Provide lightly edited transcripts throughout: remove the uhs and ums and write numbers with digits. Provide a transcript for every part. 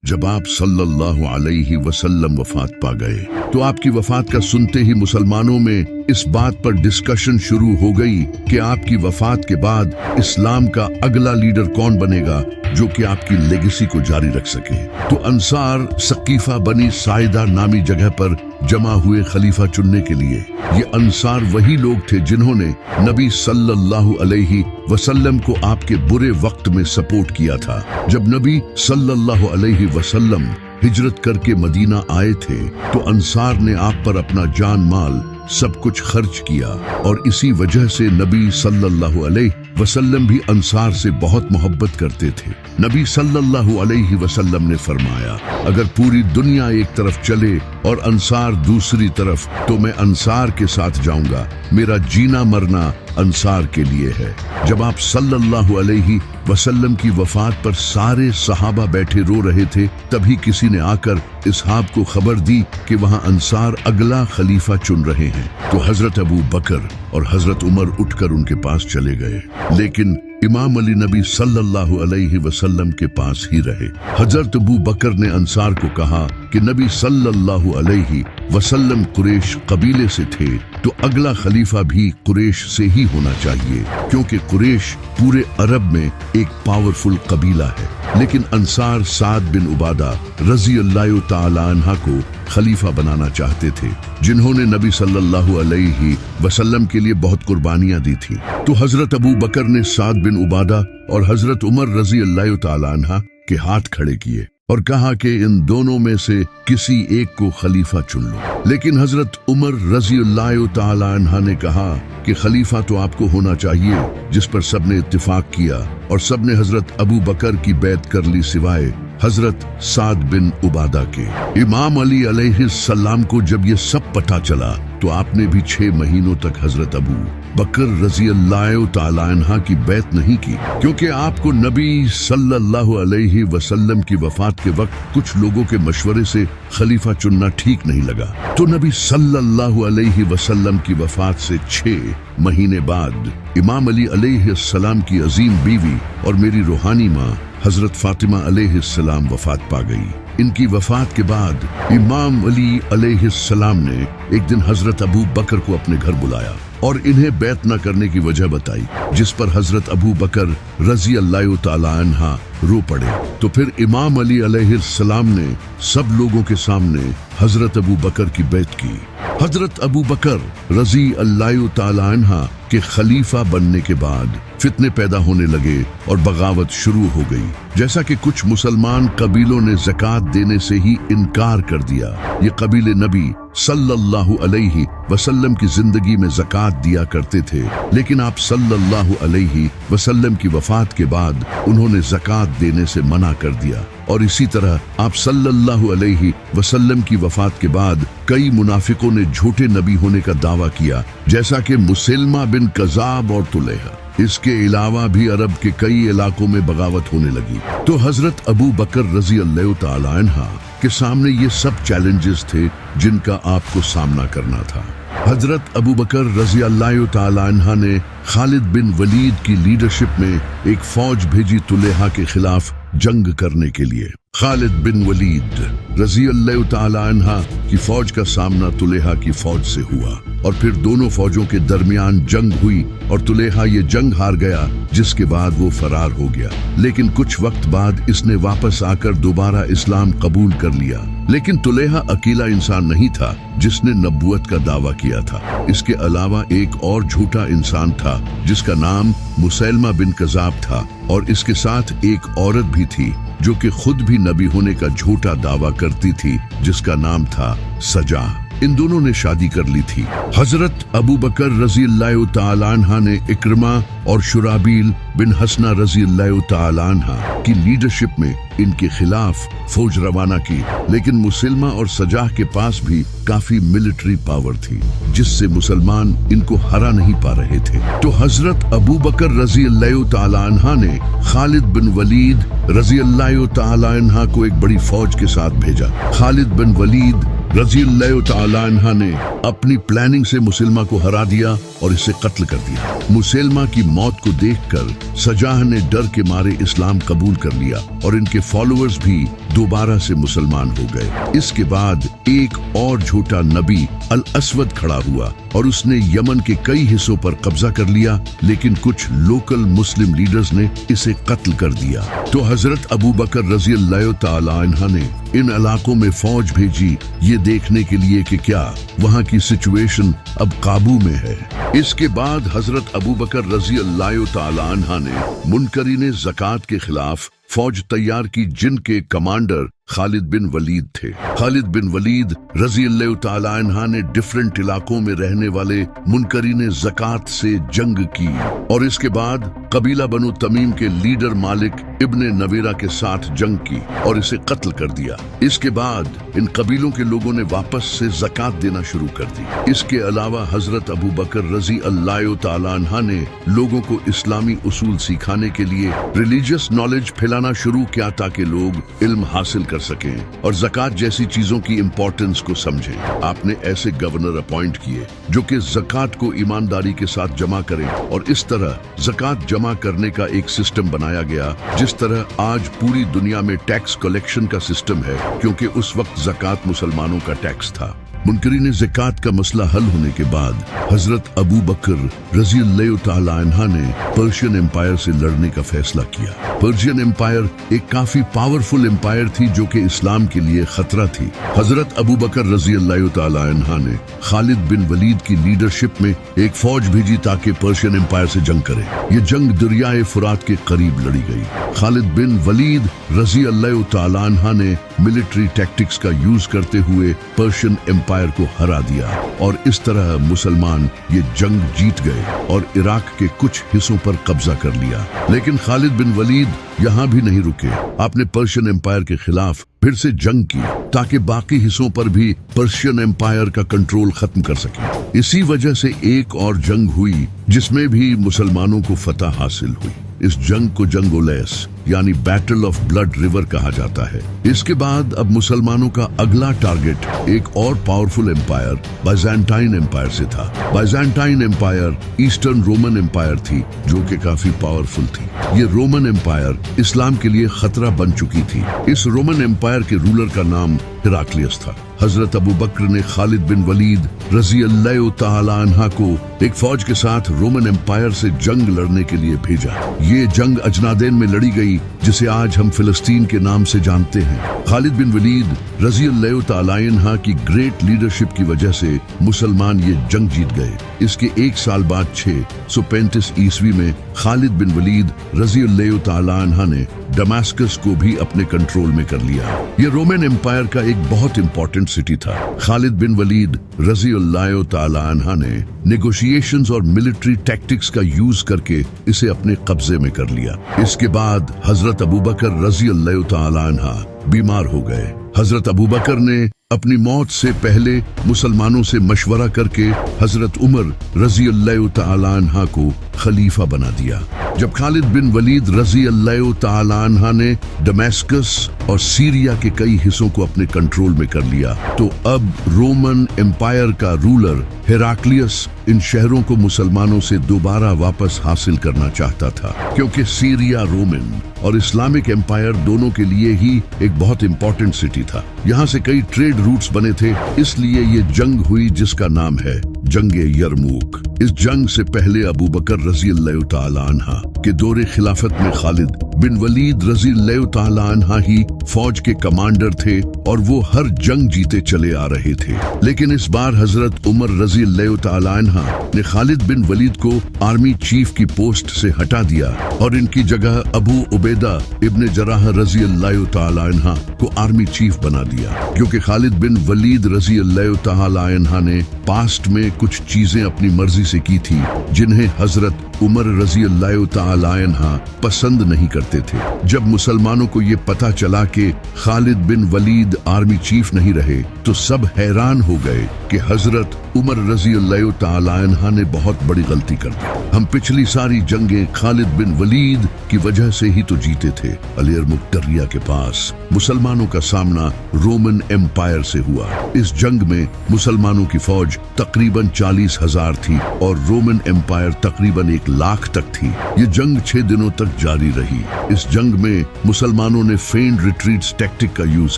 جب آپ صلی اللہ علیہ وسلم وفات پا گئے تو آپ کی وفات کا سنتے ہی مسلمانوں میں اس بات پر ڈسکشن شروع ہو گئی کہ آپ کی وفات کے بعد اسلام کا اگلا لیڈر کون بنے گا جو کہ آپ کی لیگیسی کو جاری رکھ سکے۔ تو انصار ثقیفہ بنی ساعدہ نامی جگہ پر جمع ہوئے خلیفہ چننے کے لیے۔ یہ انصار وہی لوگ تھے جنہوں نے نبی صلی اللہ علیہ وسلم کو آپ کے برے وقت میں سپورٹ کیا تھا۔ جب نبی صلی اللہ علیہ وسلم ہجرت کر کے مدینہ آئے تھے تو انصار نے آپ پر اپنا جان مال سب کچھ خرچ کیا، اور اسی وجہ سے نبی صلی اللہ علیہ وسلم بھی انصار سے بہت محبت کرتے تھے۔ نبی صلی اللہ علیہ وسلم نے فرمایا، اگر پوری دنیا ایک طرف چلے اور انصار دوسری طرف تو میں انصار کے ساتھ جاؤں گا، میرا جینا مرنا انصار کے لیے ہے۔ جب آپ صلی اللہ علیہ وسلم کی وفات پر سارے صحابہ بیٹھے رو رہے تھے، تبھی کسی نے آ کر اصحاب کو خبر دی کہ وہاں انصار اگلا خلیفہ چن رہے ہیں۔ تو حضرت ابو بکر اور حضرت عمر اٹھ کر ان کے پاس چلے گئے، لیکن امام علی نبی صلی اللہ علیہ وسلم کے پاس ہی رہے۔ حضرت ابو بکر نے انصار کو کہا کہ نبی صلی اللہ علیہ وسلم قریش قبیلے سے تھے تو اگلا خلیفہ بھی قریش سے ہی ہونا چاہیے، کیونکہ قریش پورے عرب میں ایک پاورفل قبیلہ ہے۔ لیکن انصار سعد بن عبادہ رضی اللہ تعالی عنہ کو خلیفہ بنانا چاہتے تھے، جنہوں نے نبی صلی اللہ علیہ وسلم کے لیے بہت قربانیاں دی تھیں۔ تو حضرت ابو بکر نے سعد بن عبادہ اور حضرت عمر رضی اللہ تعالی عنہ کے ہاتھ کھڑے کیے اور کہا کہ ان دونوں میں سے کسی ایک کو خلیفہ چن لو۔ لیکن حضرت عمر رضی اللہ تعالی عنہ نے کہا کہ خلیفہ تو آپ کو ہونا چاہیے، جس پر سب نے اتفاق کیا اور سب نے حضرت ابو بکر کی بیعت کر لی سوائے حضرت سعد بن عبادہ کے۔ امام علی علیہ السلام کو جب یہ سب پتہ چلا تو آپ نے بھی 6 مہینوں تک حضرت ابو بکر رضی اللہ تعالی عنہ کی بیعت نہیں کی، کیونکہ آپ کو نبی صلی اللہ علیہ وسلم کی وفات کے وقت کچھ لوگوں کے مشورے سے خلیفہ چننا ٹھیک نہیں لگا۔ تو نبی صلی اللہ علیہ وسلم کی وفات سے 6 مہینے بعد امام علی علیہ السلام کی عظیم بیوی اور میری روحانی ماں حضرت فاطمہ علیہ السلام وفات پا گئی۔ ان کی وفات کے بعد امام علی علیہ السلام نے ایک دن حضرت ابو بکر کو اپنے گھر بلایا اور انہیں بیعت نہ کرنے کی وجہ بتائی، جس پر حضرت ابو بکر رضی اللہ تعالی عنہ رو پڑے۔ تو پھر امام علی علیہ السلام نے سب لوگوں کے سامنے حضرت ابو بکر کی بیعت کی۔ حضرت ابو بکر رضی اللہ تعالی عنہ کے خلیفہ بننے کے بعد فتنے پیدا ہونے لگے اور بغاوت شروع ہو گئی، جیسا کہ کچھ مسلمان قبیلوں نے زکوٰۃ دینے سے ہی انکار کر دیا۔ یہ قبیلے نبی صلی اللہ علیہ وسلم کی زندگی میں زکوٰۃ دیا کرتے تھے، لیکن آپ صلی اللہ علیہ وسلم کی وفات کے بعد انہوں نے زکوٰۃ دینے سے منع کر دیا۔ اور اسی طرح آپ صلی اللہ علیہ وسلم کی وفات کے بعد کئی منافقوں نے جھوٹے نبی ہونے کا دعویٰ کیا، جیسا کہ مسلمہ بن کذاب اور طلیحہ۔ اس کے علاوہ بھی عرب کے کئی علاقوں میں بغاوت ہونے لگی۔ تو حضرت ابو بکر رضی اللہ تعالی عنہ کے سامنے یہ سب چیلنجز تھے جن کا آپ کو سامنا کرنا تھا۔ حضرت ابو بکر رضی اللہ تعالی عنہ نے خالد بن ولید کی لیڈرشپ میں ایک فوج بھیجی طلیحہ کے خلاف جنگ کرنے کے لیے۔ خالد بن ولید رضی اللہ تعالی عنہ کی فوج کا سامنا طلیحہ کی فوج سے ہوا، اور پھر دونوں فوجوں کے درمیان جنگ ہوئی اور طلیحہ یہ جنگ ہار گیا، جس کے بعد وہ فرار ہو گیا۔ لیکن کچھ وقت بعد اس نے واپس آ کر دوبارہ اسلام قبول کر لیا۔ لیکن طلیحہ اکیلا انسان نہیں تھا جس نے نبوت کا دعویٰ کیا تھا، اس کے علاوہ ایک اور جھوٹا انسان تھا جس کا نام مسلمہ بن کذاب تھا، اور اس کے ساتھ ایک عورت بھی تھی جو کہ خود بھی نبی ہونے کا جھوٹا دعویٰ کرتی تھی، جس کا نام تھا سجا۔ ان دونوں نے شادی کر لی تھی۔ حضرت ابو بکر رضی اللہ تعالی عنہ نے اکرمہ اور شرابیل بن حسنہ رضی اللہ تعالی عنہ کی لیڈرشپ میں ان کے خلاف فوج روانہ کی، لیکن مسلمہ اور سجاہ کے پاس بھی کافی ملٹری پاور تھی، جس سے مسلمان ان کو ہرا نہیں پا رہے تھے۔ تو حضرت ابو بکر رضی اللہ تعالی عنہ نے خالد بن ولید رضی اللہ تعالی عنہ کو ایک بڑی فوج کے ساتھ بھیجا۔ خالد بن ولید रज़ी अल्लाह तआला अन्हा ने अपनी प्लानिंग से मुसलमा को हरा दिया और इसे कत्ल कर दिया। मुसलमा की मौत को देखकर सजाह ने डर के मारे इस्लाम कबूल कर लिया और इनके फॉलोअर्स भी दोबारा से मुसलमान हो गए। इसके बाद एक और झूठा नबी अल असवद खड़ा हुआ और उसने यमन के कई हिस्सों पर कब्जा कर लिया, लेकिन कुछ लोकल मुस्लिम लीडर्स ने इसे कत्ल कर दिया। तो हजरत अबू बकर रज़ी अल्लाह तआला अन्हा ने इन इलाकों में फौज भेजी, ये देखने के लिए कि क्या वहाँ की सिचुएशन अब काबू में है। इसके बाद हजरत अबू बकर रज़ी अल्लाह तआला अन्हा ने मुनकरीने ज़कात के खिलाफ फौज तैयार की, जिनके कमांडर खालिद बिन वलीद थे। खालिद बिन वलीद रज़ी अल्लाह तआला अन्हा ने डिफरेंट इलाकों में रहने वाले मुनकरीने ज़कात से जंग की और इसके बाद कबीला बनु तमीम के लीडर मालिक इब्ने नवीरा के साथ जंग की और इसे कत्ल कर दिया। इसके बाद इन कबीलों के लोगों ने वापस से ज़कात देना शुरू कर दी। इसके अलावा हजरत अबू बकर रज़ी अल्लाह तआला अन्हा ने लोगों को इस्लामी उसूल सिखाने के लिए रिलीजियस नॉलेज फैलाना शुरू किया ताकि लोग इल्म हासिल कर सकें और ज़कात जैसी चीजों की इंपॉर्टेंस को समझें। आपने ऐसे गवर्नर अपॉइंट किए जो कि ज़कात को ईमानदारी के साथ जमा करें और इस तरह ज़कात जमा करने का एक सिस्टम बनाया गया, जिस तरह आज पूरी दुनिया में टैक्स कलेक्शन का सिस्टम है, क्योंकि उस वक्त ज़कात मुसलमानों का टैक्स था। मुनकरीन ज़कात का मसला हल होने के बाद हजरत अबू बकर रज़ी अल्लाह तआला अन्हा ने पर्शियन एम्पायर से लड़ने का फैसला किया। पर्शियन एम्पायर एक काफी पावरफुल एम्पायर थी जो कि इस्लाम के लिए खतरा थी। हजरत अबू बकर रज़ी अल्लाह तआला अन्हा ने खालिद बिन वलीद की लीडरशिप में एक फौज भेजी ताकि पर्शियन एम्पायर से जंग करे। ये जंग दरियाए फुरात के करीब लड़ी गई। खालिद बिन वलीद रज़ी अल्लाह तआला अन्हा ने मिलिट्री टैक्टिक्स का यूज करते हुए पर्शियन एम्पायर को हरा दिया और इस तरह मुसलमान ये जंग जीत गए और इराक के कुछ हिस्सों पर कब्जा कर लिया। लेकिन खालिद बिन वलीद यहाँ भी नहीं रुके। आपने पर्शियन एम्पायर के खिलाफ फिर से जंग की ताकि बाकी हिस्सों पर भी पर्शियन एम्पायर का कंट्रोल खत्म कर सके। इसी वजह से एक और जंग हुई जिसमें भी मुसलमानों को फतह हासिल हुई। इस जंग को जंग उलैस यानी बैटल ऑफ ब्लड रिवर कहा जाता है। इसके बाद अब मुसलमानों का अगला टारगेट एक और पावरफुल एम्पायर बाइजेंटाइन एम्पायर से था। Byzantine empire eastern Roman empire थी जो कि काफी पावरफुल थी। ये रोमन एम्पायर इस्लाम के लिए खतरा बन चुकी थी। इस रोमन एम्पायर के रूलर का नाम हेराक्लियस था। हजरत अबू बकर ने खालिद बिन वलीद रज़ी अल्लाह तआला अन्हा को एक फौज के साथ रोमन एम्पायर से जंग लड़ने के लिए भेजा। ये जंग अजनादेन में लड़ी गई, जिसे आज हम फिलिस्तीन के नाम से जानते हैं। खालिद बिन वलीद रज़ी अल्लाह तआला अन्हा की ग्रेट लीडरशिप की वजह से मुसलमान ये जंग जीत गए। इसके एक साल बाद 635 ईस्वी में खालिद बिन वलीद रज़ी अल्लाह तआला अन्हा ने दमास्कस को भी अपने कंट्रोल में कर लिया। ये रोमन एम्पायर का एक बहुत इंपॉर्टेंट सिटी था। खालिद बिन वलीद रज़ी अल्लाह तआला अन्हा ने नेगोशिएशंस और मिलिट्री टैक्टिक्स का यूज करके इसे अपने कब्जे में कर लिया। इसके बाद हजरत अबू बकर रज़ी अल्लाह तआला अन्हा बीमार हो गए। हजरत अबू बकर ने अपनी मौत से पहले मुसलमानों से मशवरा करके हजरत उमर रज़ी अल्लाह तआला अन्हा को खलीफा बना दिया। जब खालिद बिन वलीद रज़ी अल्लाह तआला अन्हा ने दमास्कस और सीरिया के कई हिस्सों को अपने कंट्रोल में कर लिया, तो अब रोमन एम्पायर का रूलर हेराक्लियस इन शहरों को मुसलमानों से दोबारा वापस हासिल करना चाहता था, क्योंकि सीरिया रोमन और इस्लामिक एम्पायर दोनों के लिए ही एक बहुत इंपॉर्टेंट सिटी था। यहाँ से कई ट्रेड रूट्स बने थे, इसलिए ये जंग हुई जिसका नाम है जंगे यरमूक। इस जंग से पहले अबू बकर रज़ी अल्लाह तआला अन्हा के दौरे खिलाफत में खालिद बिन वलीद रज़ी अल्लाह तआला अन्हा ही फौज के कमांडर थे और वो हर जंग जीते चले आ रहे थे। लेकिन इस बार हजरत उमर रज़ी अल्लाह तआला अन्हा ने खालिद बिन वलीद को आर्मी चीफ की पोस्ट से हटा दिया और इनकी जगह अबू उबैदा इब्ने जराह रज़ी अल्लाह तआला अन्हा को आर्मी चीफ बना दिया, क्योंकि खालिद बिन वलीद रज़ी अल्लाह तआला अन्हा ने पास्ट में कुछ चीजें अपनी मर्जी से की थी जिन्हें हजरत उमर रज़ी अल्लाह तआला अन्हा पसंद नहीं करते थे। जब मुसलमानों को ये पता चला कि खालिद बिन वलीद आर्मी चीफ नहीं रहे, तो सब हैरान हो गए कि हजरत उमर रजी अल्लाह ताला अन्हा ने बहुत बड़ी गलती कर दी। हम पिछली सारी जंगें खालिद बिन वलीद की वजह से ही तो जीते थे। अलीर मुक्तरिया के पास मुसलमानों का सामना रोमन एम्पायर से हुआ। इस जंग में मुसलमानों की फौज तकरीबन 40,000 थी और रोमन एम्पायर तकरीबन 1 लाख तक थी। ये जंग 6 दिनों तक जारी रही। इस जंग में मुसलमानों ने फेंड रिट्रीट टैक्टिक का यूज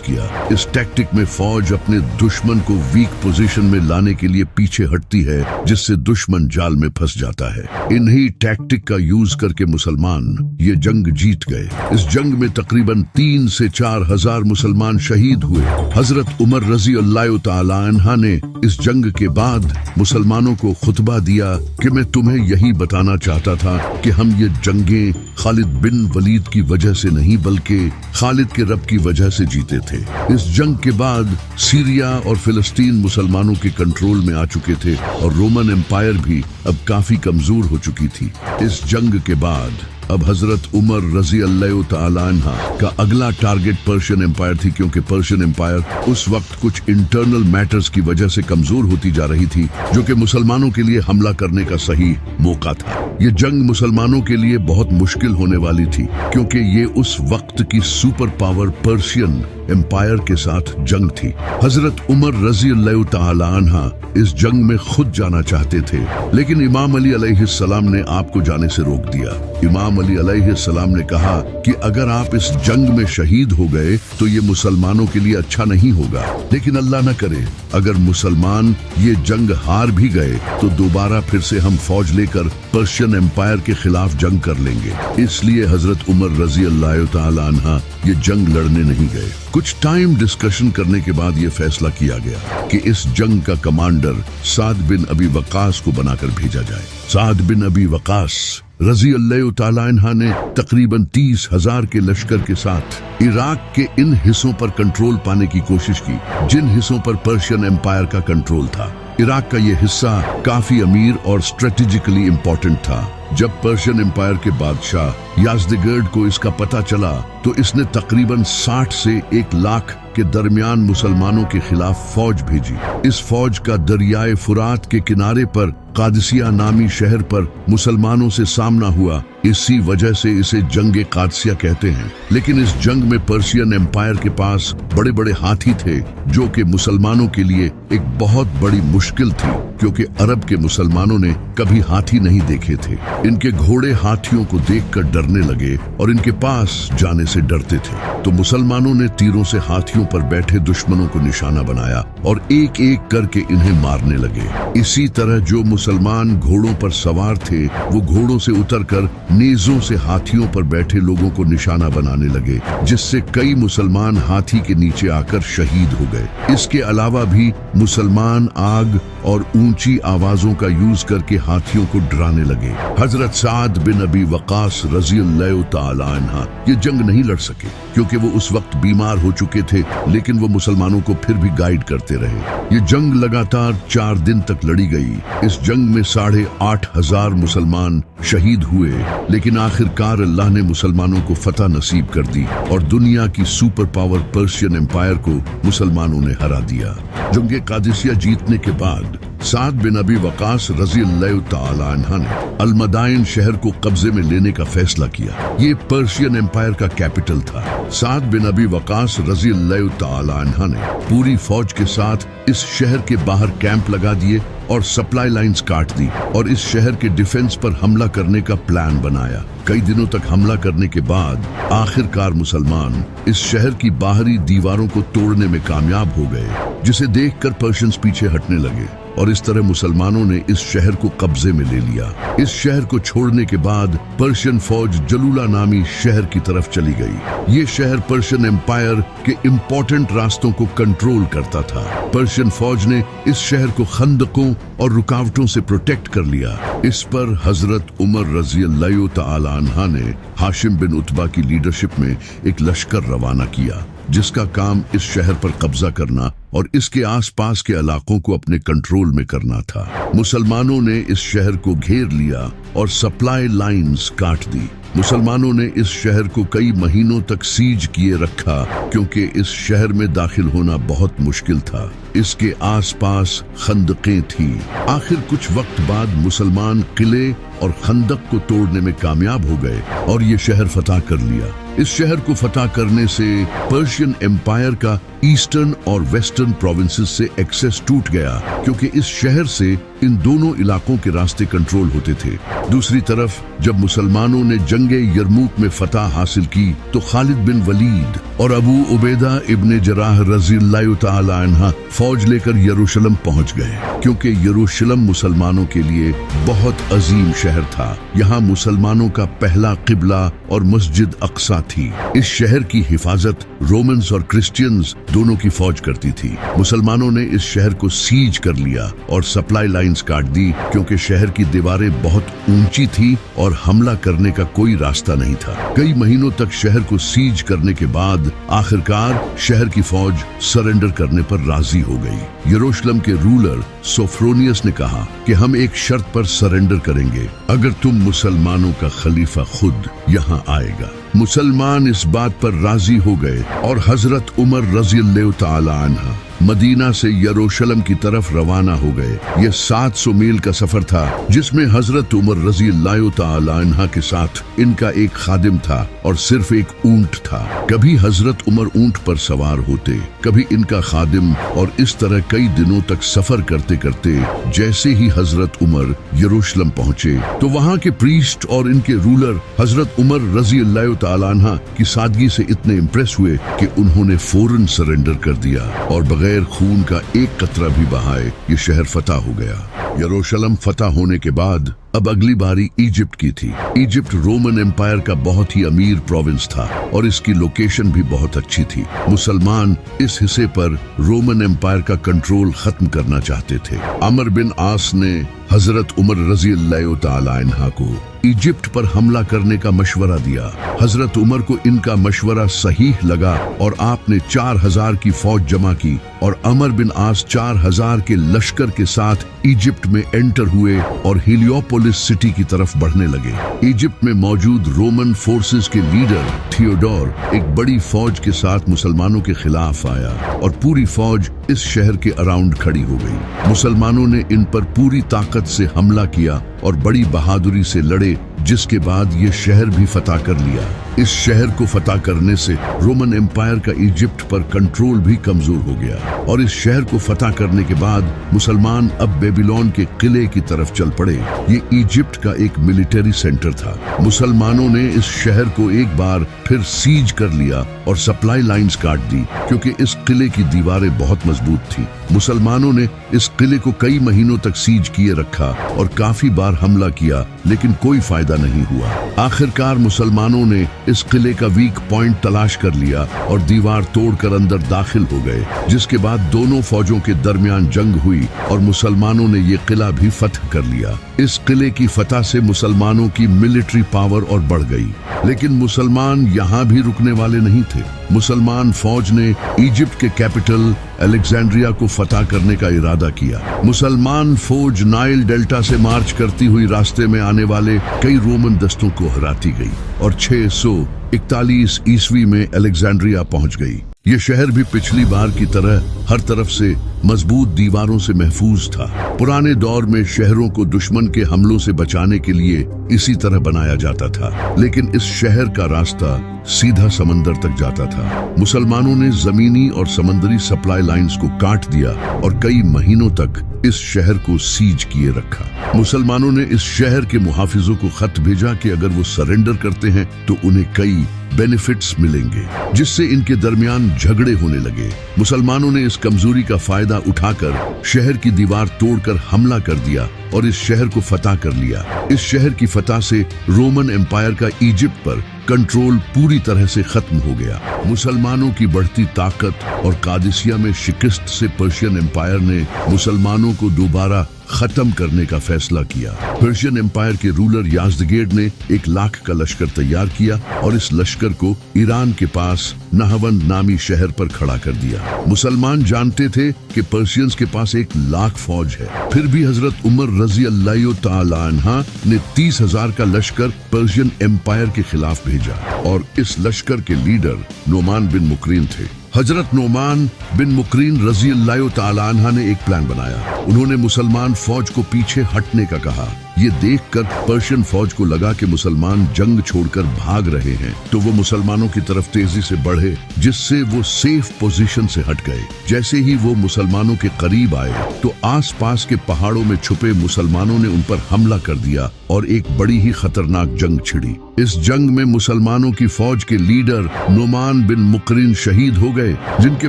किया। इस टैक्टिक में फौज अपने दुश्मन को वीक पोजीशन में लाने के लिए पीछे हटती है, जिससे दुश्मन जाल में फंस जाता है। इन्हीं टैक्टिक का यूज करके मुसलमान ये जंग जीत गए। इस जंग में तकरीबन 3 से 4 हजार मुसलमान शहीद हुए। हजरत उमर रजी अल्लाह ताला अन्हा ने इस जंग के बाद मुसलमानों को खुतबा दिया कि मैं तुम्हें यही बताना चाहता था कि हम ये जंगें खालिद बिन वलीद की वजह से नहीं बल्कि खालिद के रब की वजह से जीते थे। इस जंग के बाद सीरिया और फिलिस्तीन मुसलमानों के कंट्रोल में आ चुके थे और रोमन एम्पायर भी अब काफी कमजोर हो चुकी थी। इस जंग के बाद अब हजरत उमर रजी अल्लाह ताला अन्हा का अगला टारगेट पर्शियन एम्पायर थी, क्योंकि पर्शियन एम्पायर उस वक्त कुछ इंटरनल मैटर्स की वजह से कमजोर होती जा रही थी, जो कि मुसलमानों के लिए हमला करने का सही मौका था। ये जंग मुसलमानों के लिए बहुत मुश्किल होने वाली थी, क्योंकि ये उस वक्त की सुपर पावर पर्शियन एम्पायर के साथ जंग थी। हजरत उमर रजी अल्लाह ताला अन्हा इस जंग में खुद जाना चाहते थे, लेकिन इमाम अली अलैहिस्सलाम ने आपको जाने से रोक दिया। इमाम अली अलैहिस्सलाम ने कहा कि अगर आप इस जंग में शहीद हो गए तो ये मुसलमानों के लिए अच्छा नहीं होगा, लेकिन अल्लाह न करे अगर मुसलमान ये जंग हार भी गए तो दोबारा फिर से हम फौज लेकर पर्शियन एम्पायर के खिलाफ जंग कर लेंगे। इसलिए हजरत उमर रजी अल्लाह ताला अन्हा ये जंग लड़ने नहीं गए। कुछ टाइम डिस्कशन करने के बाद ये फैसला किया गया कि इस जंग का कमांडर साद बिन अबी वकास को बनाकर भेजा जाए। साद बिन अबी वकास रजी अल्लाह ताला अन्हा ने तकरीबन 30,000 के लश्कर के साथ इराक के इन हिस्सों पर कंट्रोल पाने की कोशिश की जिन हिस्सों पर पर्शियन एम्पायर का कंट्रोल था। इराक का ये हिस्सा काफी अमीर और स्ट्रेटेजिकली इम्पोर्टेंट था। जब पर्शियन एम्पायर के बादशाह याज़दगर्द को इसका पता चला तो इसने तकरीबन 60 से 1 लाख के दरमियान मुसलमानों के खिलाफ फौज भेजी। इस फौज का दरियाए फुरात के किनारे पर कादसिया नामी शहर पर मुसलमानों से सामना हुआ। इसी वजह से इसे जंग कादसिया कहते हैं। लेकिन इस जंग में पर्शियन एम्पायर के पास बड़े बड़े हाथी थे, जो कि मुसलमानों के लिए एक बहुत बड़ी मुश्किल थी, क्योंकि अरब के मुसलमानों ने कभी हाथी नहीं देखे थे। इनके घोड़े हाथियों को देखकर डरने लगे और इनके पास जाने से डरते थे। तो मुसलमानों ने तीरों से हाथियों पर बैठे दुश्मनों को निशाना बनाया और एक एक करके इन्हें मारने लगे। इसी तरह जो मुसलमान घोड़ों पर सवार थे वो घोड़ों से उतरकर नेज़ों से हाथियों पर बैठे लोगों को निशाना बनाने लगे, जिससे कई मुसलमान हाथी के नीचे आकर शहीद हो गए। इसके अलावा भी मुसलमान आग और ऊंची आवाजों का यूज करके हाथियों को डराने लगे। हजरत साद बिन अबी वकास रजी अल्लाह ताला अन्हा ये जंग नहीं लड़ सके, क्योंकि वो उस वक्त बीमार हो चुके थे, लेकिन वो मुसलमानों को फिर भी गाइड करते रहे। ये जंग लगातार 4 दिन तक लड़ी गई। इस जंग में 8,500 मुसलमान शहीद हुए, लेकिन आखिरकार अल्लाह ने मुसलमानों को फतह नसीब कर दी और दुनिया की सुपर पावर पर्शियन एम्पायर को मुसलमानों ने हरा दिया। जंग कादिसिया जीतने के बाद साद बिन अबी वकास रजी अल्लाह ताला अन्हा ने अल-मदाइन शहर को कब्जे में लेने का फैसला किया। ये पर्शियन एम्पायर का कैपिटल था। साद बिन अबी वकास रजी अल्लाह ताला अन्हा ने पूरी फौज के साथ इस शहर के बाहर कैंप लगा दिए और सप्लाई लाइंस काट दी और इस शहर के डिफेंस पर हमला करने का प्लान बनाया। कई दिनों तक हमला करने के बाद आखिरकार मुसलमान इस शहर की बाहरी दीवारों को तोड़ने में कामयाब हो गए, जिसे देखकर पर्शियंस पीछे हटने लगे और इस तरह मुसलमानों ने इस शहर को कब्जे में ले लिया। इस शहर को छोड़ने के बाद पर्शियन फौज जलूला नामी शहर की तरफ चली गई। ये शहर पर्शियन एम्पायर के इम्पोर्टेंट रास्तों को कंट्रोल करता था। पर्शियन फौज ने इस शहर को खंदकों और रुकावटों से प्रोटेक्ट कर लिया। इस पर हजरत उमर रजी अल्लाह ताला अन्हा ने हाशिम बिन उतबा की लीडरशिप में एक लश्कर रवाना किया, जिसका काम इस शहर पर कब्जा करना और इसके आसपास के इलाकों को अपने कंट्रोल में करना था। मुसलमानों ने इस शहर को घेर लिया और सप्लाई लाइंस काट दी। मुसलमानों ने इस शहर को कई महीनों तक सीज किए रखा क्योंकि इस शहर में दाखिल होना बहुत मुश्किल था। इसके आसपास खंदकें थी। आखिर कुछ वक्त बाद मुसलमान किले और खंदक को तोड़ने में कामयाब हो गए और ये शहर फतह कर लिया। इस शहर को फतह करने से पर्शियन एम्पायर का ईस्टर्न और वेस्टर्न प्रोविंसेस से एक्सेस टूट गया क्योंकि इस शहर से इन दोनों इलाकों के रास्ते कंट्रोल होते थे। दूसरी तरफ जब मुसलमानों ने जंगे यरमूक में फतह हासिल की तो खालिद बिन वलीद और अबू उबैदा इब्ने जराह रज़ियल्लाहु तआला अन्हा फौज लेकर यरूशलेम पहुंच गए क्योंकि यरूशलेम मुसलमानों के लिए बहुत अजीम शहर था। यहाँ मुसलमानों का पहला किबला और मस्जिद अक्सा थी। इस शहर की हिफाजत रोमन्स और क्रिश्चियंस दोनों की फौज करती थी। मुसलमानों ने इस शहर को सीज कर लिया और सप्लाई लाइंस काट दी क्योंकि शहर की दीवारें बहुत ऊंची थी और हमला करने का कोई रास्ता नहीं था। कई महीनों तक शहर को सीज करने के बाद आखिरकार शहर की फौज सरेंडर करने पर राजी हो गई। यरूशलेम के रूलर सोफ्रोनियस ने कहा कि हम एक शर्त पर सरेंडर करेंगे, अगर तुम मुसलमानों का खलीफा खुद यहाँ आएगा। मुसलमान इस बात पर राजी हो गए और हजरत उमर रज़ियल्लाहु तआला अन्हा मदीना से यरूशलेम की तरफ रवाना हो गए। यह 700 मील का सफर था जिसमें हजरत उमर रज़ियल्लाहु तआला अन्हा के साथ इनका एक खादिम था और सिर्फ एक ऊंट था। कभी हजरत उमर ऊंट पर सवार होते, कभी इनका खादिम, और इस तरह कई दिनों तक सफर करते करते जैसे ही हजरत उमर यरूशलेम पहुंचे तो वहां के प्रीस्ट और इनके रूलर हजरत उमर रज़ियल्लाहु तआला अन्हा की सादगी से इतने इम्प्रेस हुए कि उन्होंने फौरन सरेंडर कर दिया और बगैर खून का एक कतरा भी बहाए ये शहर फतह हो गया। यरूशलेम फतह होने के बाद अब अगली बारी इजिप्ट की थी। इजिप्ट रोमन एम्पायर का बहुत ही अमीर प्रोविंस था और इसकी लोकेशन भी बहुत अच्छी थी। मुसलमान इस हिस्से पर रोमन एम्पायर का कंट्रोल खत्म करना चाहते थे। अमर बिन आस ने हजरत उमर रज़ियल्लाहु तआला अन्हा को इजिप्ट पर हमला करने का मशवरा दिया। हजरत उमर को इनका मशवरा सही लगा और आपने 4000 की फौज जमा की और अमर बिन आस 4000 के लश्कर के साथ इजिप्ट में एंटर हुए और हिलियोपोलिस सिटी की तरफ बढ़ने लगे। इजिप्ट में मौजूद रोमन फोर्सेस के लीडर थियोडोर एक बड़ी फौज के साथ मुसलमानों के खिलाफ आया और पूरी फौज इस शहर के अराउंड खड़ी हो गई। मुसलमानों ने इन पर पूरी ताकत से हमला किया और बड़ी बहादुरी से लड़े, जिसके बाद ये शहर भी फतह कर लिया। इस शहर को फतह करने से रोमन एम्पायर का इजिप्ट पर कंट्रोल भी कमजोर हो गया और इस शहर को फतह करने के बाद मुसलमान अब बेबीलोन के किले की तरफ चल पड़े। ये इजिप्ट का एक मिलिट्री सेंटर था। मुसलमानों ने इस शहर को एक बार फिर सीज कर लिया और सप्लाई लाइंस काट दी क्योंकि इस किले की दीवारें बहुत मजबूत थी। मुसलमानों ने इस किले को कई महीनों तक सीज किए रखा और काफी बार हमला किया, लेकिन कोई फायदा नहीं हुआ। आखिरकार मुसलमानों ने इस किले का वीक पॉइंट तलाश कर लिया और दीवार तोड़कर अंदर दाखिल हो गए, जिसके बाद दोनों फौजों के दरमियान जंग हुई और मुसलमानों ने ये किला भी फतह कर लिया। इस किले की फतह से मुसलमानों की मिलिट्री पावर और बढ़ गई, लेकिन मुसलमान यहाँ भी रुकने वाले नहीं थे। मुसलमान फौज ने इजिप्ट के कैपिटल अलेक्जेंड्रिया को फतह करने का इरादा किया। मुसलमान फौज नाइल डेल्टा से मार्च करती हुई रास्ते में आने वाले कई रोमन दस्तों को हराती गई और 641 ईस्वी में अलेक्जेंड्रिया पहुंच गई। ये शहर भी पिछली बार की तरह हर तरफ से मजबूत दीवारों से महफूज था। पुराने दौर में शहरों को दुश्मन के हमलों से बचाने के लिए इसी तरह बनाया जाता था, लेकिन इस शहर का रास्ता सीधा समंदर तक जाता था। मुसलमानों ने जमीनी और समंदरी सप्लाई लाइंस को काट दिया और कई महीनों तक इस शहर को सीज किए रखा। मुसलमानों ने इस शहर के मुहाफिजों को खत भेजा कि अगर वो सरेंडर करते हैं तो उन्हें कई बेनिफिट्स मिलेंगे, जिससे इनके दरमियान झगड़े होने लगे। मुसलमानों ने इस कमजोरी का फायदा उठाकर शहर की दीवार तोड़कर हमला कर दिया और इस शहर को फतह कर लिया। इस शहर की फतह से रोमन एम्पायर का इजिप्ट पर कंट्रोल पूरी तरह से खत्म हो गया। मुसलमानों की बढ़ती ताकत और कादिसिया में शिकस्त से पर्शियन एम्पायर ने मुसलमानों को दोबारा खत्म करने का फैसला किया। पर्शियन एम्पायर के रूलर याज़दगेर्ड ने 1 लाख का लश्कर तैयार किया और इस लश्कर को ईरान के पास नहवंद नामी शहर पर खड़ा कर दिया। मुसलमान जानते थे कि पर्शियंस के पास 1 लाख फौज है, फिर भी हजरत उमर रजी अल्लाह तआला अन्हा ने 30,000 का लश्कर पर्शियन एम्पायर के खिलाफ भेजा और इस लश्कर के लीडर नोमान बिन मुकरीन थे। हजरत नोमान बिन मुकरीन रजी अल्लाह तआला अन्हा ने एक प्लान बनाया। उन्होंने मुसलमान फौज को पीछे हटने का कहा। ये देखकर पर्शियन फौज को लगा कि मुसलमान जंग छोड़कर भाग रहे हैं, तो वो मुसलमानों की तरफ तेजी से बढ़े, जिससे वो सेफ पोजीशन से हट गए। जैसे ही वो मुसलमानों के करीब आए तो आसपास के पहाड़ों में छुपे मुसलमानों ने उन पर हमला कर दिया और एक बड़ी ही खतरनाक जंग छिड़ी। इस जंग में मुसलमानों की फौज के लीडर नोमान बिन मुकरीन शहीद हो गए, जिनके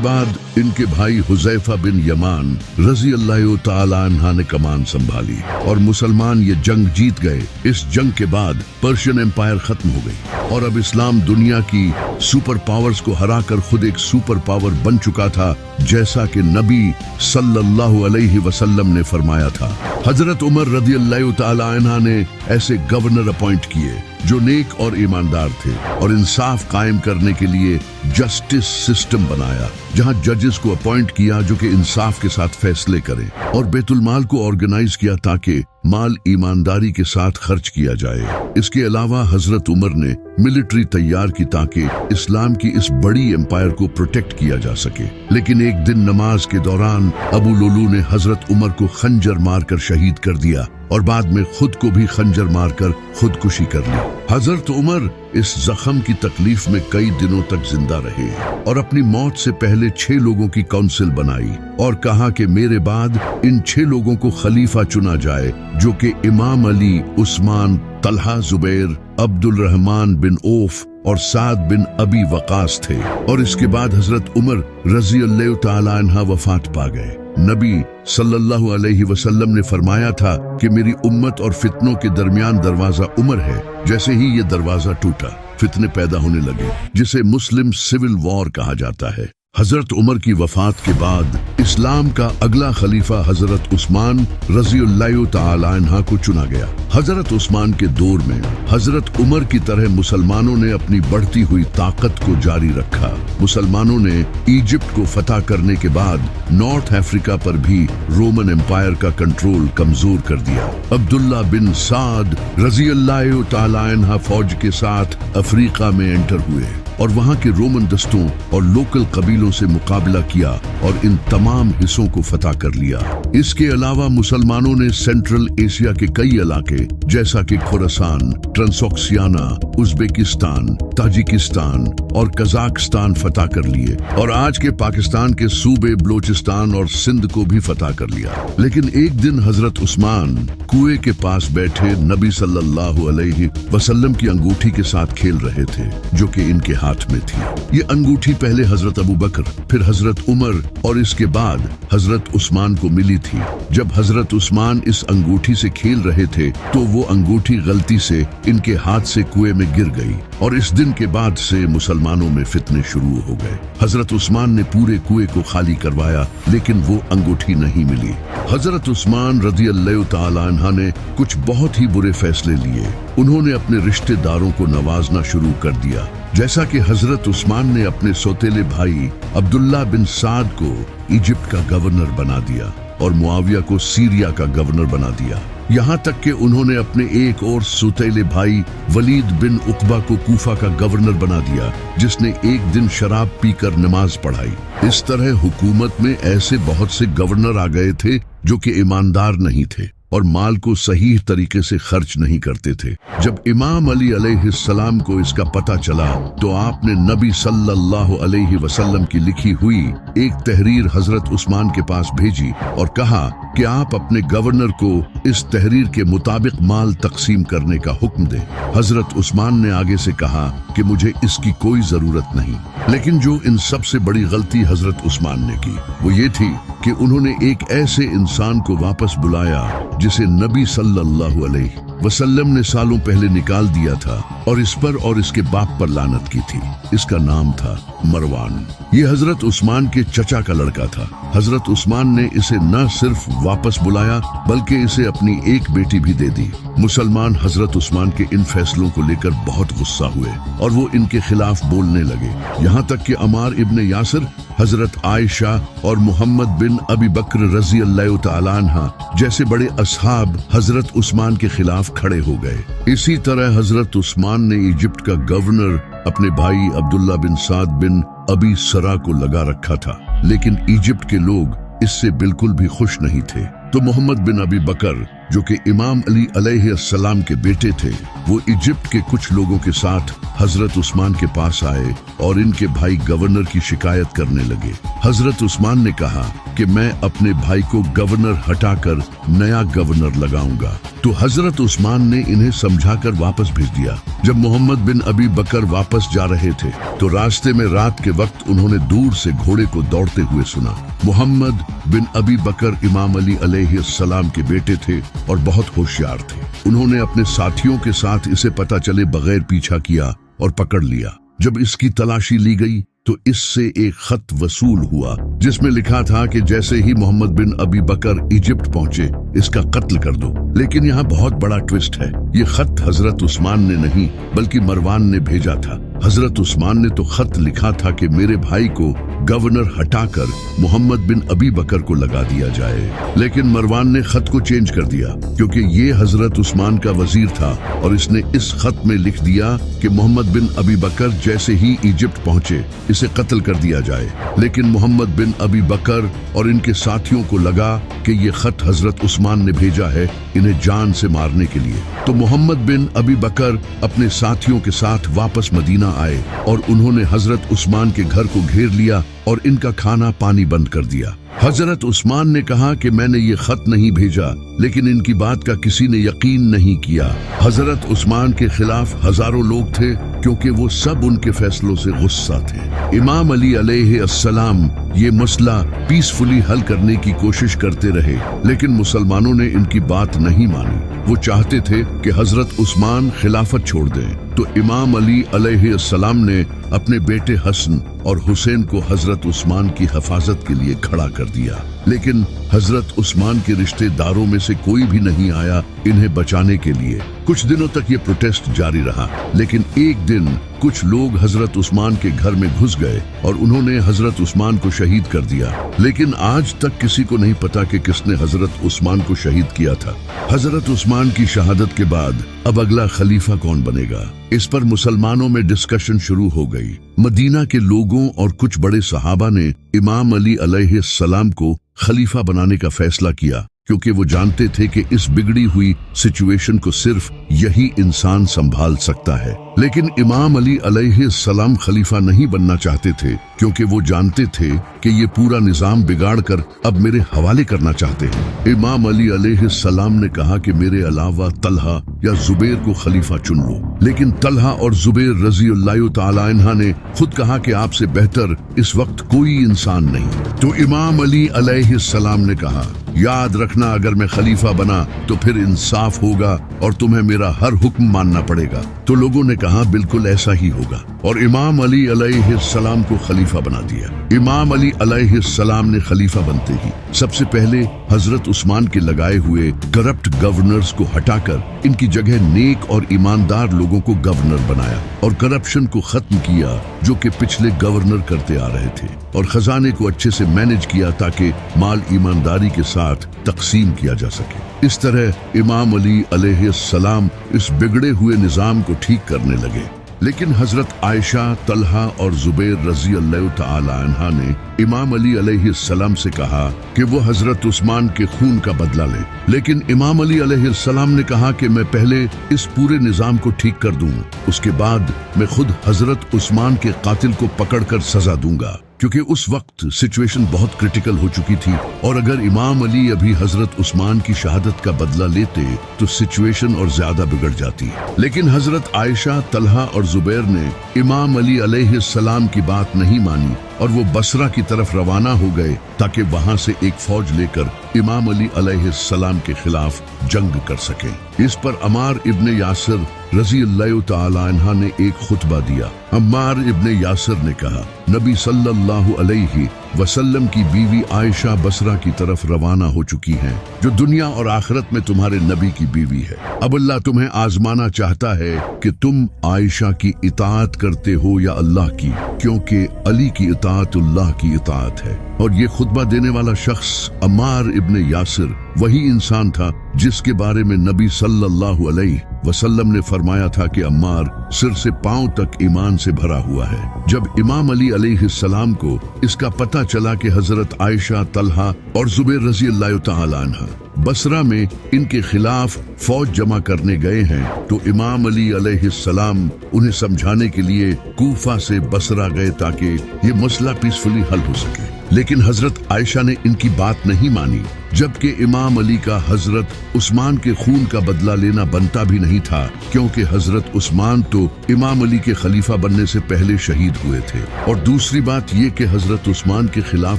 बाद इनके भाई हुज़ैफा बिन यमान रजी अल्लाह तआला अन्हा ने कमान संभाली और मुसलमान ये जंग जीत गए। इस जंग के बाद पर्शियन एम्पायर खत्म हो गई और अब इस्लाम दुनिया की सुपर पावर्स को हराकर खुद एक सुपर पावर बन चुका था, जैसा कि नबी सल्लल्लाहु अलैहि वसल्लम ने फरमाया था। हजरत उमर रज़ी अल्लाह तआला अन्हा ने ऐसे गवर्नर अपॉइंट किए जो नेक और ईमानदार थे और इंसाफ कायम करने के लिए जस्टिस सिस्टम बनाया, जहां जजेस को अपॉइंट किया जो कि इंसाफ के साथ फैसले करें, और बैतुल माल को ऑर्गेनाइज किया ताकि माल ईमानदारी के साथ खर्च किया जाए। इसके अलावा हजरत उमर ने मिलिट्री तैयार की ताकि इस्लाम की इस बड़ी एम्पायर को प्रोटेक्ट किया जा सके। लेकिन एक दिन नमाज के दौरान अबू लुलू ने हजरत उमर को खंजर मारकर शहीद कर दिया और बाद में खुद को भी खंजर मारकर खुदकुशी कर ली। हजरत उमर इस जख्म की तकलीफ में कई दिनों तक जिंदा रहे और अपनी मौत से पहले 6 लोगों की काउंसिल बनाई और कहा कि मेरे बाद इन 6 लोगों को खलीफा चुना जाए, जो कि इमाम अली, उस्मान, तलहा, जुबैर, अब्दुल रहमान बिन औफ और साद बिन अबी वकास थे। और इसके बाद हजरत उमर रजी अल्लाह तआला अन्हा वफात पा गए। नबी सल्लल्लाहु अलैहि वसल्लम ने फरमाया था कि मेरी उम्मत और फितनों के दरमियान दरवाजा उमर है। जैसे ही ये दरवाजा टूटा, फितने पैदा होने लगे, जिसे मुस्लिम सिविल वॉर कहा जाता है। हजरत उमर की वफात के बाद इस्लाम का अगला खलीफा हजरत उस्मान रज़ी अल्लाह तआला अन्हा को चुना गया। हजरत उस्मान के दौर में हजरत उमर की तरह मुसलमानों ने अपनी बढ़ती हुई ताकत को जारी रखा। मुसलमानों ने इजिप्ट को फतह करने के बाद नॉर्थ अफ्रीका पर भी रोमन एम्पायर का कंट्रोल कमजोर कर दिया। अब्दुल्ला बिन साद रज़ी अल्लाह तआला अन्हा फौज के साथ अफ्रीका में एंटर हुए और वहां के रोमन दस्तों और लोकल कबीलों से मुकाबला किया और इन तमाम हिस्सों को फतह कर लिया। इसके अलावा मुसलमानों ने सेंट्रल एशिया के कई इलाके जैसा कि खुरासान, ट्रांसोक्सियाना, उज्बेकिस्तान, ताजिकिस्तान और कजाकिस्तान फतह कर लिए और आज के पाकिस्तान के सूबे बलोचिस्तान और सिंध को भी फतह कर लिया। लेकिन एक दिन हजरत उस्मान कुएं के पास बैठे नबी सल्लल्लाहु अलैहि वसल्लम की अंगूठी के साथ खेल रहे थे, जो कि इनके हाथ में थी। ये अंगूठी पहले हजरत अबू बकर, फिर हजरत उमर और इसके बाद हजरत उस्मान को मिली थी। जब हजरत उस्मान इस अंगूठी से खेल रहे थे तो वो अंगूठी गलती से इनके हाथ से कुएं में गिर गई और इस दिन के बाद से मुसलमानों में फितने शुरू हो गए। हजरत उस्मान ने पूरे कुएं को खाली करवाया, लेकिन वो अंगूठी नहीं मिली। हजरत उस्मान रज़ी अल्लाह तआला अन्हा ने कुछ बहुत ही बुरे फैसले लिए। उन्होंने अपने रिश्तेदारों को नवाजना शुरू कर दिया, जैसा कि हजरत उस्मान ने अपने सौतेले भाई अब्दुल्ला बिन साद को इजिप्ट का गवर्नर बना दिया और मुआविया को सीरिया का गवर्नर बना दिया। यहाँ तक कि उन्होंने अपने एक और सौतेले भाई वलीद बिन उकबा को कूफा का गवर्नर बना दिया, जिसने एक दिन शराब पीकर नमाज पढ़ाई। इस तरह हुकूमत में ऐसे बहुत से गवर्नर आ गए थे जो कि ईमानदार नहीं थे और माल को सही तरीके से खर्च नहीं करते थे। जब इमाम अली अलैहिस्सलाम को इसका पता चला तो आपने नबी सल्लल्लाहु अलैहि वसल्लम की लिखी हुई एक तहरीर हजरत उस्मान के पास भेजी और कहा कि आप अपने गवर्नर को इस तहरीर के मुताबिक माल तकसीम करने का हुक्म दें। हजरत उस्मान ने आगे से कहा कि मुझे इसकी कोई जरूरत नहीं, लेकिन जो इन सबसे बड़ी गलती हजरत उस्मान ने की वो ये थी कि उन्होंने एक ऐसे इंसान को वापस बुलाया जिसे नबी सल्लल्लाहु अलैहि वसल्लम ने सालों पहले निकाल दिया था और इस पर और इसके बाप पर लानत की थी। इसका नाम था मरवान। ये हजरत उस्मान के चचा का लड़का था। हजरत उस्मान ने इसे न सिर्फ वापस बुलाया बल्कि इसे अपनी एक बेटी भी दे दी। मुसलमान हजरत उस्मान के इन फैसलों को लेकर बहुत गुस्सा हुए और वो इनके खिलाफ बोलने लगे। यहाँ तक कि अमार इब्न यासिर, हजरत आयशा और मोहम्मद बिन अबी बकर रजी अल्लाह तआला अन्हा जैसे बड़े असहाब हजरत उस्मान के खिलाफ खड़े हो गए। इसी तरह हजरत उस्मान ने इजिप्ट का गवर्नर अपने भाई अब्दुल्ला बिन साद बिन अबी सरा को लगा रखा था, लेकिन इजिप्ट के लोग इससे बिल्कुल भी खुश नहीं थे। तो मोहम्मद बिन अबी बकर, जो कि इमाम अली अलैहिस्सलाम के बेटे थे, वो इजिप्ट के कुछ लोगों के साथ हजरत उस्मान के पास आए और इनके भाई गवर्नर की शिकायत करने लगे। हजरत उस्मान ने कहा कि मैं अपने भाई को गवर्नर हटाकर नया गवर्नर लगाऊंगा। तो हजरत उस्मान ने इन्हें समझाकर वापस भेज दिया। जब मोहम्मद बिन अबी बकर वापस जा रहे थे तो रास्ते में रात के वक्त उन्होंने दूर से घोड़े को दौड़ते हुए सुना। मोहम्मद बिन अबी बकर इमाम अली अलैहिस्सलाम के बेटे थे और बहुत होशियार थे। उन्होंने अपने साथियों के साथ इसे पता चले बगैर पीछा किया और पकड़ लिया। जब इसकी तलाशी ली गई तो इससे एक खत वसूल हुआ जिसमें लिखा था कि जैसे ही मोहम्मद बिन अबी बकर इजिप्ट पहुंचे इसका कत्ल कर दो। लेकिन यहाँ बहुत बड़ा ट्विस्ट है। ये खत हजरत उस्मान ने नहीं बल्कि मरवान ने भेजा था। हजरत उस्मान ने तो खत लिखा था कि मेरे भाई को गवर्नर हटाकर मोहम्मद बिन अबी बकर को लगा दिया जाए, लेकिन मरवान ने खत को चेंज कर दिया क्योंकि ये हजरत उस्मान का वजीर था और इसने इस खत में लिख दिया कि मोहम्मद बिन अबी बकर जैसे ही इजिप्ट पहुंचे इसे कत्ल कर दिया जाए। लेकिन मोहम्मद बिन अबी बकर और इनके साथियों को लगा कि ये खत हजरत उस्मान ने भेजा है इन्हें जान से मारने के लिए। तो मोहम्मद बिन अबी बकर अपने साथियों के साथ वापस मदीना आए और उन्होंने हजरत उस्मान के घर को घेर लिया और इनका खाना पानी बंद कर दिया। हजरत उस्मान ने कहा कि मैंने ये खत नहीं भेजा, लेकिन इनकी बात का किसी ने यकीन नहीं किया। हजरत उस्मान के खिलाफ हजारों लोग थे क्योंकि वो सब उनके फैसलों से गुस्सा थे। इमाम अली अलैहिस्सलाम ये मसला पीसफुली हल करने की कोशिश करते रहे, लेकिन मुसलमानों ने इनकी बात नहीं मानी। वो चाहते थे कि हजरत उस्मान खिलाफत छोड़ दें। तो इमाम अली अलैहिस्सलाम ने अपने बेटे हसन और हुसैन को हजरत उस्मान की हिफाजत के लिए खड़ा कर दिया, लेकिन हजरत उस्मान के रिश्तेदारों में से कोई भी नहीं आया इन्हें बचाने के लिए। कुछ दिनों तक ये प्रोटेस्ट जारी रहा, लेकिन एक दिन कुछ लोग हजरत उस्मान के घर में घुस गए और उन्होंने हजरत उस्मान को शहीद कर दिया। लेकिन आज तक किसी को नहीं पता कि किसने हजरत उस्मान को शहीद किया था। हजरत उस्मान की शहादत के बाद अब अगला खलीफा कौन बनेगा, इस पर मुसलमानों में डिस्कशन शुरू हो गई। मदीना के लोगों और कुछ बड़े सहाबा ने इमाम अली अलैहिस्सलाम को खलीफा बनाने का फैसला किया क्योंकि वो जानते थे कि इस बिगड़ी हुई सिचुएशन को सिर्फ यही इंसान संभाल सकता है। लेकिन इमाम अली अलैहिस्सलाम खलीफा नहीं बनना चाहते थे क्योंकि वो जानते थे कि ये पूरा निजाम बिगाड़कर अब मेरे हवाले करना चाहते हैं। इमाम अली अलैहिस्सलाम ने कहा कि मेरे अलावा तलहा या जुबैर को खलीफा चुन लो, लेकिन तलहा और जुबैर रजी अल्लाह तआला अन्हा ने खुद कहा कि आपसे बेहतर इस वक्त कोई इंसान नहीं। तो इमाम अली अलैहिस्सलाम ने कहा, याद रखना अगर मैं खलीफा बना तो फिर इंसाफ होगा और तुम्हें मेरा हर हुक्म मानना पड़ेगा। तो लोगों ने कहा बिल्कुल ऐसा ही होगा और इमाम अली अलैहिस्सलाम को खलीफा बना दिया। इमाम अली अलैहिस्सलाम ने खलीफा बनते ही सबसे पहले हजरत उस्मान के लगाए हुए करप्ट गवर्नर्स को हटाकर इनकी जगह नेक और ईमानदार लोगों को गवर्नर बनाया और करप्शन को खत्म किया जो कि पिछले गवर्नर करते आ रहे थे, और खजाने को अच्छे से मैनेज किया ताकि माल ईमानदारी के साथ तकसीम किया जा सके। इस तरह इमाम अली अलैहिस्सलाम इस बिगड़े हुए निजाम को ठीक करने लगे। लेकिन हजरत आयशा, तलहा और जुबैर रजी अल्लाह तआला अन्हा ने इमाम अली अलैहिस्सलाम से कहा कि वो हजरत उस्मान के खून का बदला ले। लेकिन इमाम अली अलैहिस्सलाम ने कहा कि मैं पहले इस पूरे निजाम को ठीक कर दूं, उसके बाद मैं खुद हजरत उस्मान के कातिल को पकड़कर सजा दूंगा, क्योंकि उस वक्त सिचुएशन बहुत क्रिटिकल हो चुकी थी और अगर इमाम अली अभी हजरत उस्मान की शहादत का बदला लेते तो सिचुएशन और ज्यादा बिगड़ जाती। लेकिन हजरत आयशा, तलहा और जुबैर ने इमाम अली अलैहिस्सलाम की बात नहीं मानी اور وہ بصرہ کی طرف روانہ ہو گئے تاکہ وہاں سے ایک فوج لے کر امام علی علیہ السلام کے خلاف جنگ کر سکیں۔ اس پر عمار ابن یاسر رضی اللہ تعالی عنہ نے ایک خطبہ دیا۔ عمار ابن یاسر نے کہا، نبی صلی اللہ علیہ وسلم کی بیوی عائشہ بصرہ کی طرف روانہ ہو چکی ہیں، جو دنیا اور آخرت میں تمہارے نبی کی بیوی ہے۔ اب اللہ تمہیں آزمانا چاہتا ہے کہ تم عائشہ کی اطاعت کرتے ہو یا اللہ کی، کیونکہ علی کی اطاعت اللہ کی اطاعت ہے۔ اور یہ خطبہ دینے والا شخص عمار ابن یاسر وہی انسان تھا جس کے بارے میں نبی صلی اللہ علیہ وسلم نے فرمایا تھا کہ عمار سر سے پاؤں تک ایمان سے بھرا ہوا ہے۔ جب امام علی علیہ السلام کو اس کا پتہ چلا کہ حضرت عائشہ، طلحہ اور زبیر رضی اللہ تعالی عنہ بصرہ میں ان کے خلاف فوج جمع کرنے گئے ہیں، تو امام علی علیہ السلام انہیں سمجھانے کے لیے کوفہ سے بصرہ گئے تاکہ یہ مسئلہ پیسفلی حل ہو سکے۔ لیکن حضرت عائشہ نے ان کی بات نہیں مانی، جبکہ امام علی کا حضرت عثمان کے خون کا بدلہ لینا بنتا بھی نہیں تھا، کیونکہ حضرت عثمان تو امام علی کے خلیفہ بننے سے پہلے شہید ہوئے تھے۔ اور دوسری بات یہ کہ حضرت عثمان کے خلاف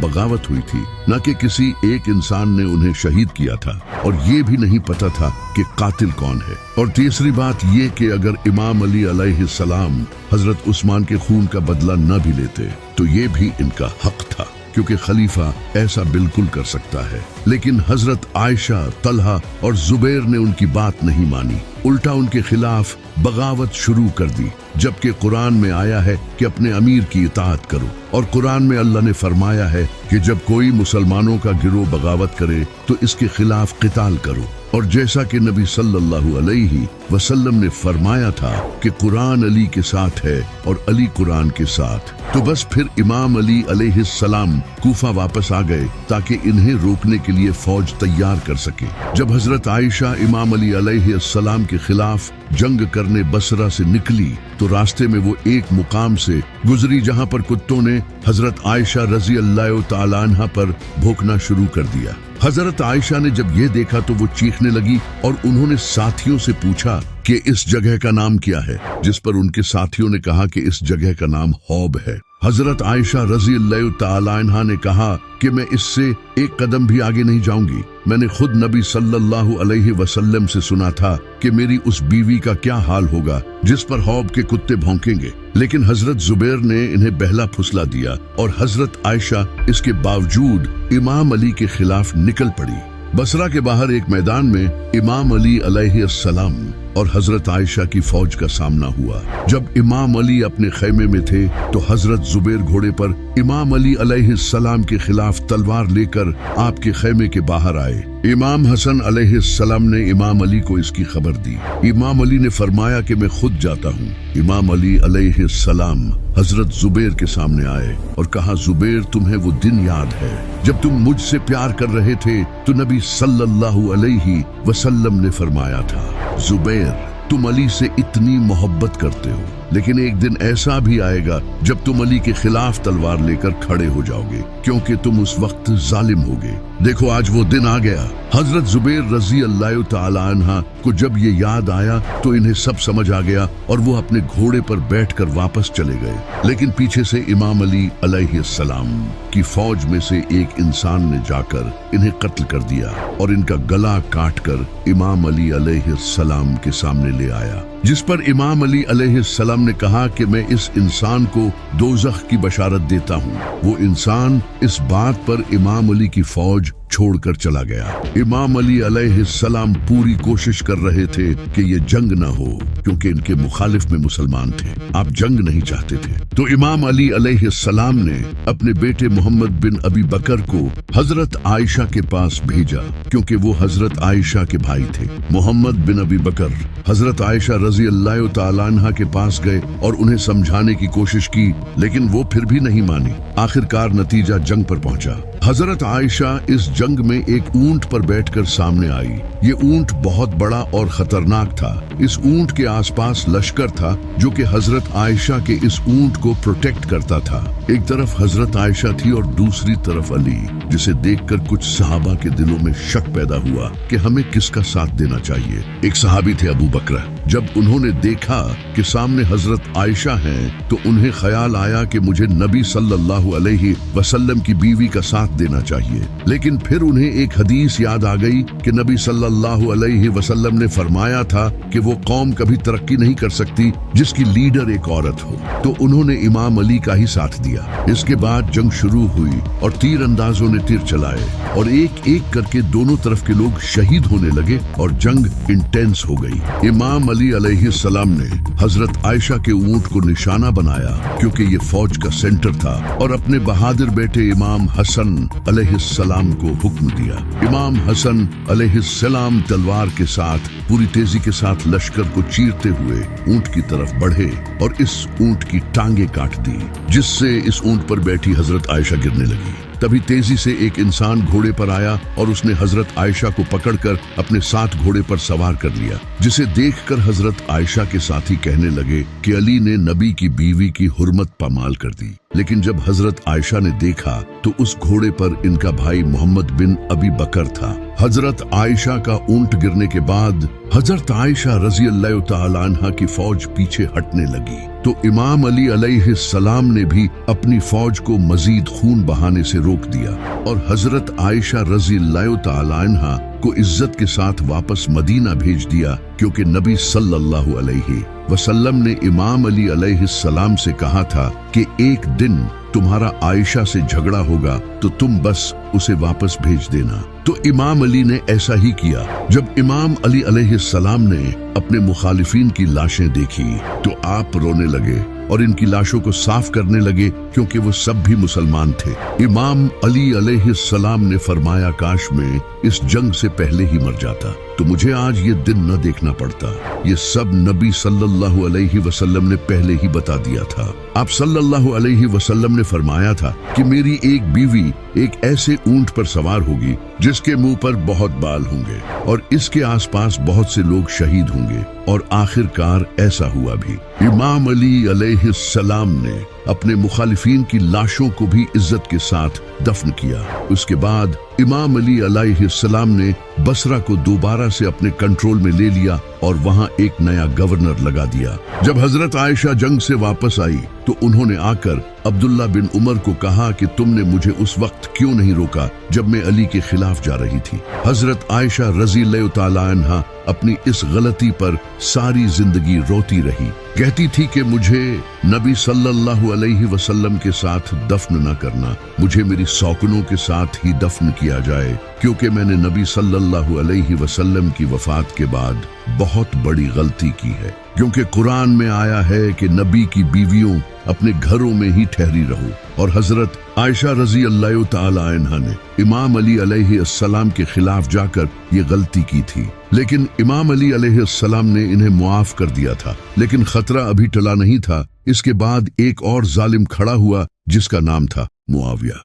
بغاوت ہوئی تھی، نہ کہ کسی ایک انسان نے انہیں شہید کیا تھا، اور یہ بھی نہیں پتا تھا کہ قاتل کون ہے۔ اور تیسری بات یہ کہ اگر امام علی علیہ السلام حضرت عثمان کے خون کا بدلہ نہ بھی لیتے تو یہ بھی ان کا حق تھا، کیونکہ خلیفہ ایسا بالکل کر سکتا ہے۔ لیکن حضرت عائشہ، طلحہ اور زبیر نے ان کی بات نہیں مانی، الٹا ان کے خلاف بغاوت شروع کر دی، جبکہ قرآن میں آیا ہے کہ اپنے امیر کی اطاعت کرو، اور قرآن میں اللہ نے فرمایا ہے کہ جب کوئی مسلمانوں کا گروہ بغاوت کرے تو اس کے خلاف قتال کرو۔ اور جیسا کہ نبی صلی اللہ علیہ وسلم نے فرمایا تھا کہ قرآن علی کے ساتھ ہے اور علی قرآن کے ساتھ، تو بس پھر امام علی علیہ السلام کوفہ واپس آ گئے تاکہ انہیں روکنے کے لیے فوج تیار کر سکے۔ جب حضرت عائشہ امام علی علیہ السلام کے خلاف جنگ کرنے بصرہ سے نکلی تو راستے میں وہ ایک مقام سے گزری جہاں پر کتوں نے حضرت عائشہ رضی اللہ تعالی عنہ پر بھونکنا شروع کر دیا۔ حضرت عائشہ نے جب یہ دیکھا تو وہ چیخنے لگی اور انہوں نے ساتھیوں سے پوچھا کہ اس جگہ کا نام کیا ہے، جس پر ان کے ساتھیوں نے کہا کہ اس جگہ کا نام حوب ہے۔ حضرت عائشہ رضی اللہ تعالی عنہ نے کہا کہ میں اس سے ایک قدم بھی آگے نہیں جاؤں گی، میں نے خود نبی صلی اللہ علیہ وسلم سے سنا تھا کہ میری اس بیوی کا کیا حال ہوگا جس پر حوب کے کتے بھونکیں گے۔ لیکن حضرت زبیر نے انہیں بہلا پھسلا دیا اور حضرت عائشہ اس کے باوجود امام علی کے خلاف نکل پڑی۔ بصرہ کے باہر ایک میدان میں امام علی علیہ السلام اور حضرت عائشہ کی فوج کا سامنا ہوا۔ جب امام علی اپنے خیمے میں تھے تو حضرت زبیر گھوڑے پر امام علی علیہ السلام کے خلاف تلوار لے کر آپ کے خیمے کے باہر آئے۔ امام حسن علیہ السلام نے امام علی کو اس کی خبر دی۔ امام علی نے فرمایا کہ میں خود جاتا ہوں۔ امام علی علیہ السلام حضرت زبیر کے سامنے آئے اور کہا، زبیر تمہیں وہ دن یاد ہے جب تم مجھ سے پیار کر رہے تھے تو نبی صلی اللہ علیہ وسلم نے فرمایا تھا، زبیر تم علی سے اتنی محبت کرتے ہو، لیکن ایک دن ایسا بھی آئے گا جب تم علی کے خلاف تلوار لے کر کھڑے ہو جاؤ گے، کیونکہ تم اس وقت ظالم ہوگے۔ دیکھو آج وہ دن آ گیا۔ حضرت زبیر رضی اللہ تعالی عنہ کو جب یہ یاد آیا تو انہیں سب سمجھ آ گیا اور وہ اپنے گھوڑے پر بیٹھ کر واپس چلے گئے۔ لیکن پیچھے سے امام علی علیہ السلام کی فوج میں سے ایک انسان نے جا کر انہیں قتل کر دیا اور ان کا گلا کاٹ کر امام علی علیہ السلام کے سامنے لے آیا، جس پر امام علی علیہ السلام نے کہا کہ میں اس انسان کو دوزخ کی بشارت دیتا ہوں۔ وہ انسان اس بات پر امام علی کی فوج چھوڑ کر چلا گیا۔ امام علی علیہ السلام پوری کوشش کر رہے تھے کہ یہ جنگ نہ ہو، کیونکہ ان کے مخالف میں مسلمان تھے، آپ جنگ نہیں چاہتے تھے۔ تو امام علی علیہ السلام نے اپنے بیٹے محمد بن ابی بکر کو حضرت عائشہ کے پاس بھیجا، کیونکہ وہ حضرت عائشہ کے بھائی تھے۔ محمد بن ابی بکر حضرت عائشہ رضی اللہ تعالی عنہ کے پاس گئے اور انہیں سمجھانے کی کوشش کی، لیکن وہ پھر بھی نہیں مانی۔ آخرکار نتیجہ جنگ پر پہنچا۔ हजरत आयशा इस जंग में एक ऊंट पर बैठकर सामने आई। ये ऊंट बहुत बड़ा और खतरनाक था। इस ऊंट के आसपास लश्कर था जो कि हजरत आयशा के इस ऊंट को प्रोटेक्ट करता था। एक तरफ हजरत आयशा थी और दूसरी तरफ अली, जिसे देखकर कुछ सहाबा के दिलों में शक पैदा हुआ कि हमें किसका साथ देना चाहिए। एक सहाबी थे अबू बकर। जब उन्होंने देखा कि सामने हजरत आयशा हैं, तो उन्हें ख्याल आया कि मुझे नबी सल्लल्लाहु अलैहि वसल्लम की बीवी का साथ देना चाहिए। लेकिन फिर उन्हें एक हदीस याद आ गई कि नबी सल्लल्लाहु अलैहि वसल्लम ने फरमाया था कि वो कौम कभी तरक्की नहीं कर सकती जिसकी लीडर एक औरत हो। तो उन्होंने इमाम अली का ही साथ दिया। इसके बाद जंग शुरू हुई और तीर अंदाजों ने तीर चलाए और एक एक करके दोनों तरफ के लोग शहीद होने लगे और जंग इंटेंस हो गई। इमाम अली अलैहिस्सलाम ने हजरत आयशा के ऊंट को निशाना बनाया क्योंकि ये फौज का सेंटर था और अपने बहादुर बेटे इमाम हसन अलैहिस्सलाम को हुक्म दिया। इमाम हसन अलैहिस्सलाम तलवार के साथ पूरी तेजी के साथ लश्कर को चीरते हुए ऊंट की तरफ बढ़े और इस ऊंट की टांगे काट दी, जिससे इस ऊंट पर बैठी हजरत आयशा गिरने लगी। तभी तेजी से एक इंसान घोड़े पर आया और उसने हजरत आयशा को पकड़कर अपने साथ घोड़े पर सवार कर लिया, जिसे देखकर हजरत आयशा के साथी कहने लगे कि अली ने नबी की बीवी की हुर्मत पामाल कर दी। लेकिन जब हजरत आयशा ने देखा तो उस घोड़े पर इनका भाई मोहम्मद बिन अबी बकर था। हजरत आयशा का ऊंट गिरने के बाद हजरत आयशा रजी अल्लाह तआला अन्हा की फौज पीछे हटने लगी, तो इमाम अली अलैहिस्सलाम ने भी अपनी फौज को मजीद खून बहाने से रोक दिया और हजरत आयशा रजी अल्लाह तआला अन्हा को इज्जत के साथ वापस मदीना भेज दिया, क्योंकि नबी सल्लल्लाहु अलैहि वसल्लम ने इमाम अली अलैहिस्सलाम से कहा था कि एक दिन तुम्हारा आयशा से झगड़ा होगा तो तुम बस उसे वापस भेज देना। तो इमाम अली ने ऐसा ही किया। जब इमाम अली अलैहिस्सलाम ने अपने मुखालिफिन की लाशें देखी तो आप रोने लगे और इनकी लाशों को साफ करने लगे, क्योंकि वो सब भी मुसलमान थे। इमाम अली अलैहिस्सलाम ने फरमाया, काश में इस जंग से पहले ही मर जाता तो मुझे आज ये दिन न देखना पड़ता। ये सब नबी सल्लल्लाहु अलैहि वसल्लम ने पहले ही बता दिया था। आप सल्लल्लाहु अलैहि वसल्लम ने फरमाया था कि मेरी एक बीवी एक ऐसे ऊंट पर सवार होगी जिसके मुंह पर बहुत बाल होंगे और इसके आसपास बहुत से लोग शहीद होंगे, और आखिरकार ऐसा हुआ भी। इमाम अली अलैहिस्सलाम ने अपने मुखालिफिन की लाशों को भी इज्जत के साथ दफन किया। उसके बाद इमाम अली अलैहिस्सलाम ने बसरा को दोबारा से अपने कंट्रोल में ले लिया और वहां एक नया गवर्नर लगा दिया। जब हजरत आयशा जंग से वापस आई तो उन्होंने आकर अब्दुल्ला बिन उमर को कहा कि तुमने मुझे उस वक्त क्यों नहीं रोका जब मैं अली के खिलाफ जा रही थी। हजरत आयशा रज़ी अल्लाह तआला अन्हा अपनी इस गलती पर सारी जिंदगी रोती रही, कहती थी कि मुझे नबी सल्लल्लाहु अलैहि वसल्लम के साथ दफन न करना, मुझे मेरी सौकनों के साथ ही दफन किया जाए, क्योंकि मैंने नबी सल्लल्लाहु अलैहि वसल्लम की वफात के बाद बहुत बड़ी गलती की है। क्योंकि कुरान में आया है कि नबी की बीवियों अपने घरों में ही ठहरी रहो, और हजरत आयशा रजी अल्लाह तआला अन्हा ने इमाम अली अलैहिस्सलाम के खिलाफ जाकर ये गलती की थी। लेकिन इमाम अली अलैहिस्सलाम ने इन्हें मुआफ कर दिया था। लेकिन खतरा अभी टला नहीं था। इसके बाद एक और जालिम खड़ा हुआ जिसका नाम था मुआविया।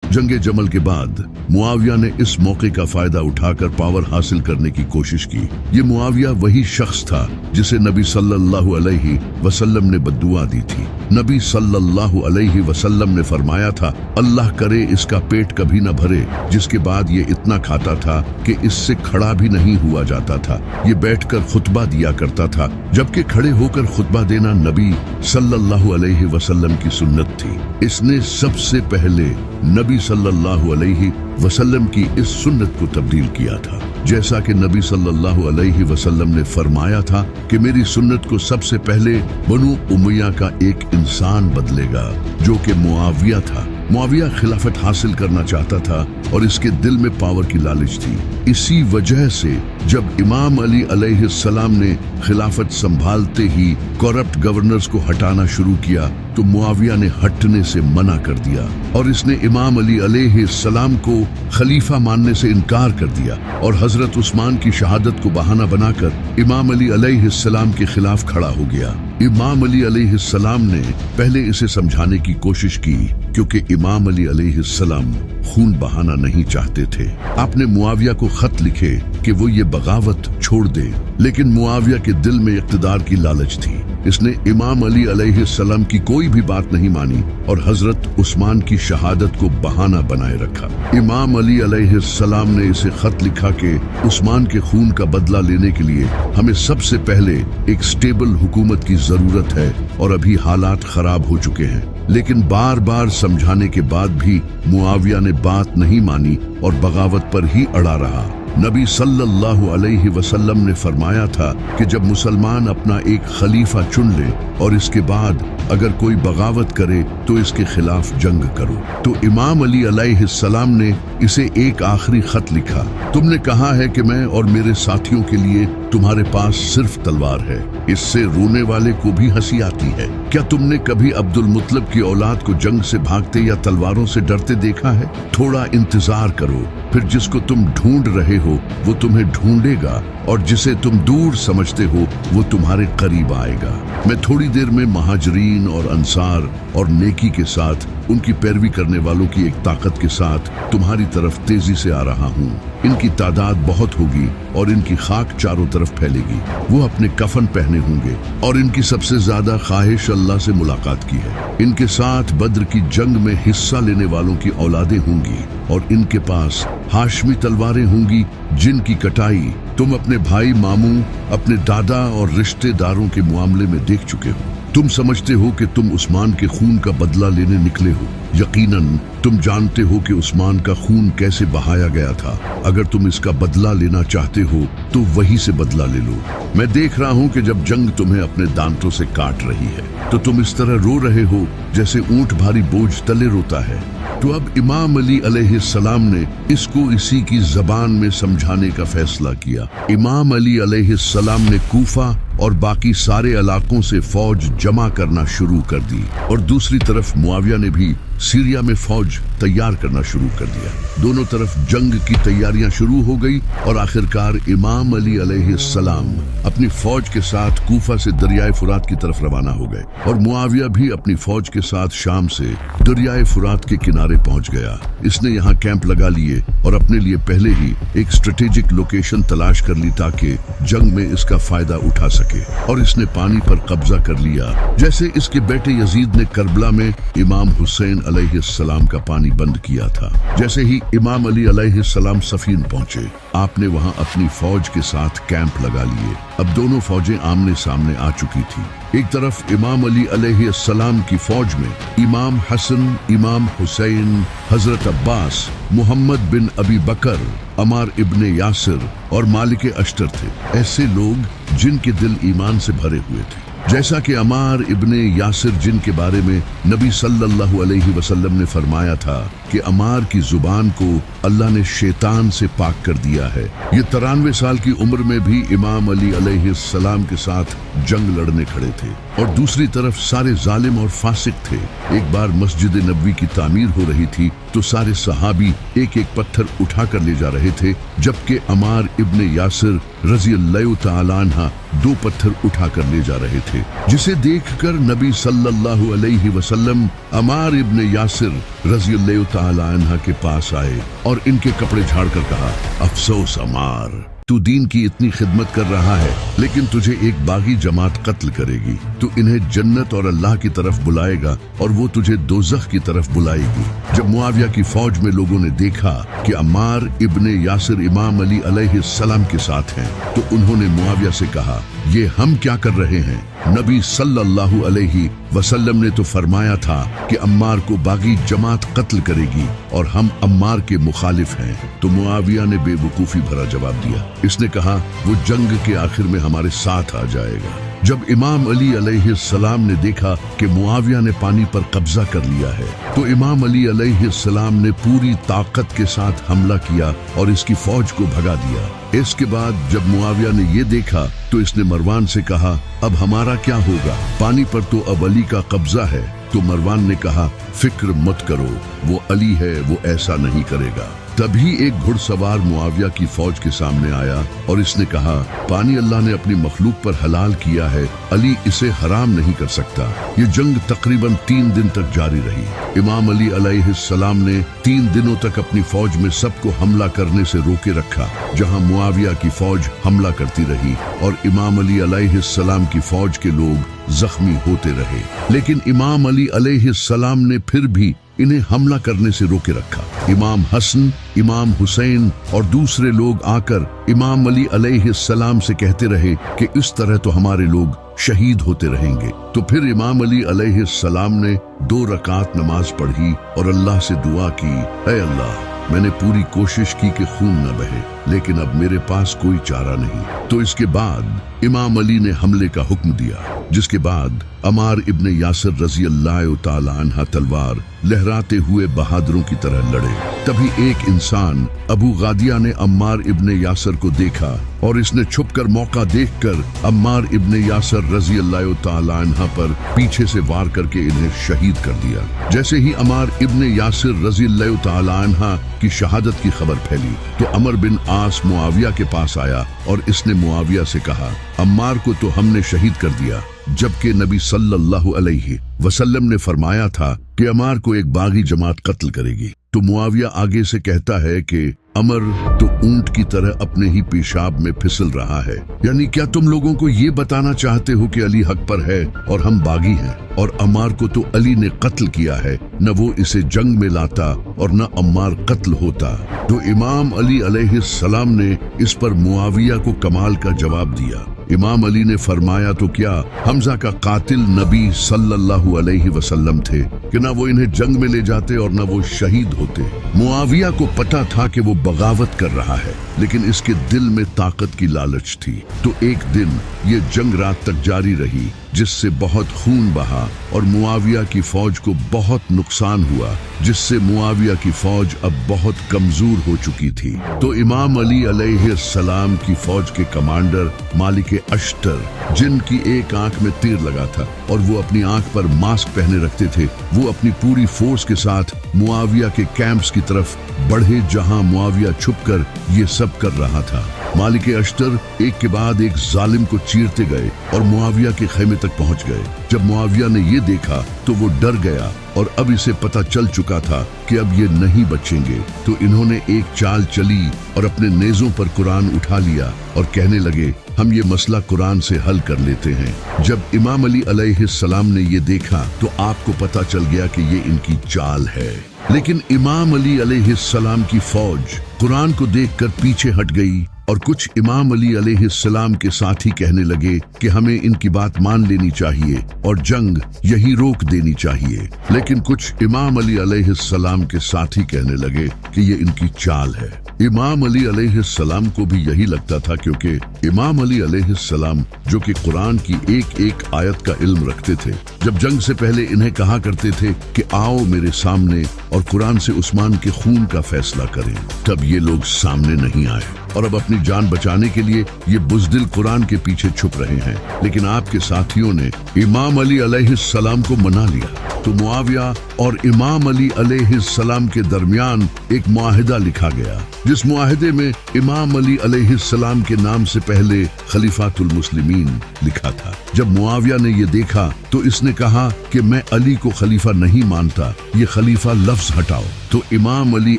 जंगे जमल के बाद मुआविया ने इस मौके का फायदा उठाकर पावर हासिल करने की कोशिश की। ये मुआविया वही शख्स था जिसे नबी सल्लल्लाहु अलैहि वसल्लम ने बद्दुआ दी थी। नबी सल्लल्लाहु अलैहि वसल्लम ने फरमाया था, अल्लाह करे इसका पेट कभी न भरे। जिसके बाद ये इतना खाता था कि इससे खड़ा भी नहीं हुआ जाता था। ये बैठकर खुतबा दिया करता था, जबकि खड़े होकर खुतबा देना नबी सल्लल्लाहु अलैहि वसल्लम की सुन्नत थी। इसने सबसे पहले नबी सल्लल्लाहु अलैहि वसल्लम की इस सुन्नत को तब्दील किया था। जैसा कि नबी सल्लल्लाहु अलैहि वसल्लम ने फरमाया था कि मेरी सुन्नत को सबसे पहले बनु उमैया का एक इंसान बदलेगा, जो कि मुआविया था। मुआविया खिलाफत हासिल करना चाहता था और इसके दिल में पावर की लालच थी। इसी वजह से जब इमाम अली अलैहिस्सलाम ने खिलाफत संभालते ही करप्ट गवर्नर्स को हटाना शुरू किया तो मुआविया ने हटने से मना कर दिया और इसने इमाम अली अलैहिस्सलाम को खलीफा मानने से इनकार कर दिया और हजरत उस्मान की शहादत को बहाना बनाकर इमाम अली अलैहिस्सलाम के खिलाफ खड़ा हो गया। इमाम अली अलैहिस्सलाम ने पहले इसे समझाने की कोशिश की क्योंकि इमाम अली अलैहिस्सलाम खून बहाना नहीं चाहते थे। आपने मुआविया को खत लिखे कि वो ये बगावत छोड़ दे, लेकिन मुआविया के दिल में इक़्तिदार की लालच थी। इसने इमाम अली अलैहिस्सलाम की कोई भी बात नहीं मानी और हजरत उस्मान की शहादत को बहाना बनाए रखा। इमाम अली अलैहिस्सलाम ने इसे खत लिखा कि उस्मान के खून का बदला लेने के लिए हमें सबसे पहले एक स्टेबल हुकूमत की जरूरत है और अभी हालात खराब हो चुके हैं। लेकिन बार बार समझाने के बाद भी मुआविया ने बात नहीं मानी और बगावत पर ही अड़ा रहा। नबी सल्लल्लाहु अलैहि वसल्लम ने फरमाया था कि जब मुसलमान अपना एक खलीफा चुन ले और इसके बाद अगर कोई बगावत करे तो इसके खिलाफ जंग करो। तो इमाम अली अलैहिस्सलाम ने इसे एक आखिरी खत लिखा, तुमने कहा है कि मैं और मेरे साथियों के लिए तुम्हारे पास सिर्फ तलवार है, इससे रोने वाले को भी हंसी आती है। क्या तुमने कभी अब्दुल मुत्तलिब की औलाद को जंग से भागते या तलवारों से डरते देखा है? थोड़ा इंतजार करो, फिर जिसको तुम ढूंढ रहे हो वो तुम्हें ढूंढेगा और जिसे तुम दूर समझते हो वो तुम्हारे करीब आएगा। मैं थोड़ी देर में महाजरीन और अंसार और नेकी के साथ उनकी पैरवी करने वालों की एक ताकत के साथ तुम्हारी तरफ तेजी से आ रहा हूँ। इनकी तादाद बहुत होगी और इनकी खाक चारों तरफ फैलेगी। वो अपने कफन पहने होंगे और इनकी सबसे ज्यादा ख्वाहिश अल्लाह से मुलाकात की है। इनके साथ बद्र की जंग में हिस्सा लेने वालों की औलादें होंगी और इनके पास हाशमी तलवारें होंगी जिनकी कटाई तुम अपने भाई मामू, अपने दादा और रिश्तेदारों के मामले में देख चुके हो। तुम समझते हो कि तुम उस्मान के खून का बदला लेने निकले हो। यकीनन तुम जानते हो कि उस्मान का खून कैसे बहाया गया था। अगर तुम इसका बदला लेना चाहते हो तो वहीं से बदला ले लो। मैं देख रहा हूँ कि जब जंग तुम्हें अपने दांतों से काट रही है तो तुम इस तरह रो रहे हो जैसे ऊंट भारी बोझ तले रोता है। तो अब इमाम अली अलैहिस्सलाम ने इसको इसी की जबान में समझाने का फैसला किया। इमाम अली अलैहिस्सलाम ने कूफा और बाकी सारे इलाकों से फौज जमा करना शुरू कर दी और दूसरी तरफ मुआविया ने भी सीरिया में फौज तैयार करना शुरू कर दिया। दोनों तरफ जंग की तैयारियां शुरू हो गई और आखिरकार इमाम अली अलैहिस्सलाम अपनी फौज के साथ कूफा से दरियाए फुरात की तरफ रवाना हो गए और मुआविया भी अपनी फौज के साथ शाम से दरियाए फुरात के किनारे पहुंच गया। इसने यहाँ कैंप लगा लिए और अपने लिए पहले ही एक स्ट्रेटेजिक लोकेशन तलाश कर ली ताकि जंग में इसका फायदा उठा सके और इसने पानी पर कब्जा कर लिया। जैसे इसके बेटे यजीद ने करबला में इमाम हुसैन अलैहिस्सलाम का पानी बंद किया था। जैसे ही इमाम अली अलैहिस्सलाम सफीन पहुंचे, आपने वहां अपनी फौज के साथ कैंप लगा लिए। अब दोनों फौजें आमने सामने आ चुकी थी। एक तरफ इमाम अली अलैहिस्सलाम की फौज में इमाम हसन, इमाम हुसैन, हजरत अब्बास, मोहम्मद बिन अबी बकर, अमार इब्ने यासिर और मालिक अश्तर थे। ऐसे लोग जिनके दिल ईमान से भरे हुए थे। जैसा कि अमार इब्ने यासिर जिनके बारे में नबी सल्लल्लाहु अलैहि वसल्लम ने फरमाया था कि अमार की जुबान को अल्लाह ने शैतान से पाक कर दिया है। ये 93 साल की उम्र में भी इमाम अली अलैहिस्सलाम के साथ जंग लड़ने खड़े थे और दूसरी तरफ सारे जालिम और फासिक थे। एक बार मस्जिद नबवी की तामीर हो रही थी तो सारे सहाबी एक एक पत्थर उठा कर ले जा रहे थे, जबकि अमार इब्ने यासिर रज़ियल्लाहु तआला अन्हा 2 पत्थर उठा कर ले जा रहे थे, जिसे देखकर नबी सल्लल्लाहु अलैहि वसल्लम अमार इब्ने यासिर रज़ियल्लाहु तआला अन्हा के पास आए और इनके कपड़े झाड़कर कहा, अफसोस अमार, तू दीन की इतनी खिदमत कर रहा है लेकिन तुझे एक बागी जमात कत्ल करेगी। तू इन्हें जन्नत और अल्लाह की तरफ बुलाएगा और वो तुझे दोज़ख की तरफ बुलाएगी। जब मुआविया की फौज में लोगों ने देखा कि अम्मार इब्ने यासिर इमाम अली अलैहिस्सलाम के साथ हैं तो उन्होंने मुआविया से कहा, ये हम क्या कर रहे हैं? नबी सल्लल्लाहु अलैहि वसल्लम ने तो फरमाया था कि अम्मार को बागी जमात कत्ल करेगी और हम अम्मार के मुखालिफ हैं। तो मुआविया ने बेवकूफ़ी भरा जवाब दिया। इसने कहा, वो जंग के आखिर में हमारे साथ आ जाएगा। जब इमाम अली अलैहिस्सलाम ने देखा कि मुआविया ने पानी पर कब्जा कर लिया है, तो इमाम अली अलैहिस्सलाम ने पूरी ताकत के साथ हमला किया और इसकी फौज को भगा दिया। इसके बाद जब मुआविया ने ये देखा तो इसने मरवान से कहा, अब हमारा क्या होगा, पानी पर तो अब अली का कब्जा है। तो मरवान ने कहा, फिक्र मत करो, वो अली है, वो ऐसा नहीं करेगा। तभी एक घुड़सवार मुआविया की फौज के सामने आया और इसने कहा, पानी अल्लाह ने अपनी मखलूक पर हलाल किया है, अली इसे हराम नहीं कर सकता। ये जंग तकरीबन 3 दिन तक जारी रही। इमाम अली अलैहिस्सलाम ने 3 दिनों तक अपनी फौज में सबको हमला करने से रोके रखा, जहां मुआविया की फौज हमला करती रही और इमाम अली अलैहिस्सलाम की फौज के लोग जख्मी होते रहे। लेकिन इमाम अली अलैहिस्सलाम ने फिर भी इन्हें हमला करने से रोके रखा। इमाम हसन, इमाम हुसैन और दूसरे लोग आकर इमाम अली अलैहिस्सलाम से कहते रहे कि इस तरह तो हमारे लोग शहीद होते रहेंगे। तो फिर इमाम अली अलैहिस्सलाम ने 2 रकात नमाज पढ़ी और अल्लाह से दुआ की, ऐ अल्लाह, मैंने पूरी कोशिश की कि खून न बहे, लेकिन अब मेरे पास कोई चारा नहीं। तो इसके बाद इमाम अली ने हमले का हुक्म दिया, जिसके बाद अमार इब्ने यासिर रजी अल्लाह तआला अन्हा तलवार लहराते हुए बहादुरों की तरह लड़े। तभी एक इंसान अबू गादिया ने अम्मार इब्ने यासिर को देखा और इसने छुपकर मौका देखकर अम्मार इब्ने यासिर रजी अल्लाह तआला अन्हा पर पीछे से वार करके इन्हें शहीद कर दिया। जैसे ही अम्मार इब्ने यासिर रजी अल्लाह तआला अन्हा की शहादत की खबर फैली तो अमर बिन आस मुआविया के पास आया और इसने मुआविया से कहा, अम्मार को तो हमने शहीद कर दिया, जबकि नबी सल्लल्लाहु अलैहि वसल्लम ने फरमाया था कि अमार को एक बागी जमात कत्ल करेगी। तो मुआविया आगे से कहता है कि अमर तो ऊंट की तरह अपने ही पेशाब में फिसल रहा है, यानी क्या तुम लोगों को ये बताना चाहते हो कि अली हक पर है और हम बागी हैं, और अम्मार को तो अली ने कत्ल किया है, न वो इसे जंग में लाता और न अम्मार कत्ल होता। तो इमाम अली अलैहिस्सलाम ने इस पर मुआविया को कमाल का जवाब दिया। इमाम अली ने फरमाया, तो क्या हमजा का कातिल नबी सल्लल्लाहु अलैहि वसल्लम थे कि ना वो इन्हें जंग में ले जाते और ना वो शहीद होते। मुआविया को पता था कि वो बगावत कर रहा है, लेकिन इसके दिल में ताकत की लालच थी। तो एक दिन ये जंग रात तक जारी रही, जिससे बहुत खून बहा और मुआविया की फौज को बहुत नुकसान हुआ, जिससे मुआविया की फौज अब बहुत कमजोर हो चुकी थी। तो इमाम अली अलैहिस्सलाम की फौज के कमांडर मालिक अश्तर, जिनकी एक आंख में तीर लगा था और वो अपनी आंख पर मास्क पहने रखते थे, वो अपनी पूरी फोर्स के साथ मुआविया के कैंप्स की तरफ बढ़े, जहां मुआविया छुपकर ये सब कर रहा था। मालिक अश्तर एक के बाद एक जालिम को चीरते गए और मुआविया के खेमे तक पहुंच गए। जब मुआविया ने ये देखा तो वो डर गया और अब इसे पता चल चुका था कि अब ये नहीं बचेंगे। तो इन्होंने एक चाल चली और अपने नेज़ों पर कुरान उठा लिया और कहने लगे, हम ये मसला कुरान से हल कर लेते हैं। जब इमाम अली अलैहिस्सलाम ने ये देखा तो आपको पता चल गया कि ये इनकी चाल है। लेकिन इमाम अली अलैहिस्सलाम की फौज कुरान को देखकर पीछे हट गई और कुछ इमाम अली अलैहिस्सलाम के साथी कहने लगे कि हमें इनकी बात मान लेनी चाहिए और जंग यही रोक देनी चाहिए। लेकिन कुछ इमाम अली अलैहिस्सलाम के साथी कहने लगे कि ये इनकी चाल है। इमाम अली अलैहिस्सलाम को भी यही लगता था, क्योंकि इमाम अली अलैहिस्सलाम जो कि कुरान की एक एक आयत का इल्म रखते थे, जब जंग से पहले इन्हें कहा करते थे कि आओ मेरे सामने और कुरान से उस्मान के खून का फैसला करें। तब ये लोग सामने नहीं आए और अब अपनी जान बचाने के लिए ये बुज़दिल कुरान के पीछे छुप रहे हैं। लेकिन आपके साथियों ने इमाम अली अलैहिस्सलाम को मना लिया। तो मुआविया और इमाम अली अलैहिस्सलाम के दरमियान एक मुआहिदा लिखा गया, जिस मुआहिदे में इमाम अली अलैहिस्सलाम के नाम से पहले खलीफातुल मुस्लिमीन लिखा था। जब मुआविया ने ये देखा तो इसने कहा कि मैं अली को खलीफा नहीं मानता, ये खलीफा लफ्ज हटाओ। तो इमाम अली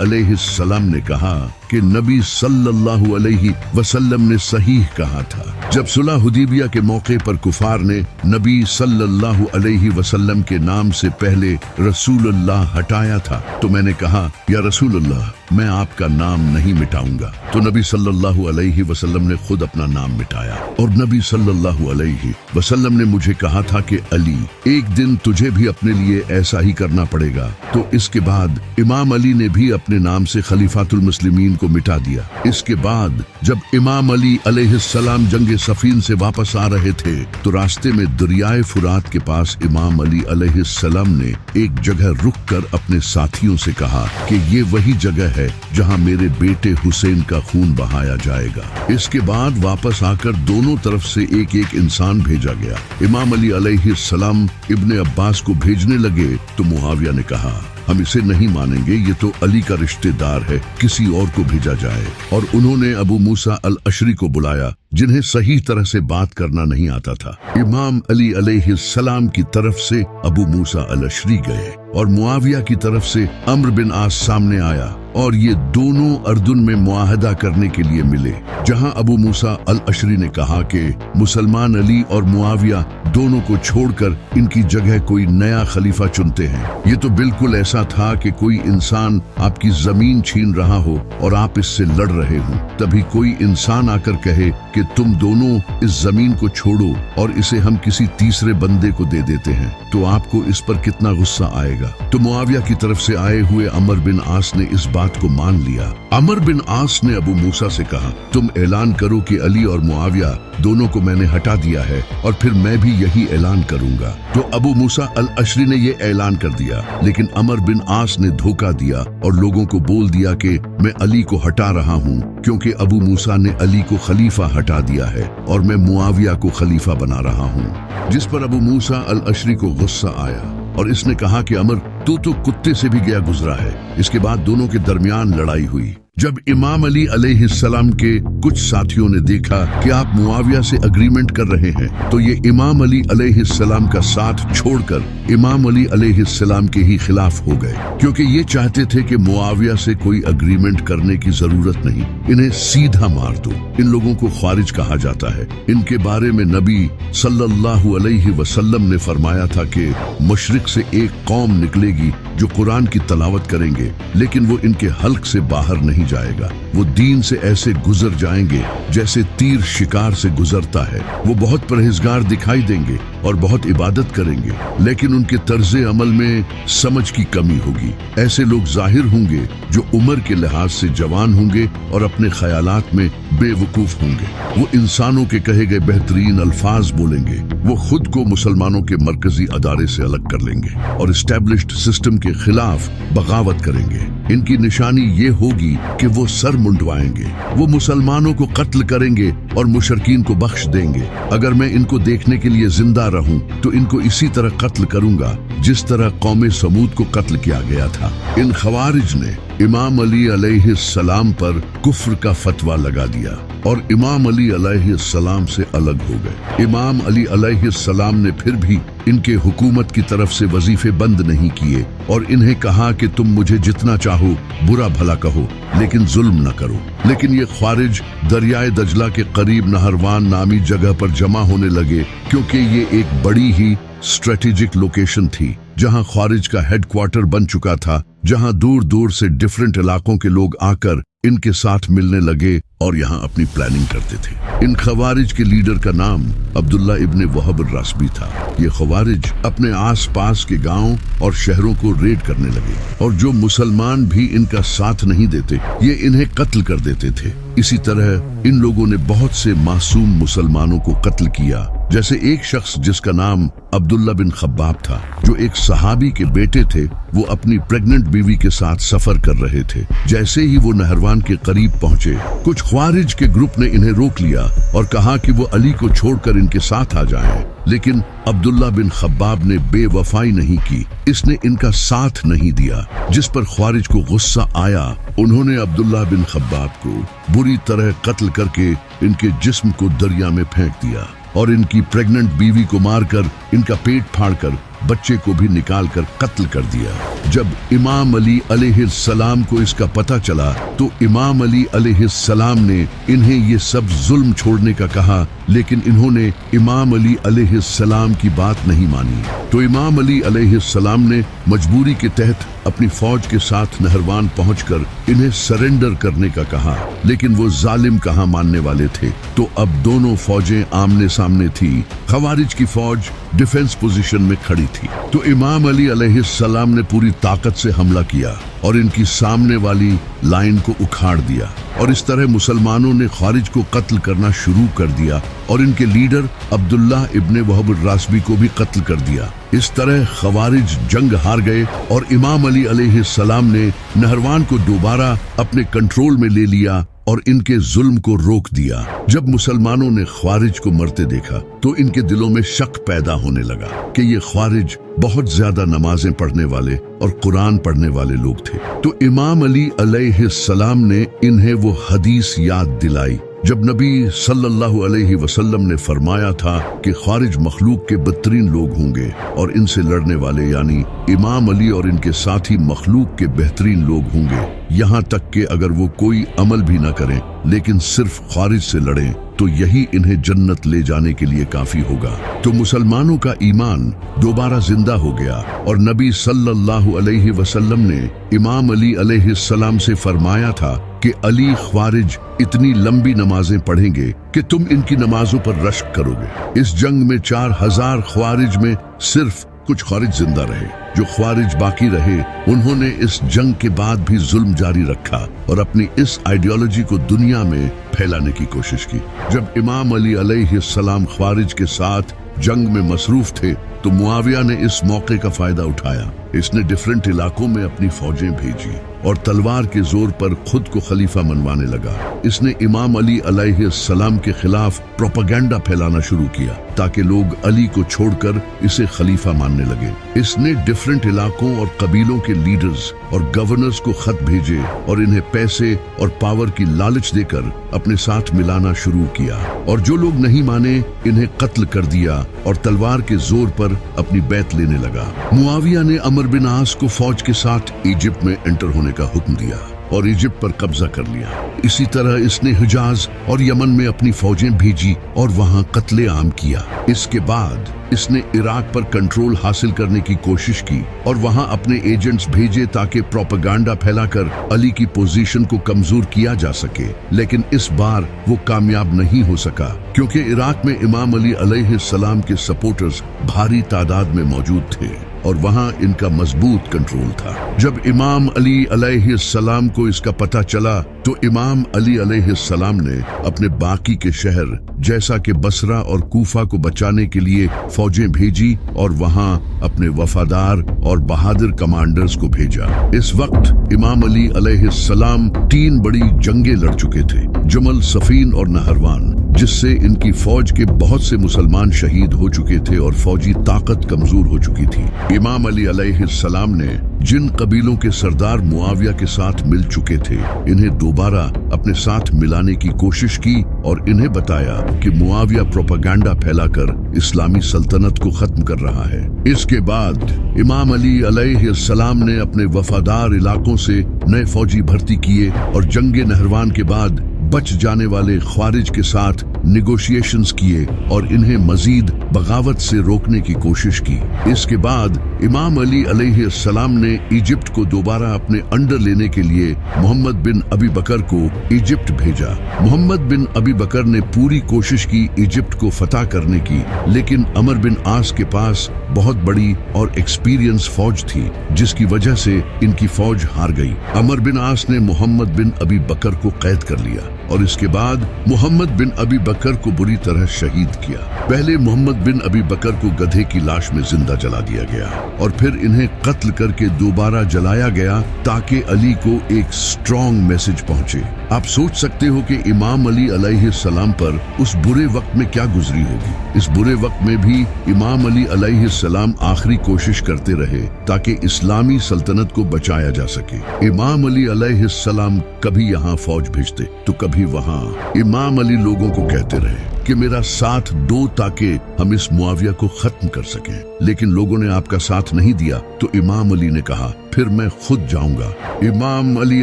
अलैहिस्सलाम ने कहा कि नबी सल्लल्लाहु अलैहि वसल्लम ने सहीह कहा था। जब सुलह हुदैबिया के मौके पर कुफार ने नबी सल्लल्लाहु अलैहि वसल्लम के नाम से पहले रसूलुल्लाह हटाया था, तो मैंने कहा, या रसूलुल्लाह, मैं आपका नाम नहीं मिटाऊंगा। तो नबी सल्लल्लाहु अलैहि वसल्लम ने खुद अपना नाम मिटाया और नबी सल्लल्लाहु अलैहि वसल्लम ने मुझे कहा था कि अली, एक दिन तुझे भी अपने लिए ऐसा ही करना पड़ेगा। तो इसके बाद इमाम अली ने भी अपने नाम से खलीफातुल मुस्लिमीन को मिटा दिया। इसके बाद जब इमाम अली अलैहिस्सलाम जंगे सफीन से वापस आ रहे थे तो रास्ते में दरियाए फुरात के पास इमाम अली अलैहिस्सलाम ने एक जगह रुककर अपने साथियों से कहा कि ये वही जगह है जहां मेरे बेटे हुसैन का खून बहाया जाएगा। इसके बाद वापस आकर दोनों तरफ से एक एक इंसान भेजा गया। इमाम अली अलैहिस्सलाम इब्ने अब्बास को भेजने लगे तो मुआविया ने कहा, हम इसे नहीं मानेंगे, ये तो अली का रिश्तेदार है, किसी और को भेजा जाए। और उन्होंने अबू मूसा अल अशरी को बुलाया जिन्हें सही तरह से बात करना नहीं आता था। इमाम अली अलैहिस्सलाम की तरफ से अबू मूसा अल अशरी गए और मुआविया की तरफ से अम्र बिन आस सामने आया और ये दोनों अर्दुन में मुआहदा करने के लिए मिले, जहां अबू मूसा अल अशरी ने कहा कि मुसलमान अली और मुआविया दोनों को छोड़कर इनकी जगह कोई नया खलीफा चुनते हैं। ये तो बिल्कुल ऐसा था कि कोई इंसान आपकी जमीन छीन रहा हो और आप इससे लड़ रहे हो, तभी कोई इंसान आकर कहे कि तुम दोनों इस जमीन को छोड़ो और इसे हम किसी तीसरे बंदे को दे देते हैं, तो आपको इस पर कितना गुस्सा आएगा। तो मुआविया की तरफ से आए हुए अमर बिन आस ने इस बात को मान लिया। अमर बिन आस ने अबू मूसा से कहा, तुम ऐलान करो कि अली और मुआविया दोनों को मैंने हटा दिया है और फिर मैं भी यही ऐलान करूंगा। तो अबू मूसा अल अशरी ने ये ऐलान कर दिया, लेकिन अमर बिन आस ने धोखा दिया और लोगों को बोल दिया कि मैं अली को हटा रहा हूँ क्योंकि अबू मूसा ने अली को खलीफा हटा दिया है और मैं मुआविया को खलीफा बना रहा हूँ। जिस पर अबू मूसा अल अशरी को गुस्सा आया और इसने कहा कि अमर, तू तो कुत्ते से भी गया गुजरा है। इसके बाद दोनों के दरमियान लड़ाई हुई। जब इमाम अली अलैहिस्सलाम के कुछ साथियों ने देखा कि आप मुआविया से अग्रीमेंट कर रहे हैं तो ये इमाम अली अलैहिस्सलाम का साथ छोड़कर इमाम अली अलैहिस्सलाम के ही खिलाफ हो गए, क्योंकि ये चाहते थे कि मुआविया से कोई अग्रीमेंट करने की जरूरत नहीं, इन्हें सीधा मार दो। इन लोगों को ख्वारिज कहा जाता है। इनके बारे में नबी सल्लल्लाहु अलैहि वसल्लम ने फरमाया था कि मशरिक से एक कौम निकलेगी जो कुरान की तलावत करेंगे, लेकिन वो इनके हल्क से बाहर नहीं जाएगा। वो दीन से ऐसे गुजर जाएंगे जैसे तीर शिकार से गुजरता है। वो बहुत परहेजगार दिखाई देंगे और बहुत इबादत करेंगे, लेकिन उनके तर्जे अमल में समझ की कमी होगी। ऐसे लोग जाहिर होंगे जो उम्र के लिहाज से जवान होंगे और अपने ख्यालात में बेवकूफ होंगे। वो इंसानों के कहे गए बेहतरीन अल्फाज बोलेंगे। वो खुद को मुसलमानों के मरकजी अदारे से अलग कर लेंगे और एस्टेब्लिश्ड सिस्टम के खिलाफ बगावत करेंगे। इनकी निशानी ये होगी कि वो सर मुंडवाएंगे। वो मुसलमानों को कत्ल करेंगे और मुशरकीन को बख्श देंगे। अगर मैं इनको देखने के लिए जिंदा रहूं तो इनको इसी तरह कत्ल करूंगा जिस तरह कौमे समूद को कत्ल किया गया था। इन खवारिज ने इमाम अली अलैहिस्सलाम पर कुफ्र का फतवा लगा दिया और इमाम अली अलैहिस्सलाम से अलग हो गए। इमाम अली अलैहिस्सलाम ने फिर भी इनके हुकूमत की तरफ से वजीफे बंद नहीं किए और इन्हें कहा कि तुम मुझे जितना चाहो बुरा भला कहो, लेकिन जुल्म न करो। लेकिन ये ख्वारिज दरियाए दजला के करीब नहरवान नामी जगह पर जमा होने लगे, क्योंकि ये एक बड़ी ही स्ट्रेटेजिक लोकेशन थी जहां ख्वारिज का हेडक्वार्टर बन चुका था, जहां दूर दूर से डिफरेंट इलाकों के लोग आकर इनके साथ मिलने लगे और यहाँ अपनी प्लानिंग करते थे। इन खवारिज के लीडर का नाम अब्दुल्ला इब्ने वहब रासबी था। ये खवारिज अपने आसपास के गांव और शहरों को रेड करने लगे और जो मुसलमान भी इनका साथ नहीं देते ये इन्हें कत्ल कर देते थे। इसी तरह इन लोगों ने बहुत से मासूम मुसलमानों को कत्ल किया, जैसे एक शख्स जिसका नाम अब्दुल्ला बिन खब्बाब था, जो एक सहाबी के बेटे थे। वो अपनी प्रेग्नेंट बीवी के साथ सफर कर रहे थे। जैसे ही वो नहरवान के करीब पहुंचे, कुछ ख्वारिज के ग्रुप ने इन्हें रोक लिया और कहा कि वो अली को छोड़कर इनके साथ आ जाएं। लेकिन अब्दुल्ला बिन खब्बाब ने बेवफाई नहीं की, इसने इनका साथ नहीं दिया, जिस पर ख्वारिज को गुस्सा आया। उन्होंने अब्दुल्ला बिन खब्बाब को बुरी तरह कत्ल करके इनके जिस्म को दरिया में फेंक दिया और इनकी प्रेग्नेंट बीवी को मारकर इनका पेट फाड़कर बच्चे को भी निकाल कर कत्ल कर दिया। जब इमाम अली अलैहिस्सलाम को इसका पता चला तो इमाम अली अलैहिस्सलाम ने इन्हें ये सब जुल्म छोड़ने का कहा, लेकिन इन्होंने इमाम अली अलैहिस्सलाम की बात नहीं मानी। तो इमाम अली अलैहिस्सलाम ने मजबूरी के तहत अपनी फौज के साथ नहरवान पहुंचकर इन्हें सरेंडर करने का कहा, लेकिन वो जालिम कहाँ मानने वाले थे। तो अब दोनों फौजें आमने सामने थी। खवारिज की फौज डिफेंस पोजीशन में खड़ी थी, तो इमाम अली अलैहिस्सलाम ने पूरी ताकत से हमला किया और इनकी सामने वाली लाइन को उखाड़ दिया, और इस तरह मुसलमानों ने ख्वारिज को कत्ल करना शुरू कर दिया और इनके लीडर अब्दुल्लाह इब्ने वहब रासबी को भी कत्ल कर दिया। इस तरह ख्वारिज जंग हार गए और इमाम अली अलैहिस्सलाम ने नहरवान को दोबारा अपने कंट्रोल में ले लिया और इनके जुल्म को रोक दिया। जब मुसलमानों ने ख्वारिज को मरते देखा तो इनके दिलों में शक पैदा होने लगा कि ये ख्वारिज बहुत ज्यादा नमाजें पढ़ने वाले और कुरान पढ़ने वाले लोग थे। तो इमाम अली अलैहिस्सलाम ने इन्हें वो हदीस याद दिलाई जब नबी सल्लल्लाहु अलैहि वसल्लम ने फरमाया था कि ख्वारिज मखलूक के बदतरीन लोग होंगे और इनसे लड़ने वाले यानी इमाम अली और इनके साथी मखलूक के बेहतरीन लोग होंगे, यहाँ तक कि अगर वो कोई अमल भी न करें लेकिन सिर्फ ख्वारिज से लड़ें तो यही इन्हें जन्नत ले जाने के लिए काफी होगा। तो मुसलमानों का ईमान दोबारा जिंदा हो गया और नबी सल्लल्लाहु अलैहि वसल्लम ने इमाम अली अलैहिस्सलाम से फरमाया था कि अली ख्वारिज इतनी लंबी नमाजें पढ़ेंगे कि तुम इनकी नमाजों पर रश्क करोगे। इस जंग में 4000 ख्वारिज में सिर्फ कुछ ख्वारिज जिंदा रहे। जो ख्वारिज बाकी रहे उन्होंने इस जंग के बाद भी जुल्म जारी रखा और अपनी इस आइडियोलॉजी को दुनिया में फैलाने की कोशिश की। जब इमाम अली अलैहिस्सलाम ख्वारिज के साथ जंग में मसरूफ थे तो मुआविया ने इस मौके का फायदा उठाया। इसने डिफरेंट इलाकों में अपनी फौजें भेजी और तलवार के जोर पर खुद को खलीफा मनवाने लगा। इसने इमाम अली अलैहिस्सलाम के खिलाफ प्रोपेगेंडा फैलाना शुरू किया ताकि लोग अली को छोड़कर इसे खलीफा मानने लगे। इसने डिफरेंट इलाकों और कबीलों के लीडर्स और गवर्नर्स को खत भेजे और इन्हें पैसे और पावर की लालच देकर अपने साथ मिलाना शुरू किया, और जो लोग नहीं माने इन्हें कत्ल कर दिया और तलवार के जोर पर अपनी बैत लेने लगा। मुआविया ने अमर बिन आस को फौज के साथ इजिप्ट में एंटर होने का हुक्म दिया और इजिप्ट पर कब्जा कर लिया। इसी तरह इसने हिजाज और यमन में अपनी फौजें भेजी और वहां कत्ले आम किया। इसके बाद इसने इराक पर कंट्रोल हासिल करने की कोशिश की और वहां अपने एजेंट्स भेजे ताकि प्रोपेगेंडा फैलाकर अली की पोजीशन को कमजोर किया जा सके, लेकिन इस बार वो कामयाब नहीं हो सका क्योंकि इराक में इमाम अली अलैहिस्सलाम के सपोर्टर्स भारी तादाद में मौजूद थे और वहां इनका मजबूत कंट्रोल था। जब इमाम अली अलैहिस्सलाम को इसका पता चला तो इमाम अली अलैहिस्सलाम ने अपने बाकी के शहर जैसा कि बसरा और कूफा को बचाने के लिए फौजें भेजी और वहां अपने वफादार और बहादुर कमांडर्स को भेजा। इस वक्त इमाम अली अलैहिस्सलाम 3 बड़ी जंगें लड़ चुके थे, जमल, सफीन और नहरवान, जिससे इनकी फौज के बहुत से मुसलमान शहीद हो चुके थे और फौजी ताकत कमजोर हो चुकी थी। इमाम अली अलैहिस्सलाम ने जिन कबीलों के सरदार मुआविया के साथ मिल चुके थे इन्हें दोबारा अपने साथ मिलाने की कोशिश की और इन्हें बताया कि मुआविया प्रोपेगेंडा फैलाकर इस्लामी सल्तनत को खत्म कर रहा है। इसके बाद इमाम अली अलैहिस्सलाम ने अपने वफादार इलाकों से नए फौजी भर्ती किए और जंगे नहरवान के बाद बच जाने वाले ख्वारिज के साथ निगोशिएशंस किए और इन्हें मजीद बगावत से रोकने की कोशिश की। इसके बाद इमाम अली अलैहिस्सलाम ने इजिप्ट को दोबारा अपने अंडर लेने के लिए मोहम्मद बिन अबी बकर को इजिप्ट भेजा। मोहम्मद बिन अबी बकर ने पूरी कोशिश की इजिप्ट को फतह करने की, लेकिन अमर बिन आस के पास बहुत बड़ी और एक्सपीरियंस फौज थी जिसकी वजह से इनकी फौज हार गई। अमर बिन आस ने मोहम्मद बिन अबी बकर को कैद कर लिया और इसके बाद मोहम्मद बिन अबी बकर को बुरी तरह शहीद किया। पहले मोहम्मद बिन अबी बकर को गधे की लाश में जिंदा जला दिया गया और फिर इन्हें कत्ल करके दोबारा जलाया गया ताकि अली को एक स्ट्रॉन्ग मैसेज पहुंचे। आप सोच सकते हो कि इमाम अली अलैहिस्सलाम पर उस बुरे वक्त में क्या गुजरी होगी। इस बुरे वक्त में भी इमाम अली अलैहिस्सलाम आखिरी कोशिश करते रहे ताकि इस्लामी सल्तनत को बचाया जा सके। इमाम अली अलैहिस्सलाम कभी यहाँ फौज भेजते तो कभी वहाँ। इमाम अली लोगों को कहते रहे कि मेरा साथ दो ताकि हम इस मुआविया को खत्म कर सकें, लेकिन लोगों ने आपका साथ नहीं दिया तो इमाम अली ने कहा फिर मैं खुद जाऊंगा। इमाम अली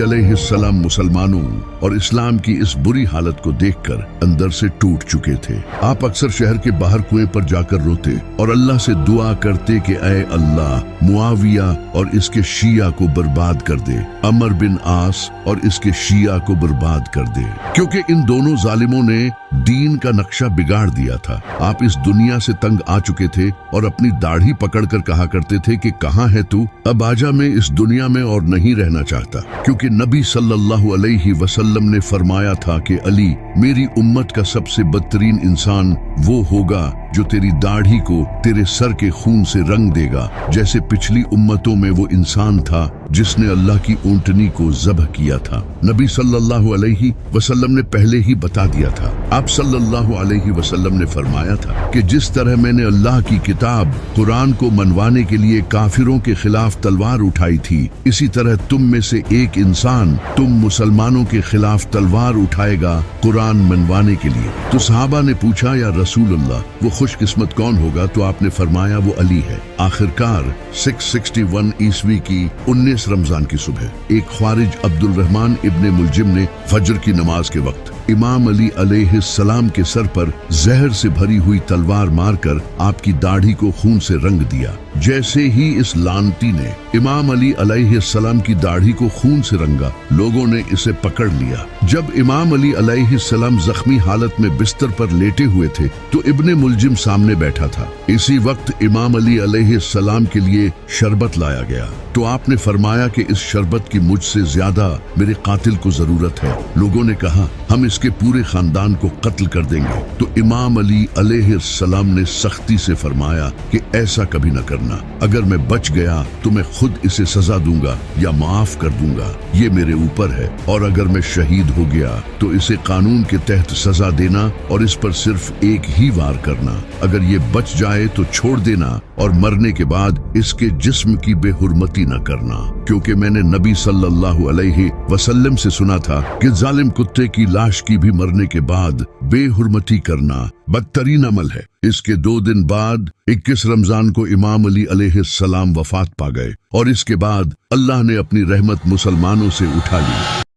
अलैहिस्सलाम मुसलमानों और इस्लाम की इस बुरी हालत को देखकर अंदर से टूट चुके थे। आप अक्सर शहर के बाहर कुएं पर जाकर रोते और अल्लाह से दुआ करते कि ऐ अल्लाह मुआविया और इसके शिया को बर्बाद कर दे, अमर बिन आस और इसके शिया को बर्बाद कर दे, क्योंकि इन दोनों जालिमों ने दीन का नक्शा बिगाड़ दिया था। आप इस दुनिया से तंग आ चुके थे और अपनी दाढ़ी पकड़कर कहा करते थे कि कहाँ है तू, अब आजा, मैं इस दुनिया में और नहीं रहना चाहता। क्योंकि नबी सल्लल्लाहु अलैहि वसल्लम ने फरमाया था कि अली, मेरी उम्मत का सबसे बदतरीन इंसान वो होगा जो तेरी दाढ़ी को तेरे सर के खून से रंग देगा, जैसे पिछली उम्मतों में वो इंसान था जिसने अल्लाह की ऊंटनी को ज़ब्ह किया था। नबी सल्लल्लाहु अलैहि वसल्लम ने पहले ही बता दिया था। आप सल्लल्लाहु अलैहि वसल्लम ने फरमाया था कि जिस तरह मैंने अल्लाह की किताब कुरान को मनवाने के लिए काफिरों के खिलाफ तलवार उठाई थी, इसी तरह तुम में से एक इंसान तुम मुसलमानों के खिलाफ तलवार उठाएगा कुरान मनवाने के लिए। तो सहाबा ने पूछा, या रसूल अल्लाह, वो खुशकिस्मत कौन होगा? तो आपने फरमाया वो अली है। आखिरकार 661 ईस्वी की 19 रमजान की सुबह एक ख्वारिज अब्दुल रहमान इब्ने मुलजिम ने फजर की नमाज के वक्त इमाम अली अलैहिस्सलाम के सर पर जहर से भरी हुई तलवार मारकर आपकी दाढ़ी को खून से रंग दिया। जैसे ही इस लानती ने इमाम अली अलैहिस्सलाम की दाढ़ी को खून से रंगा, लोगों ने इसे पकड़ लिया। जब इमाम अली अलैहिस्सलाम जख्मी हालत में बिस्तर पर लेटे हुए थे तो इब्ने मुलजिम सामने बैठा था। इसी वक्त इमाम अली अलैहिस्सलाम के लिए शरबत लाया गया तो आपने फरमाया कि इस शरबत की मुझसे ज्यादा मेरे कातिल को जरूरत है। लोगों ने कहा, हम इसके पूरे खानदान को कत्ल कर देंगे। तो इमाम अली अलैहिस्सलाम ने सख्ती से फरमाया कि ऐसा कभी न करना, अगर मैं बच गया तो मैं खुद इसे सजा दूंगा या माफ कर दूंगा, ये मेरे ऊपर है। और अगर मैं शहीद हो गया तो इसे कानून के तहत सजा देना और इस पर सिर्फ एक ही वार करना। अगर ये बच जाए तो छोड़ देना और मरने के बाद इसके जिस्म की बेहुरमती न करना, क्योंकि मैंने नबी सल्लल्लाहु अलैहि वसल्लम से सुना था कि जालिम कुत्ते की लाश की भी मरने के बाद बेहुरमती करना बदतरीन अमल है। इसके 2 दिन बाद 21 रमजान को इमाम अली अलैहिस्सलाम वफात पा गए और इसके बाद अल्लाह ने अपनी रहमत मुसलमानों से उठा ली।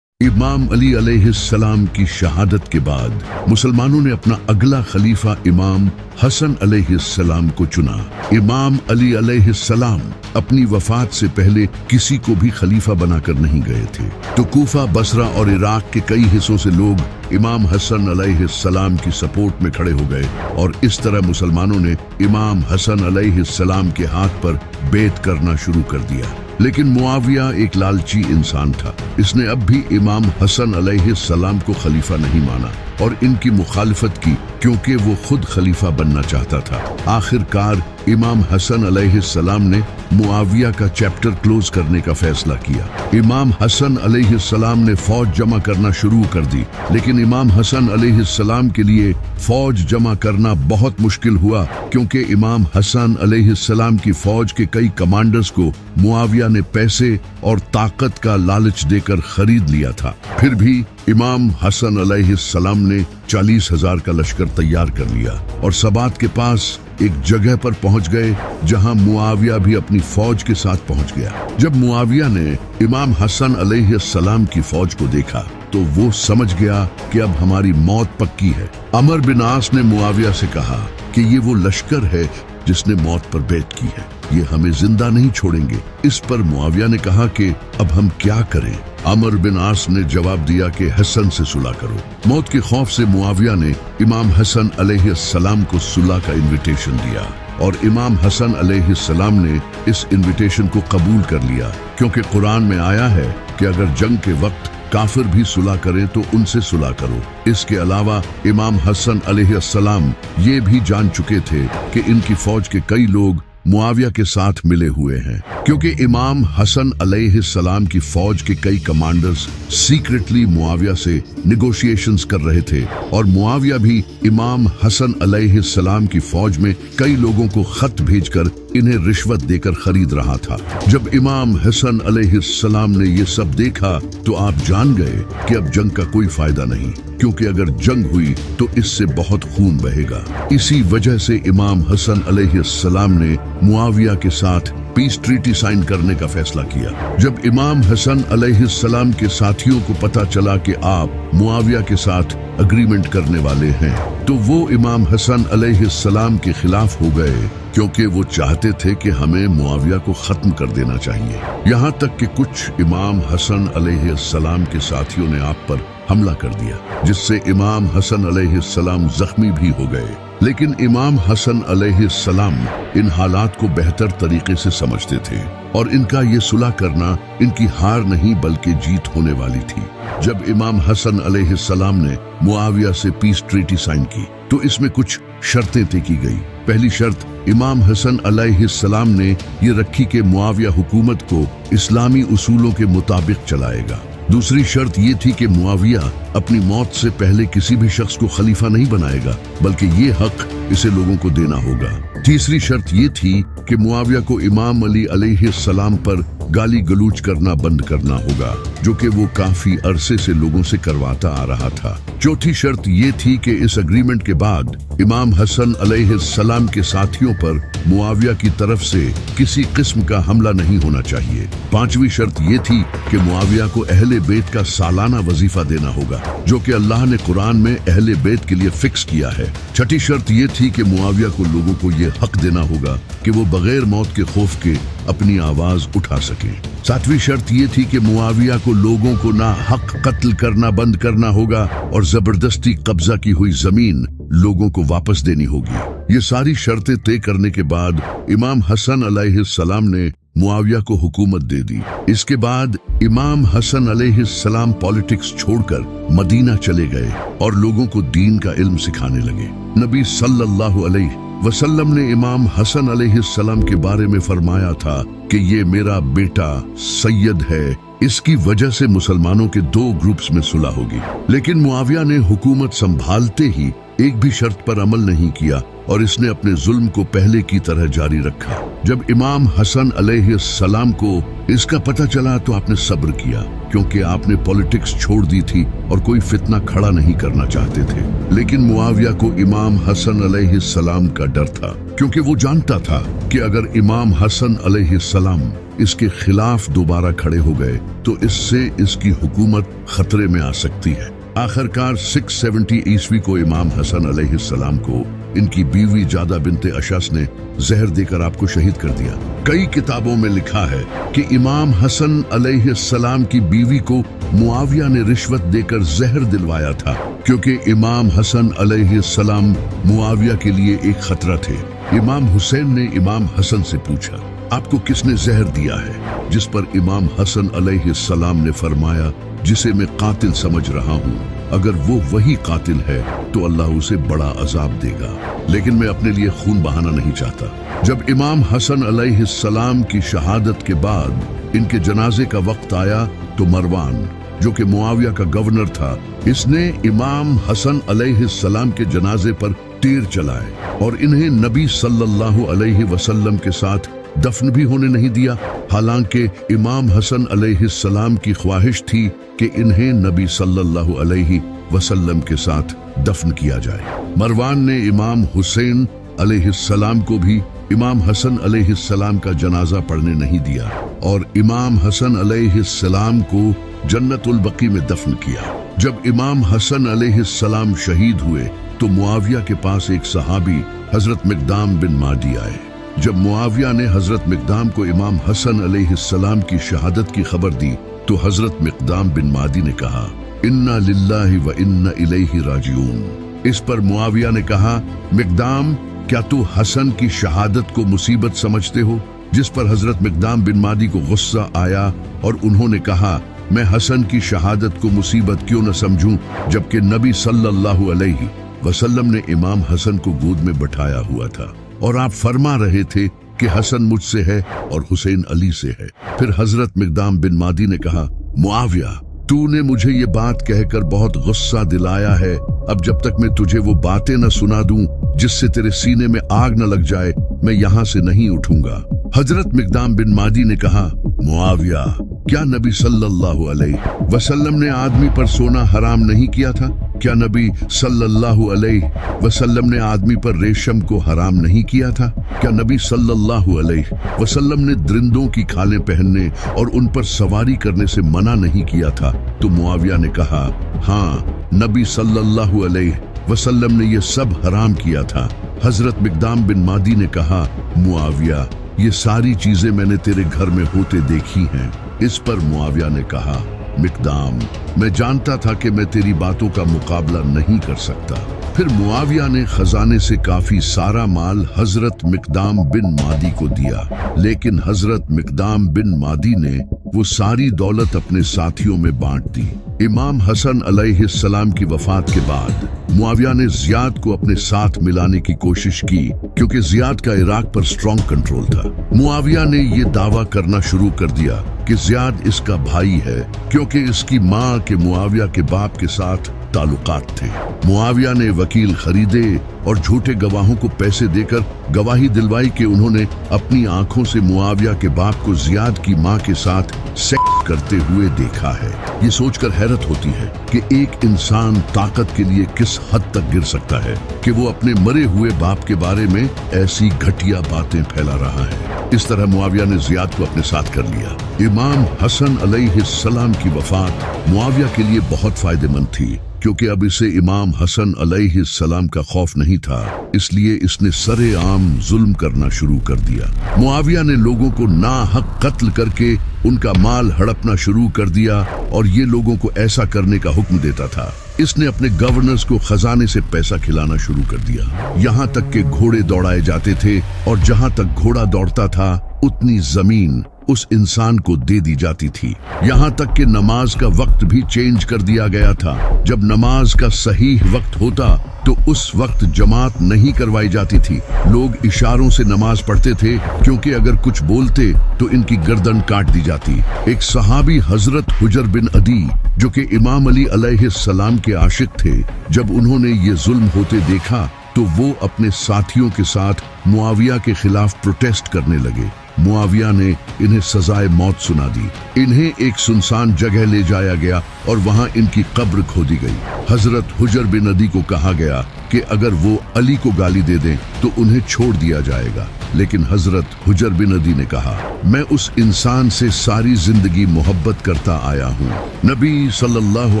इमाम अली अलैहिस्सलाम की शहादत के बाद मुसलमानों ने अपना अगला खलीफा इमाम हसन अलैहिस्सलाम को चुना। इमाम अली अलैहिस्सलाम अपनी वफात से पहले किसी को भी खलीफा बनाकर नहीं गए थे, तो कूफा, बसरा और इराक के कई हिस्सों से लोग इमाम हसन अलैहिस्सलाम की सपोर्ट में खड़े हो गए और इस तरह मुसलमानों ने इमाम हसन अलैहिस्सलाम के हाथ पर बेत करना शुरू कर दिया। लेकिन मुआविया एक लालची इंसान था। इसने अब भी इमाम हसन अलैहिस्सलाम को खलीफा नहीं माना और इनकी मुखालिफत की, क्योंकि वो खुद खलीफा बनना चाहता था। आखिरकार इमाम हसन अलैहिस्सलाम ने मुआविया का चैप्टर क्लोज करने का फैसला किया। इमाम हसन अलैहिस्सलाम ने फौज जमा करना शुरू कर दी, लेकिन इमाम हसन अलैहिस्सलाम के लिए फौज जमा करना बहुत मुश्किल हुआ, क्योंकि इमाम हसन अलैहिस्सलाम की फौज के कई कमांडर्स को मुआविया ने पैसे और ताकत का लालच देकर खरीद लिया था। फिर भी इमाम हसन अलैहिस्सलाम ने 40,000 का लश्कर तैयार कर लिया और सबात के पास एक जगह पर पहुंच गए जहां मुआविया भी अपनी फौज के साथ पहुंच गया। जब मुआविया ने इमाम हसन अलैहिस्सलाम की फौज को देखा तो वो समझ गया कि अब हमारी मौत पक्की है। अमर बिन आस ने मुआविया से कहा कि ये वो लश्कर है जिसने मौत पर बैत की है, ये हमें जिंदा नहीं छोड़ेंगे। इस पर मुआविया ने कहा कि अब हम क्या करें? अमर बिन आस ने जवाब दिया कि हसन से सुलह करो। मौत के खौफ से मुआविया ने इमाम हसन अलैहिस्सलाम को सुलह का इनविटेशन दिया और इमाम हसन अलैहिस्सलाम ने इस इनविटेशन को कबूल कर लिया, क्योंकि कुरान में आया है कि अगर जंग के वक्त काफिर भी सुलह करें तो उनसे सुलह करो। इसके अलावा इमाम हसन अलैहिस्सलाम ये भी जान चुके थे कि इनकी फौज के कई लोग मुआविया के साथ मिले हुए हैं, क्योंकि इमाम हसन अलैहिस्सलाम की फौज के कई कमांडर्स सीक्रेटली मुआविया से निगोशिएशंस कर रहे थे और मुआविया भी इमाम हसन अलैहिस्सलाम की फौज में कई लोगों को खत भेजकर इन्हें रिश्वत देकर खरीद रहा था। जब इमाम हसन अलैहिस्सलाम ने ये सब देखा तो आप जान गए कि अब जंग का कोई फायदा नहीं, क्योंकि अगर जंग हुई तो इससे बहुत खून बहेगा। इसी वजह से इमाम हसन अलैहिस्सलाम ने मुआविया के साथ पीस ट्रीटी साइन करने का फैसला किया। जब इमाम हसन अलैहिस्सलाम के साथियों को पता चला कि आप मुआविया के साथ अग्रीमेंट करने वाले हैं, तो वो इमाम हसन अलैहिस्सलाम के खिलाफ हो गए क्योंकि वो चाहते थे कि हमें मुआविया को खत्म कर देना चाहिए। यहाँ तक कि कुछ इमाम हसन अलैहिस्सलाम के साथियों ने आप पर हमला कर दिया, जिससे इमाम हसन अलैहिस्सलाम जख्मी भी हो गए। लेकिन इमाम हसन अलैहिस्सलाम इन हालात को बेहतर तरीके से समझते थे और इनका ये सुलह करना इनकी हार नहीं बल्कि जीत होने वाली थी। जब इमाम हसन अलैहिस्सलाम ने मुआविया से पीस ट्रीटी साइन की तो इसमें कुछ शर्तें तय की गई। पहली शर्त इमाम हसन अलैहिस्सलाम ने ये रखी कि मुआविया हुकूमत को इस्लामी उसूलों के मुताबिक चलाएगा। दूसरी शर्त ये थी कि मुआविया अपनी मौत से पहले किसी भी शख्स को खलीफा नहीं बनाएगा, बल्कि ये हक इसे लोगों को देना होगा। तीसरी शर्त ये थी कि मुआविया को इमाम अली अलैहिस्सलाम पर गाली गलूच करना बंद करना होगा, जो कि वो काफी अरसे से लोगों से करवाता आ रहा था। चौथी शर्त ये थी कि इस एग्रीमेंट के बाद इमाम हसन अलैहिस्सलाम के साथियों पर मुआविया की तरफ से किसी किस्म का हमला नहीं होना चाहिए। पांचवी शर्त ये थी कि मुआविया को अहले बैत का सालाना वजीफा देना होगा, जो कि अल्लाह ने कुरान में अहले बैत के लिए फिक्स किया है। छठी शर्त ये थी कि मुआविया को लोगों को ये हक देना होगा कि वो बगैर मौत के खौफ के अपनी आवाज उठा सके। सातवीं शर्त ये थी कि मुआविया को लोगों को ना हक कत्ल करना बंद करना होगा और जबरदस्ती कब्जा की हुई जमीन लोगों को वापस देनी होगी। ये सारी शर्तें तय करने के बाद इमाम हसन अलैहिस्सलाम ने मुआविया को हुकूमत दे दी। इसके बाद इमाम हसन अलैहिस्सलाम पॉलिटिक्स छोड़कर मदीना चले गए और लोगों को दीन का इल्म सिखाने लगे। नबी सल्लल्लाहु अलैहि वसल्लम ने इमाम हसन अलैहिस्सलाम के बारे में फरमाया था कि ये मेरा बेटा सैयद है, इसकी वजह से मुसलमानों के दो ग्रुप्स में सुलह होगी। लेकिन मुआविया ने हुकूमत संभालते ही एक भी शर्त पर अमल नहीं किया और इसने अपने जुल्म को पहले की तरह जारी रखा। जब इमाम हसन अलैहिस्सलाम को इसका पता चला तो आपने सब्र किया, क्योंकि आपने पॉलिटिक्स छोड़ दी थी और कोई फितना खड़ा नहीं करना चाहते थे। लेकिन मुआविया को इमाम हसन अलैहिस्सलाम का डर था, क्योंकि वो जानता था कि अगर इमाम हसन अलैहिस्सलाम इसके खिलाफ दोबारा खड़े हो गए तो इससे इसकी हुकूमत खतरे में आ सकती है। आखिरकार 670 ईस्वी को इमाम हसन अलैहिस्सलाम को इनकी बीवी जादा बिनते अशस ने जहर देकर आपको शहीद कर दिया। कई किताबों में लिखा है कि इमाम हसन अलैहिस्सलाम की बीवी को मुआविया ने रिश्वत देकर जहर दिलवाया था, क्योंकि इमाम हसन अलैहिस्सलाम मुआविया के लिए एक खतरा थे। इमाम हुसैन ने इमाम हसन से पूछा, आपको किसने जहर दिया है? जिस पर इमाम हसन अलैहिस्सलाम ने फरमाया, जिसे मैं कातिल समझ रहा हूँ, अगर वो वही कातिल है तो अल्लाह उसे बड़ा अजाब देगा, लेकिन मैं अपने लिए खून बहाना नहीं चाहता। जब इमाम हसन अलैहिस्सलाम की शहादत के बाद इनके जनाजे का वक्त आया तो मरवान, जो कि मुआविया का गवर्नर था, इसने इमाम हसन अलैहिस्सलाम के जनाजे पर तीर चलाए और इन्हें नबी सल्लल्लाहु अलैहि वसल्लम के साथ दफन भी होने नहीं दिया। हालांकि इमाम हसन अलैहिस्सलाम की ख्वाहिश थी कि इन्हें नबी सल्लल्लाहु अलैहि वसल्लम के साथ दफन किया जाए। मरवान ने इमाम हुसैन अलैहिस्सलाम को भी इमाम हसन अलैहिस्सलाम का जनाजा पढ़ने नहीं दिया और इमाम हसन अलैहिस्सलाम को जन्नतुल बकी में दफन किया। जब इमाम हसन अलैहिस्सलाम शहीद हुए तो मुआविया के पास एक सहाबी हजरत मिकदाम बिन मादी आए। जब मुआविया ने हजरत मिकदाम को इमाम हसन अलैहिस्सलाम की शहादत की खबर दी तो हजरत मिकदाम बिन मादी ने कहा, इन्ना लिल्लाहि व इन्ना इलैहि राजिऊन। इस पर मुआविया ने कहा, मिकदाम, क्या तू हसन की शहादत को मुसीबत समझते हो? जिस पर हजरत मिकदाम बिन मादी को गुस्सा आया और उन्होंने कहा, मैं हसन की शहादत को मुसीबत क्यों न समझूं, जबकि नबी सल्लल्लाहु अलैहि वसल्लम ने इमाम हसन को गोद में बैठाया हुआ था और आप फरमा रहे थे कि हसन मुझसे है और हुसैन अली से है। फिर हजरत मिकदाम बिन मादी ने कहा, मुआविया, तूने मुझे ये बात कहकर बहुत गुस्सा दिलाया है। अब जब तक मैं तुझे वो बातें न सुना दूं जिससे तेरे सीने में आग न लग जाए, मैं यहाँ से नहीं उठूंगा। हजरत मिकदाम बिन मादी ने कहा, मुआविया, क्या नबी सल्लल्लाहु अलैहि वसल्लम ने आदमी पर सोना हराम नहीं किया था? क्या नबी सल्लल्लाहु अलैहि वसल्लम ने आदमी पर रेशम को हराम नहीं किया था? क्या नबी सल्लल्लाहु अलैहि वसल्लम ने दरिंदों की खालें पहनने और उन पर सवारी करने से मना नहीं किया था? तो मुआविया ने कहा, हाँ, नबी सल्लल्लाहु अलैहि वसल्लम ने ये सब हराम किया था। हजरत मिकदाम बिन मादी ने कहा, मुआविया, ये सारी चीजें मैंने तेरे घर में होते देखी हैं। इस पर मुआविया ने कहा, मिकदाम, मैं जानता था कि मैं तेरी बातों का मुकाबला नहीं कर सकता। फिर मुआविया ने खजाने से काफी सारा माल हजरत मिकदाम बिन मादी को दिया, लेकिन हजरत मिकदाम बिन मादी ने वो सारी दौलत अपने साथियों में बांट दी। इमाम हसन अलैहिस्सलाम की वफात के बाद मुआविया ने जियाद को अपने साथ मिलाने की कोशिश की, क्योंकि जियाद का इराक पर स्ट्रॉन्ग कंट्रोल था। मुआविया ने ये दावा करना शुरू कर दिया कि जियाद इसका भाई है, क्योंकि इसकी माँ के मुआविया के बाप के साथ ताल्लुकात थे। मुआविया ने वकील खरीदे और झूठे गवाहों को पैसे देकर गवाही दिलवाई कि उन्होंने अपनी आंखों से मुआविया के बाप को जियाद की मां के साथ सेक्स करते हुए देखा है। ये सोचकर हैरत होती है कि एक इंसान ताकत के लिए किस हद तक गिर सकता है कि वो अपने मरे हुए बाप के बारे में ऐसी घटिया बातें फैला रहा है। इस तरह मुआविया ने जियाद को अपने साथ कर लिया। इमाम हसन अलैहिस्सलाम की वफात मुआविया के लिए बहुत फायदेमंद थी, क्योंकि अब इसे इमाम हसन अलैहिस्सलाम का खौफ नहीं था, इसलिए इसने सरेआम जुल्म करना शुरू कर दिया। मुआविया ने लोगों को नाहक कत्ल करके उनका माल हड़पना शुरू कर दिया और ये लोगों को ऐसा करने का हुक्म देता था। इसने अपने गवर्नर्स को खजाने से पैसा खिलाना शुरू कर दिया। यहाँ तक के घोड़े दौड़ाए जाते थे और जहाँ तक घोड़ा दौड़ता था उतनी जमीन उस इंसान को दे दी जाती थी। यहाँ तक कि नमाज का वक्त भी चेंज कर दिया गया था। जब नमाज का सही वक्त होता तो उस वक्त जमात नहीं करवाई जाती थी। लोग इशारों से नमाज पढ़ते थे, क्योंकि अगर कुछ बोलते तो इनकी गर्दन काट दी जाती। एक सहाबी हजरत हुजर बिन अदी, जो कि इमाम अली अलैहिस्सलाम के आशिक थे, जब उन्होंने ये जुल्म होते देखा तो वो अपने साथियों के साथ मुआविया के खिलाफ प्रोटेस्ट करने लगे। मुआविया ने इन्हें सजाए मौत सुना दी। इन्हें एक सुनसान जगह ले जाया गया और वहां इनकी कब्र खोदी गई। हजरत हुजर बिन अदी को कहा गया कि अगर वो अली को गाली दे दें तो उन्हें छोड़ दिया जाएगा, लेकिन हजरत हुजर बिन अदी ने कहा, मैं उस इंसान से सारी जिंदगी मोहब्बत करता आया हूँ। नबी सल्लल्लाहु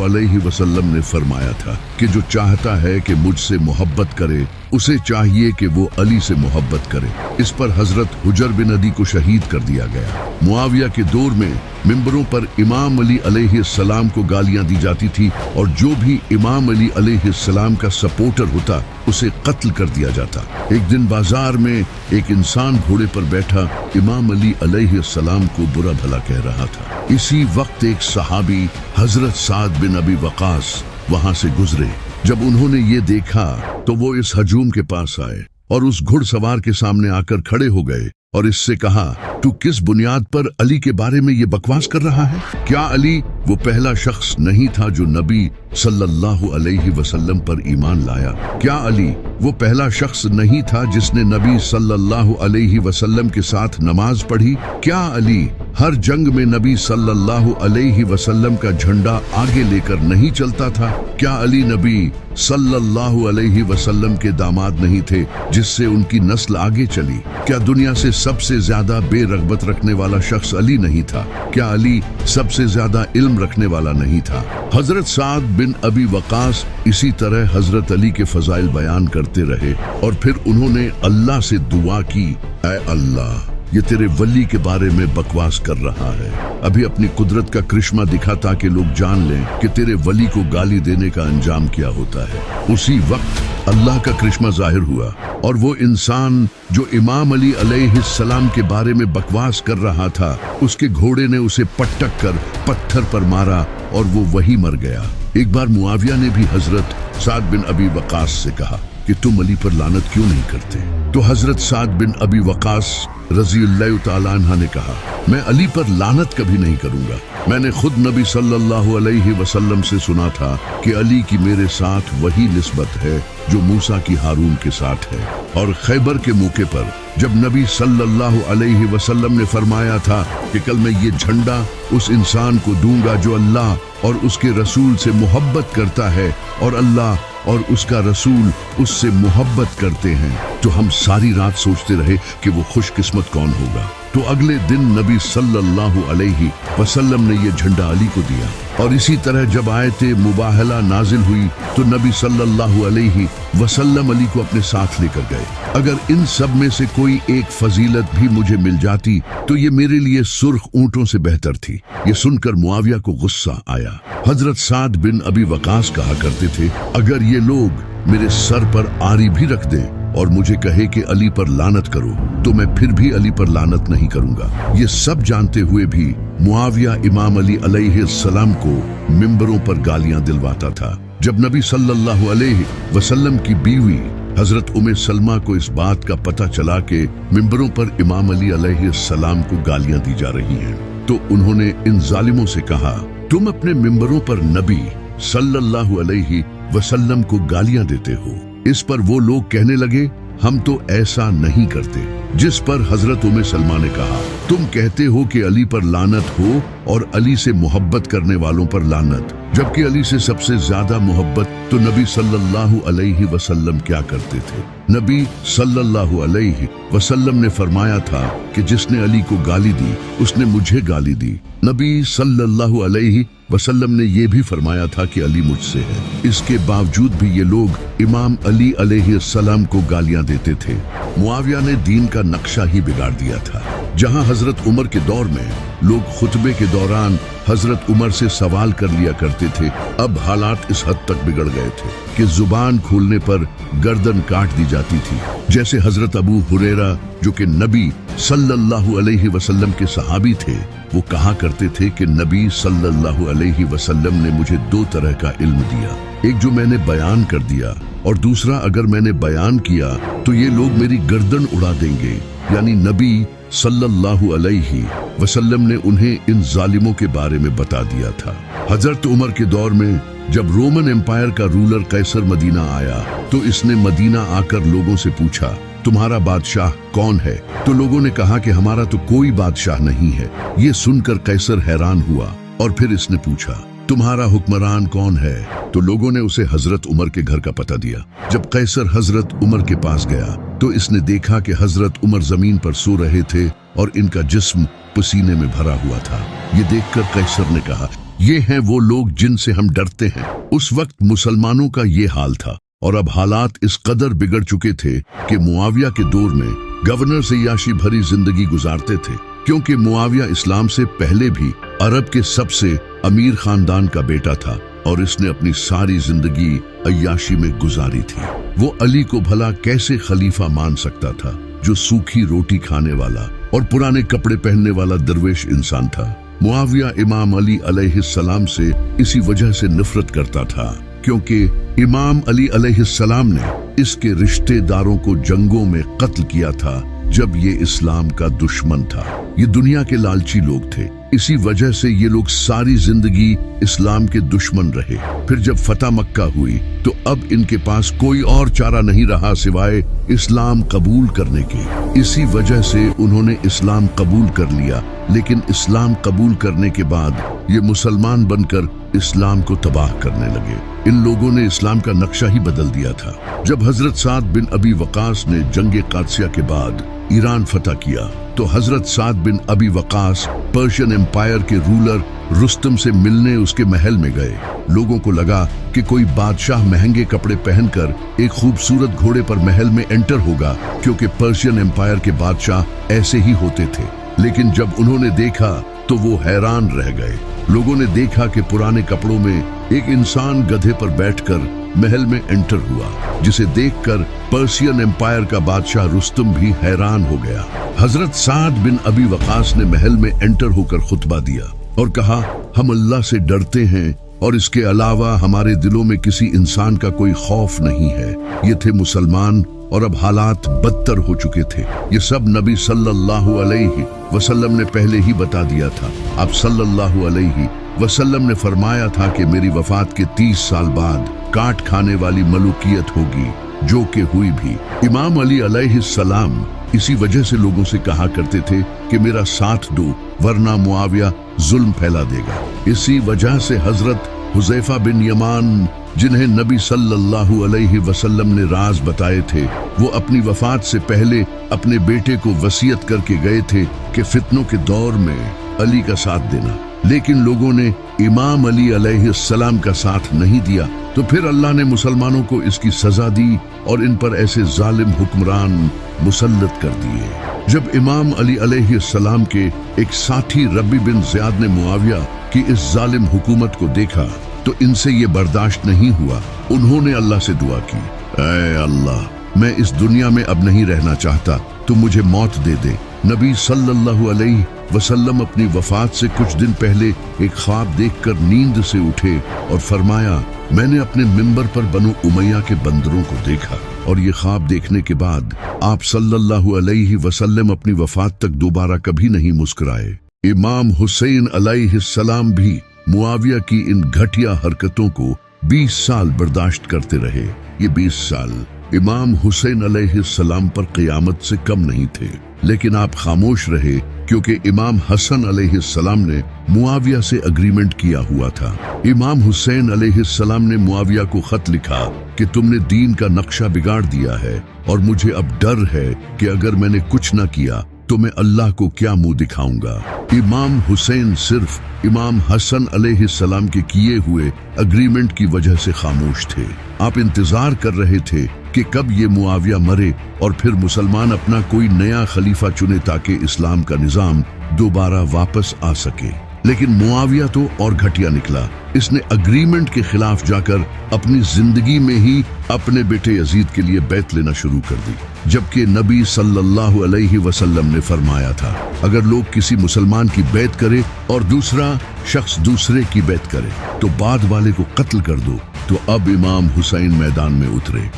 अलैहि वसल्लम ने फरमाया था कि जो चाहता है कि मुझसे मोहब्बत करे, उसे चाहिए कि वो अली से मोहब्बत करे। इस पर हजरत हुजर बिन अदी को शहीद कर दिया गया। मुआविया के दौर में मिंबरों पर इमाम अली अलैहिस्सलाम को गालियां दी जाती थी और जो भी इमाम अली अलैहिस्सलाम का सपोर्टर होता उसे कत्ल कर दिया जाता। एक दिन बाजार में एक इंसान घोड़े पर बैठा इमाम अली अलैहिस्सलाम को बुरा भला कह रहा था। इसी वक्त एक सहाबी हजरत साद बिन अबी वकास वहां से गुजरे। जब उन्होंने ये देखा तो वो इस हजूम के पास आए और उस घुड़सवार के सामने आकर खड़े हो गए और इससे कहा, तू किस बुनियाद पर अली के बारे में ये बकवास कर रहा है? क्या अली वो पहला शख्स नहीं था जो नबी सल्लल्लाहु अलैहि वसल्लम पर ईमान लाया? क्या अली वो पहला शख्स नहीं था जिसने नबी सल्लल्लाहु अलैहि वसल्लम के साथ नमाज पढ़ी? क्या अली हर जंग में नबी सल्लल्लाहु अलैहि वसल्लम का झंडा आगे लेकर नहीं चलता था? क्या अली नबी सल्लल्लाहु अलैहि वसल्लम के दामाद नहीं थे जिससे उनकी नस्ल आगे चली? क्या दुनिया से सबसे ज्यादा बेरगबत रखने वाला शख्स अली नहीं था? क्या अली सबसे ज्यादा इल्म रखने वाला नहीं था? हजरत साद बिन अबी वकास इसी तरह हजरत अली के फजाइल बयान करते रहे और फिर उन्होंने अल्लाह से दुआ की, ऐ अल्लाह, ये तेरे वली के बारे में बकवास कर रहा है। अभी अपनी कुदरत का करिश्मा दिखा ताकि लोग जान लें कि तेरे वली को गाली देने का अंजाम क्या होता है। उसी वक्त अल्लाह का करिश्मा जाहिर हुआ और वो इंसान जो इमाम अली अलैहिस्सलाम के बारे में बकवास कर रहा था, उसके घोड़े ने उसे पटक कर पत्थर पर मारा और वो वही मर गया। एक बार मुआविया ने भी हजरत साद बिन अबी वकास से कहा कि तुम अली पर लानत क्यों नहीं करते? तो हजरत साद बिन अबी वकास रज़ियल्लाहु ताला अन्हा ने कहा, मैं अली पर लानत कभी नहीं करूंगा। मैंने खुद नबी सल्लल्लाहु अलैहि वसल्लम से सुना था कि अली की मेरे साथ वही निस्बत है जो मूसा की हारून के साथ है। और खैबर के मौके पर जब नबी सल्लल्लाहु अलैहि वसल्लम ने फरमाया था कि कल मैं ये झंडा उस इंसान को दूंगा जो अल्लाह और उसके रसूल से मोहब्बत करता है और अल्लाह और उसका रसूल उससे मोहब्बत करते हैं, तो हम सारी रात सोचते रहे कि वो खुशकिस्मत कौन होगा। तो अगले दिन नबी सल्लल्लाहु अलैहि वसल्लम ने ये झंडा अली को दिया। और इसी तरह जब आयते मुबाहला नाजिल हुई तो नबी सल्लल्लाहु अलैहि वसल्लम अली को अपने साथ लेकर गए। अगर इन सब में से कोई एक फजीलत भी मुझे मिल जाती तो ये मेरे लिए सुर्ख ऊंटों से बेहतर थी। ये सुनकर मुआविया को गुस्सा आया। हजरत साद बिन अबी वकास कहा करते थे, अगर ये लोग मेरे सर पर आरी भी रख दें और मुझे कहे कि अली पर लानत करो तो मैं फिर भी अली पर लानत नहीं करूंगा। ये सब जानते हुए भी मुआविया इमाम अली अलैहिस्सलाम को मिंबरों पर गालियां दिलवाता था। जब नबी सल्लल्लाहु अलैहि वसल्लम की बीवी हजरत उम्मे सलमा को इस बात का पता चला कि मिंबरों पर इमाम अली अलैहिस्सलाम को गालियां दी जा रही हैं, तो उन्होंने इन जालिमों से कहा, तुम अपने मिंबरों पर नबी सल्लल्लाहु अलैहि वसल्लम को गालियां देते हो। इस पर वो लोग कहने लगे, हम तो ऐसा नहीं करते। जिस पर हजरत उम्मे सलमा ने कहा, तुम कहते हो कि अली पर लानत हो और अली से मोहब्बत करने वालों पर लानत, जबकि अली से सबसे ज्यादा मोहब्बत तो नबी सल्लल्लाहु अलैहि वसल्लम क्या करते थे। नबी सल्लल्लाहु अलैहि वसल्लम ने फरमाया था कि जिसने अली को गाली दी उसने मुझे गाली दी। नबी सल्लल्लाहु अलैहि वसल्लम ने यह भी फरमाया था कि अली मुझसे है। इसके बावजूद भी ये लोग इमाम अली अलैहिस्सलाम को गालियां देते थे। मुआविया ने दीन का नक्शा ही बिगाड़ दिया था। जहां हजरत उमर के दौर में लोग खुतबे के दौरान हजरत उमर से सवाल कर लिया करते थे, अब हालात इस हद तक बिगड़ गए थे कि जुबान खोलने पर गर्दन काट दी जाती थी। जैसे हजरत अबू हुरैरा जो कि नबी सल्लल्लाहु अलैहि वसल्लम के सहाबी थे, वो कहा करते थे कि नबी सल्लल्लाहु अलैहि वसल्लम ने मुझे दो तरह का इल्म दिया, एक जो मैंने बयान कर दिया और दूसरा अगर मैंने बयान किया तो ये लोग मेरी गर्दन उड़ा देंगे। यानी नबी सल्लल्लाहु अलैहि वसल्लम ने उन्हें इन जालिमों के बारे में बता दिया था। हजरत उमर के दौर में जब रोमन एम्पायर का रूलर कैसर मदीना आया तो इसने मदीना आकर लोगों से पूछा, तुम्हारा बादशाह कौन है? तो लोगों ने कहा कि हमारा तो कोई बादशाह नहीं है। ये सुनकर कैसर हैरान हुआ और फिर इसने पूछा, तुम्हारा हुक्मरान कौन है? तो लोगों ने उसे हजरत उमर के घर का पता दिया। जब कैसर हजरत उमर के पास गया तो इसने देखा कि हजरत उमर जमीन पर सो रहे थे और इनका जिस्म पसीने में भरा हुआ था। ये देखकर कैसर ने कहा, ये हैं वो लोग जिनसे हम डरते हैं। उस वक्त मुसलमानों का ये हाल था और अब हालात इस कदर बिगड़ चुके थे कि मुआविया के दौर में गवर्नर से याशी भरी जिंदगी गुजारते थे, क्योंकि मुआविया इस्लाम से पहले भी अरब के सबसे अमीर खानदान का बेटा था और इसने अपनी सारी जिंदगी अय्याशी में गुजारी थी। वो अली को भला कैसे खलीफा मान सकता था जो सूखी रोटी खाने वाला और पुराने कपड़े पहनने वाला दरवेश इंसान था। मुआविया इमाम अली अलैहिस्सलाम से इसी वजह से नफरत करता था क्योंकि इमाम अली अलैहिस्सलाम ने इसके रिश्तेदारों को जंगों में कत्ल किया था जब ये इस्लाम का दुश्मन था। ये दुनिया के लालची लोग थे, इसी वजह से ये लोग सारी जिंदगी इस्लाम के दुश्मन रहे। फिर जब फतह मक्का हुई तो अब इनके पास कोई और चारा नहीं रहा सिवाय इस्लाम कबूल करने के। इसी वजह से उन्होंने इस्लाम कबूल कर लिया, लेकिन इस्लाम कबूल करने के बाद ये मुसलमान बनकर इस्लाम को तबाह करने लगे। इन लोगों ने इस्लाम का नक्शा ही बदल दिया था। जब हजरत साद बिन अबी वकास ने जंगे कादसिया के बाद ईरान फतह किया तो हजरत साद बिन अबी वकास पर्शियन एम्पायर के रूलर रुस्तम से मिलने उसके महल में गए। लोगों को लगा कि कोई बादशाह महंगे कपड़े पहनकर एक खूबसूरत घोड़े पर महल में एंटर होगा, क्योंकि पर्शियन एम्पायर के बादशाह ऐसे ही होते थे। लेकिन जब उन्होंने देखा तो वो हैरान रह गए। लोगों ने देखा कि पुराने कपड़ों में एक इंसान गधे पर बैठकर महल में एंटर हुआ, जिसे देखकर पर्शियन एम्पायर का बादशाह रुस्तम भी हैरान हो गया। हजरत साद बिन अबी वकास ने महल में एंटर होकर खुतबा दिया और कहा, हम अल्लाह से डरते हैं और इसके अलावा हमारे दिलों में किसी इंसान का कोई खौफ नहीं है। ये थे मुसलमान और अब हालात बदतर हो चुके थे। ये सब नबी सल्लल्लाहु अलैहि वसल्लम ने पहले ही बता दिया था। आप सल्लल्लाहु अलैहि वसल्लम ने फरमाया था कि मेरी वफात के 30 साल बाद काट खाने वाली मलूकियत होगी, जो कि हुई भी। इमाम अली अलैहिस्सलाम इसी वजह से लोगों से कहा करते थे कि मेरा साथ दो वरना मुआविया जुल्म फैला देगा। इसी वजह से हजरत हुज़ैफा बिन यमान जिन्हें नबी सल्लल्लाहु अलैहि वसल्लम ने राज बताए थे, वो अपनी वफात से पहले अपने बेटे को वसीयत करके गए थे कि फितनों के दौर में अली का साथ देना, लेकिन लोगों ने इमाम अली अलैहिस्सलाम का साथ नहीं दिया। तो फिर अल्लाह ने मुसलमानों को इसकी सजा दी और इन पर ऐसे जालिम हुक्मरान मुसल्लत कर दिए। जब इमाम अली अलैहिस्सलाम के एक साथी रबी बिन ज़ियाद ने मुआविया की इस जालिम हुकूमत को देखा तो इनसे ये बर्दाश्त नहीं हुआ। उन्होंने अल्लाह से दुआ की, ऐ अल्लाह, मैं इस दुनिया में अब नहीं रहना चाहता, तो मुझे मौत दे दे। नबी सल्लल्लाहु अलैहि वसल्लम अपनी वफात से कुछ दिन पहले एक ख्वाब देखकर नींद से उठे और फरमाया, मैंने अपने मिंबर पर बनु उमैया के बंदरों को देखा। और ये ख्वाब देखने के बाद आप सल्लल्लाहु अलैहि वसल्लम अपनी वफात तक दोबारा कभी नहीं मुस्कुराए। इमाम हुसैन अलैहिस्सलाम भी मुआविया की इन घटिया हरकतों को 20 साल बर्दाश्त करते रहे। ये 20 साल इमाम हुसैन अलैहिस्सलाम पर क़यामत से कम नहीं थे, लेकिन आप खामोश रहे क्योंकि इमाम हसन अलैहिस्सलाम ने मुआविया से एग्रीमेंट किया हुआ था। इमाम हुसैन अलैहिस्सलाम ने मुआविया को खत लिखा कि तुमने दीन का नक्शा बिगाड़ दिया है और मुझे अब डर है कि अगर मैंने कुछ न किया तो मैं अल्लाह को क्या मुंह दिखाऊंगा। इमाम हुसैन सिर्फ इमाम हसन अलैहिस्सलाम के किए हुए एग्रीमेंट की वजह से खामोश थे। आप इंतजार कर रहे थे कि कब ये मुआविया मरे और फिर मुसलमान अपना कोई नया खलीफा चुने ताकि इस्लाम का निजाम दोबारा वापस आ सके। लेकिन मुआविया तो और घटिया निकला। इसने एग्रीमेंट के खिलाफ जाकर अपनी जिंदगी में ही अपने बेटे यजीद के लिए बैत लेना शुरू कर दी, जबकि नबी सल्लल्लाहु अलैहि वसल्लम ने फरमाया था, अगर लोग किसी मुसलमान की बैत करे और दूसरा शख्स दूसरे की बैत करे तो बाद वाले को कत्ल कर दो। तो अब इमाम हुसैन मैदान में उतरे।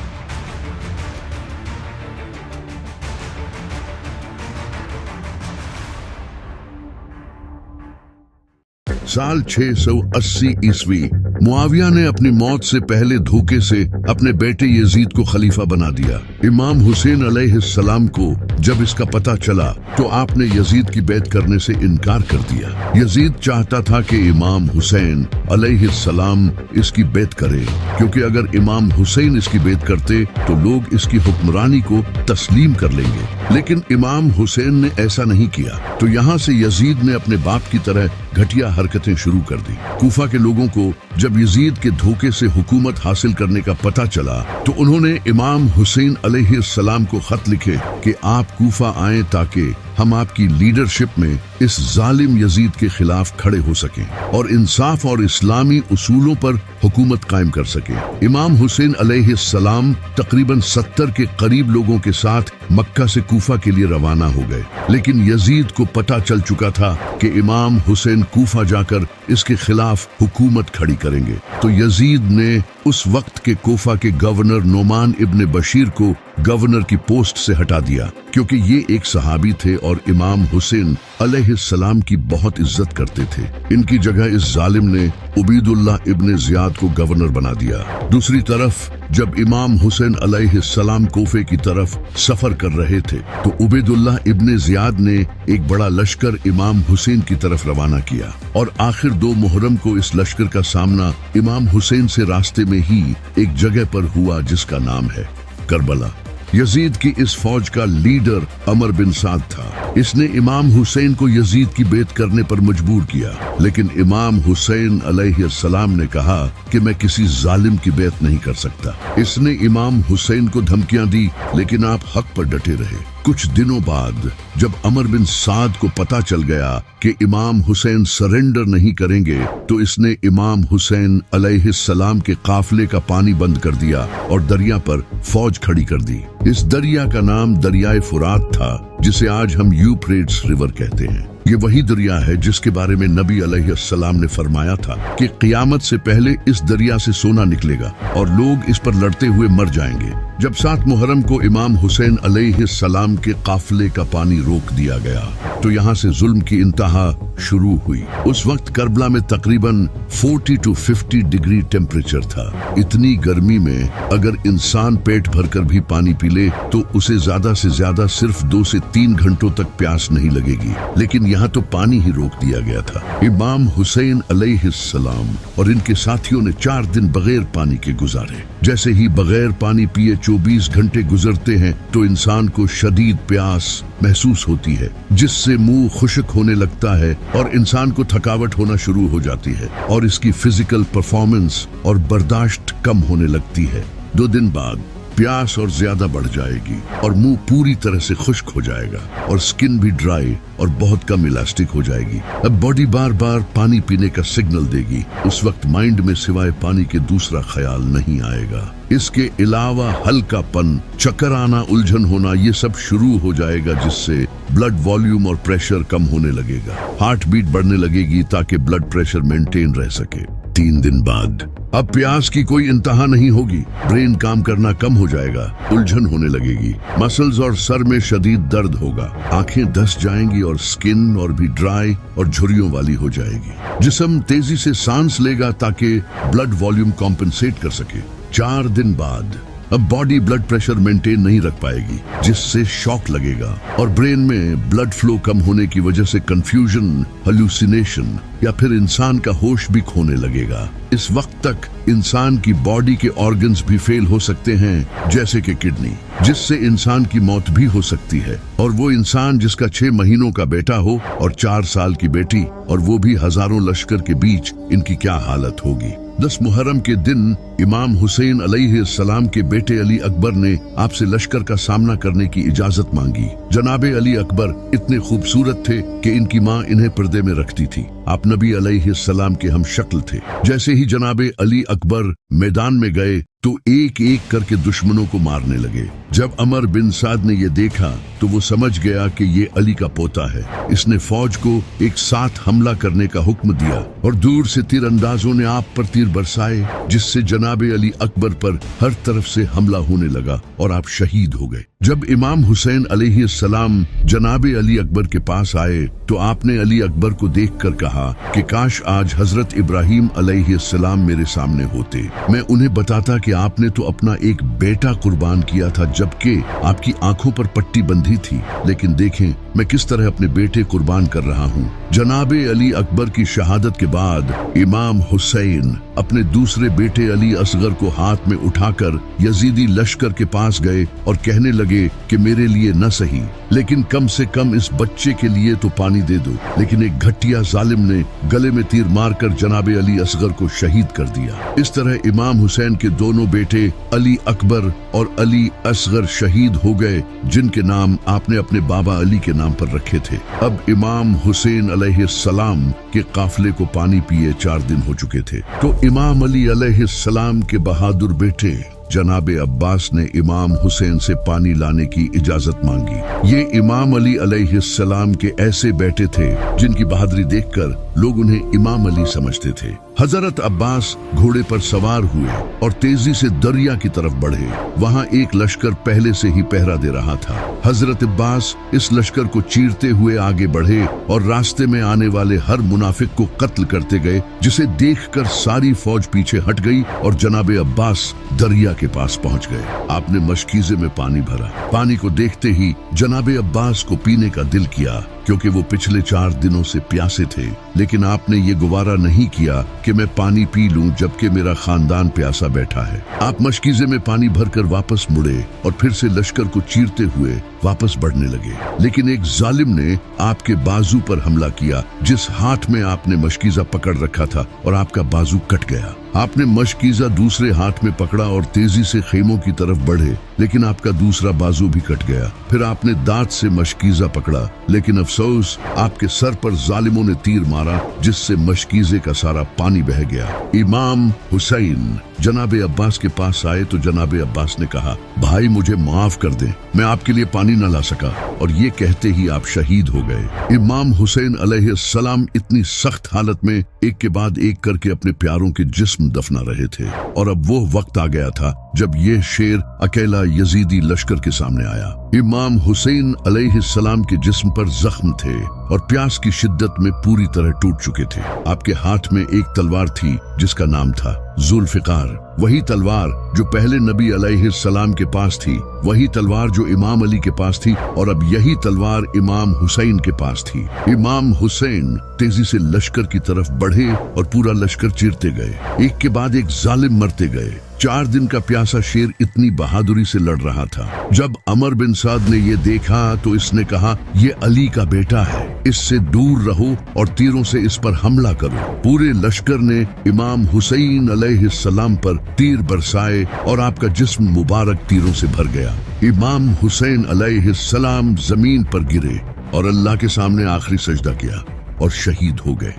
साल 680 ईस्वी मुआविया ने अपनी मौत से पहले धोखे से अपने बेटे यजीद को खलीफा बना दिया। इमाम हुसैन अलैहिस्सलाम को जब इसका पता चला तो आपने यजीद की बैत करने से इनकार कर दिया। यजीद चाहता था कि इमाम हुसैन अलैहिस्सलाम इसकी बैत करे, क्योंकि अगर इमाम हुसैन इसकी बैत करते तो लोग इसकी हुक्मरानी को तस्लीम कर लेंगे। लेकिन इमाम हुसैन ने ऐसा नहीं किया, तो यहाँ से यजीद ने अपने बाप की तरह घटिया हरकतें शुरू कर दी। कूफा के लोगों को जब यजीद के धोखे से हुकूमत हासिल करने का पता चला तो उन्होंने इमाम हुसैन अलैहिस्सलाम को खत लिखे कि आप कूफा आएं ताकि हम आपकी लीडरशिप में इस जालिम यजीद के खिलाफ खड़े हो सकें और इंसाफ और इस्लामी उसूलों पर हुकूमत कायम कर सकें। इमाम हुसैन अलैहिस्सलाम तकरीबन 70 के करीब लोगों के साथ मक्का से कूफा के लिए रवाना हो गए, लेकिन यजीद को पता चल चुका था कि इमाम हुसैन कूफा जाकर इसके खिलाफ हुकूमत खड़ी करेंगे। तो यजीद ने उस वक्त के कूफा के गवर्नर नोमान इब्न बशीर को गवर्नर की पोस्ट से हटा दिया, क्योंकि ये एक सहाबी थे और इमाम हुसैन अलैहिस्सलाम की बहुत इज्जत करते थे। इनकी जगह इस जालिम ने उबैदुल्लाह इब्न ज़ियाद को गवर्नर बना दिया। दूसरी तरफ जब इमाम हुसैन अलैहिस्सलाम कोफे की तरफ सफर कर रहे थे तो उबैदुल्लाह इब्न ज़ियाद ने एक बड़ा लश्कर इमाम हुसैन की तरफ रवाना किया और आखिर 2 मुहर्रम को इस लश्कर का सामना इमाम हुसैन से रास्ते में ही एक जगह पर हुआ जिसका नाम है करबला। यजीद की इस फौज का लीडर अमर बिन साद था। इसने इमाम हुसैन को यजीद की बैत करने पर मजबूर किया, लेकिन इमाम हुसैन अलैहिस्सलाम ने कहा कि मैं किसी जालिम की बैत नहीं कर सकता। इसने इमाम हुसैन को धमकियां दी, लेकिन आप हक पर डटे रहे। कुछ दिनों बाद जब अमर बिन साद को पता चल गया कि इमाम हुसैन सरेंडर नहीं करेंगे तो इसने इमाम हुसैन अलैहिस्सलाम के काफिले का पानी बंद कर दिया और दरिया पर फौज खड़ी कर दी। इस दरिया का नाम दरियाए फुरात था, जिसे आज हम यूफ्रेट्स रिवर कहते हैं। ये वही दरिया है जिसके बारे में नबी अलैहिस्सलाम ने फरमाया था कि क़यामत से पहले इस दरिया से सोना निकलेगा और लोग इस पर लड़ते हुए मर जाएंगे। जब 7 मुहर्रम को इमाम हुसैन अलैहिस्सलाम के काफिले का पानी रोक दिया गया तो यहाँ से जुल्म की इंतहा शुरू हुई। उस वक्त करबला में तकरीबन 40 to 50 डिग्री टेम्परेचर था। इतनी गर्मी में अगर इंसान पेट भरकर भी पानी पी ले तो उसे ज्यादा से ज्यादा सिर्फ 2 से 3 घंटों तक प्यास नहीं लगेगी, लेकिन यहाँ तो पानी ही रोक दिया गया था। इमाम हुसैन अलैहिस्सलाम और इनके साथियों ने 4 दिन बगैर पानी के गुजारे। जैसे ही बगैर पानी पिए 24 घंटे गुजरते हैं तो इंसान को शदीद प्यास महसूस होती है, जिससे मुंह खुश्क होने लगता है और इंसान को थकावट होना शुरू हो जाती है और इसकी फिजिकल परफॉर्मेंस और बर्दाश्त कम होने लगती है। 2 दिन बाद प्यास और ज्यादा बढ़ जाएगी और मुंह पूरी तरह से खुश्क हो जाएगा और स्किन भी ड्राई और बहुत कम इलास्टिक हो जाएगी। अब बॉडी बार बार पानी पीने का सिग्नल देगी। उस वक्त माइंड में सिवाय पानी के दूसरा ख्याल नहीं आएगा। इसके अलावा हल्कापन, चक्कर आना, उलझन होना, ये सब शुरू हो जाएगा, जिससे ब्लड वॉल्यूम और प्रेशर कम होने लगेगा। हार्ट बीट बढ़ने लगेगी ताकि ब्लड प्रेशर मेंटेन रह सके। 3 दिन बाद अब प्यास की कोई इंतहा नहीं होगी। ब्रेन काम करना कम हो जाएगा, उलझन होने लगेगी, मसल्स और सर में शदीद दर्द होगा, आंखें धंस जाएंगी और स्किन और भी ड्राई और झुर्रियों वाली हो जाएगी। जिस्म तेजी से सांस लेगा ताकि ब्लड वॉल्यूम कॉम्पेंसेट कर सके। 4 दिन बाद अब बॉडी ब्लड प्रेशर मेंटेन नहीं रख पाएगी, जिससे शॉक लगेगा और ब्रेन में ब्लड फ्लो कम होने की वजह से कंफ्यूजन, हेलुसिनेशन या फिर इंसान का होश भी खोने लगेगा। इस वक्त तक इंसान की बॉडी के ऑर्गन्स भी फेल हो सकते हैं, जैसे कि किडनी, जिससे इंसान की मौत भी हो सकती है। और वो इंसान जिसका 6 महीनों का बेटा हो और 4 साल की बेटी, और वो भी हजारों लश्कर के बीच, इनकी क्या हालत होगी। 10 मुहर्रम के दिन इमाम हुसैन अलैहिस्सलाम के बेटे अली अकबर ने आपसे लश्कर का सामना करने की इजाजत मांगी। जनाबे अली अकबर इतने खूबसूरत थे कि इनकी माँ इन्हें पर्दे में रखती थी। आप नबी अलैहिस्सलाम के हम शक्ल थे। जैसे ही जनाबे अली अकबर मैदान में गए तो एक एक करके दुश्मनों को मारने लगे। जब अमर बिन साद ने ये देखा तो वो समझ गया कि ये अली का पोता है। इसने फौज को एक साथ हमला करने का हुक्म दिया और दूर से तीरंदाजों ने आप पर तीर बरसाए, जिससे जनाबे अली अकबर पर हर तरफ से हमला होने लगा और आप शहीद हो गए। जब इमाम हुसैन अलैहिस्सलाम जनाबे अली अकबर के पास आए तो आपने अली अकबर को देखकर कहा कि काश आज हजरत इब्राहिम अलैहिस्सलाम मेरे सामने होते, मैं उन्हें बताता कि आपने तो अपना एक बेटा कुर्बान किया था जबकि आपकी आंखों पर पट्टी बंधी थी, लेकिन देखें मैं किस तरह अपने बेटे कुर्बान कर रहा हूँ। जनाबे अली अकबर की शहादत के बाद इमाम हुसैन अपने दूसरे बेटे अली असगर को हाथ में उठाकर यजीदी लश्कर के पास गए और कहने लगे कि मेरे लिए न सही लेकिन कम से कम इस बच्चे के लिए तो पानी दे दो। लेकिन एक घटिया जालिम ने गले में तीर मारकर जनाबे अली असगर को शहीद कर दिया। इस तरह इमाम हुसैन के दोनों बेटे अली अकबर और अली असगर शहीद हो गए, जिनके नाम आपने अपने बाबा अली के नाम पर रखे थे। अब इमाम हुसैन अलैहिस्सलाम के काफिले को पानी पिए 4 दिन हो चुके थे तो इमाम अली अलैहिस्सलाम के बहादुर बेटे जनाबे अब्बास ने इमाम हुसैन से पानी लाने की इजाजत मांगी। ये इमाम अली अलैहिस्सलाम के ऐसे बेटे थे जिनकी बहादुरी देखकर लोग उन्हें इमाम अली समझते थे। हजरत अब्बास घोड़े पर सवार हुए और तेजी से दरिया की तरफ बढ़े। वहाँ एक लश्कर पहले से ही पहरा दे रहा था। हजरत अब्बास इस लश्कर को चीरते हुए आगे बढ़े और रास्ते में आने वाले हर मुनाफिक को कत्ल करते गए, जिसे देखकर सारी फौज पीछे हट गई और जनाबे अब्बास दरिया के पास पहुंच गए। आपने मशकीजे में पानी भरा। पानी को देखते ही जनाबे अब्बास को पीने का दिल किया, क्योंकि वो पिछले 4 दिनों से प्यासे थे। लेकिन आपने ये गुवारा नहीं किया कि मैं पानी पी लूं जबकि मेरा खानदान प्यासा बैठा है। आप मशकीजे में पानी भरकर वापस मुड़े और फिर से लश्कर को चीरते हुए वापस बढ़ने लगे। लेकिन एक जालिम ने आपके बाजू पर हमला किया, जिस हाथ में आपने मशकीजा पकड़ रखा था, और आपका बाजू कट गया। आपने मशकीजा दूसरे हाथ में पकड़ा और तेजी से खेमों की तरफ बढ़े, लेकिन आपका दूसरा बाजू भी कट गया। फिर आपने दांत से मशकीजा पकड़ा, लेकिन अफसोस आपके सर पर जालिमों ने तीर मारा, जिससे मशकीजे का सारा पानी बह गया। इमाम हुसैन जनाबे अब्बास के पास आए तो जनाबे अब्बास ने कहा, भाई मुझे माफ कर दें, मैं आपके लिए पानी न ला सका। और ये कहते ही आप शहीद हो गए। इमाम हुसैन अलैहिस्सलाम इतनी सख्त हालत में एक के बाद एक करके अपने प्यारों के जिस्म दफना रहे थे और अब वो वक्त आ गया था जब यह शेर अकेला यजीदी लश्कर के सामने आया। इमाम हुसैन अलैहिस्सलाम के जिस्म पर जख्म थे और प्यास की शिद्दत में पूरी तरह टूट चुके थे। आपके हाथ में एक तलवार थी जिसका नाम था जुल्फिकार। वही तलवार जो पहले नबी अलैहिस्सलाम के पास थी, वही तलवार जो इमाम अली के पास थी, और अब यही तलवार इमाम हुसैन के पास थी। इमाम हुसैन तेजी से लश्कर की तरफ बढ़े और पूरा लश्कर चीरते गए। एक के बाद एक जालिम मरते गए। 4 दिन का प्यासा शेर इतनी बहादुरी से लड़ रहा था। जब अमर बिन साद ने ये देखा तो इसने कहा, ये अली का बेटा है, इससे दूर रहो और तीरों से इस पर हमला करो। पूरे लश्कर ने इमाम हुसैन अलैहिस्सलाम पर तीर बरसाए और आपका जिस्म मुबारक तीरों से भर गया। इमाम हुसैन अलैहिस्सलाम जमीन पर गिरे और अल्लाह के सामने आखिरी सजदा किया और शहीद हो गए।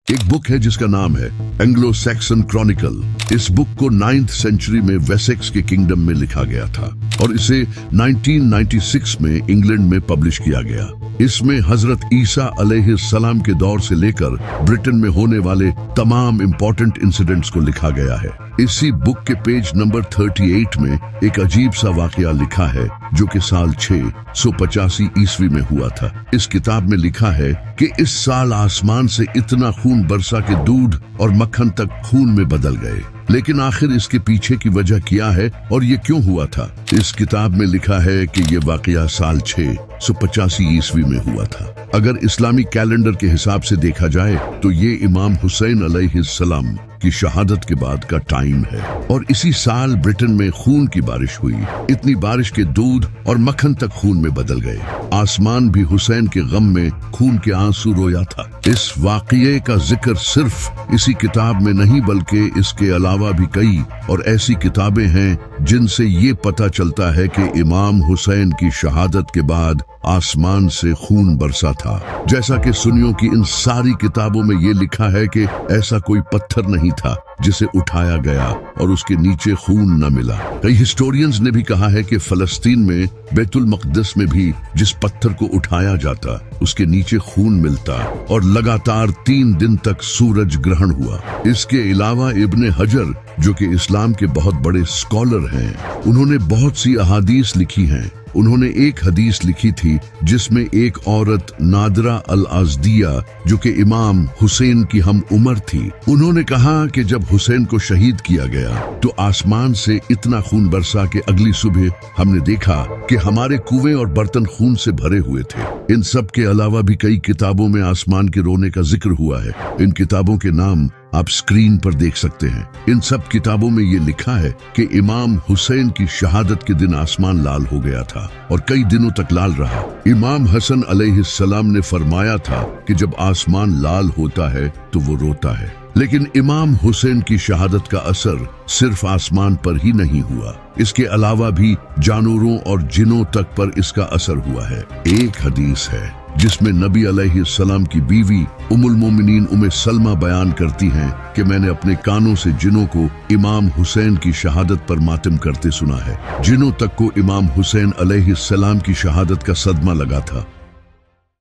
एक बुक है जिसका नाम है एंग्लो सैक्सन क्रॉनिकल। इस बुक को 9th सेंचुरी में वेसेक्स के किंगडम में लिखा गया था और इसे 1996 में इंग्लैंड में पब्लिश किया गया। इसमें हजरत ईसा अलैहिस्सलाम के दौर से लेकर ब्रिटेन में होने वाले तमाम इंपॉर्टेंट इंसिडेंट्स को लिखा गया है। इसी बुक के पेज नंबर 38 में एक अजीब सा वाकया लिखा है जो कि साल 685 ईस्वी में हुआ था। इस किताब में लिखा है कि इस साल आसमान से इतना खून बरसा कि दूध और मक्खन तक खून में बदल गए। लेकिन आखिर इसके पीछे की वजह क्या है और ये क्यों हुआ था? इस किताब में लिखा है कि ये वाकया साल 685 ईस्वी में हुआ था। अगर इस्लामी कैलेंडर के हिसाब से देखा जाए तो ये इमाम हुसैन अलैहिस्सलाम की शहादत के बाद का टाइम है और इसी साल ब्रिटेन में खून की बारिश हुई। इतनी बारिश के दूध और मक्खन तक खून में बदल गए। आसमान भी हुसैन के गम में खून के आंसू रोया था। इस वाकये का जिक्र सिर्फ इसी किताब में नहीं बल्कि इसके अलावा भी कई और ऐसी किताबें हैं जिनसे ये पता चलता है कि इमाम हुसैन की शहादत के बाद आसमान से खून बरसा था। जैसा कि सुन्नियों की इन सारी किताबों में ये लिखा है कि ऐसा कोई पत्थर नहीं था जिसे उठाया गया और उसके नीचे खून न मिला। कई हिस्टोरियंस ने भी कहा है कि फलस्तीन में बैतुल मक़दिस में भी जिस पत्थर को उठाया जाता उसके नीचे खून मिलता और लगातार 3 दिन तक सूरज ग्रहण हुआ। इसके अलावा इब्ने हजर जो कि इस्लाम के बहुत बड़े स्कॉलर हैं, उन्होंने बहुत सी अहादीस लिखी हैं। उन्होंने एक हदीस लिखी थी जिसमें एक औरत नादरा अल अज़दिया जो कि इमाम हुसैन की हम उम्र थी, उन्होंने कहा कि जब हुसैन को शहीद किया गया तो आसमान से इतना खून बरसा कि अगली सुबह हमने देखा कि हमारे कुएं और बर्तन खून से भरे हुए थे। इन सब के अलावा भी कई किताबों में आसमान के रोने का जिक्र हुआ है। इन किताबों के नाम आप स्क्रीन पर देख सकते हैं। इन सब किताबों में ये लिखा है कि इमाम हुसैन की शहादत के दिन आसमान लाल हो गया था और कई दिनों तक लाल रहा। इमाम हसन अलैहिस्सलाम ने फरमाया था कि जब आसमान लाल होता है तो वो रोता है। लेकिन इमाम हुसैन की शहादत का असर सिर्फ आसमान पर ही नहीं हुआ, इसके अलावा भी जानवरों और जिनों तक पर इसका असर हुआ है। एक हदीस है जिसमें नबी अलैहिस्सलाम की बीवी उम्मुल मोमिनीन उम्मे सलमा बयान करती हैं कि मैंने अपने कानों से जिनों को इमाम हुसैन की शहादत पर मातम करते सुना है। जिनों तक को इमाम हुसैन अलैहिस्सलाम की शहादत का सदमा लगा था।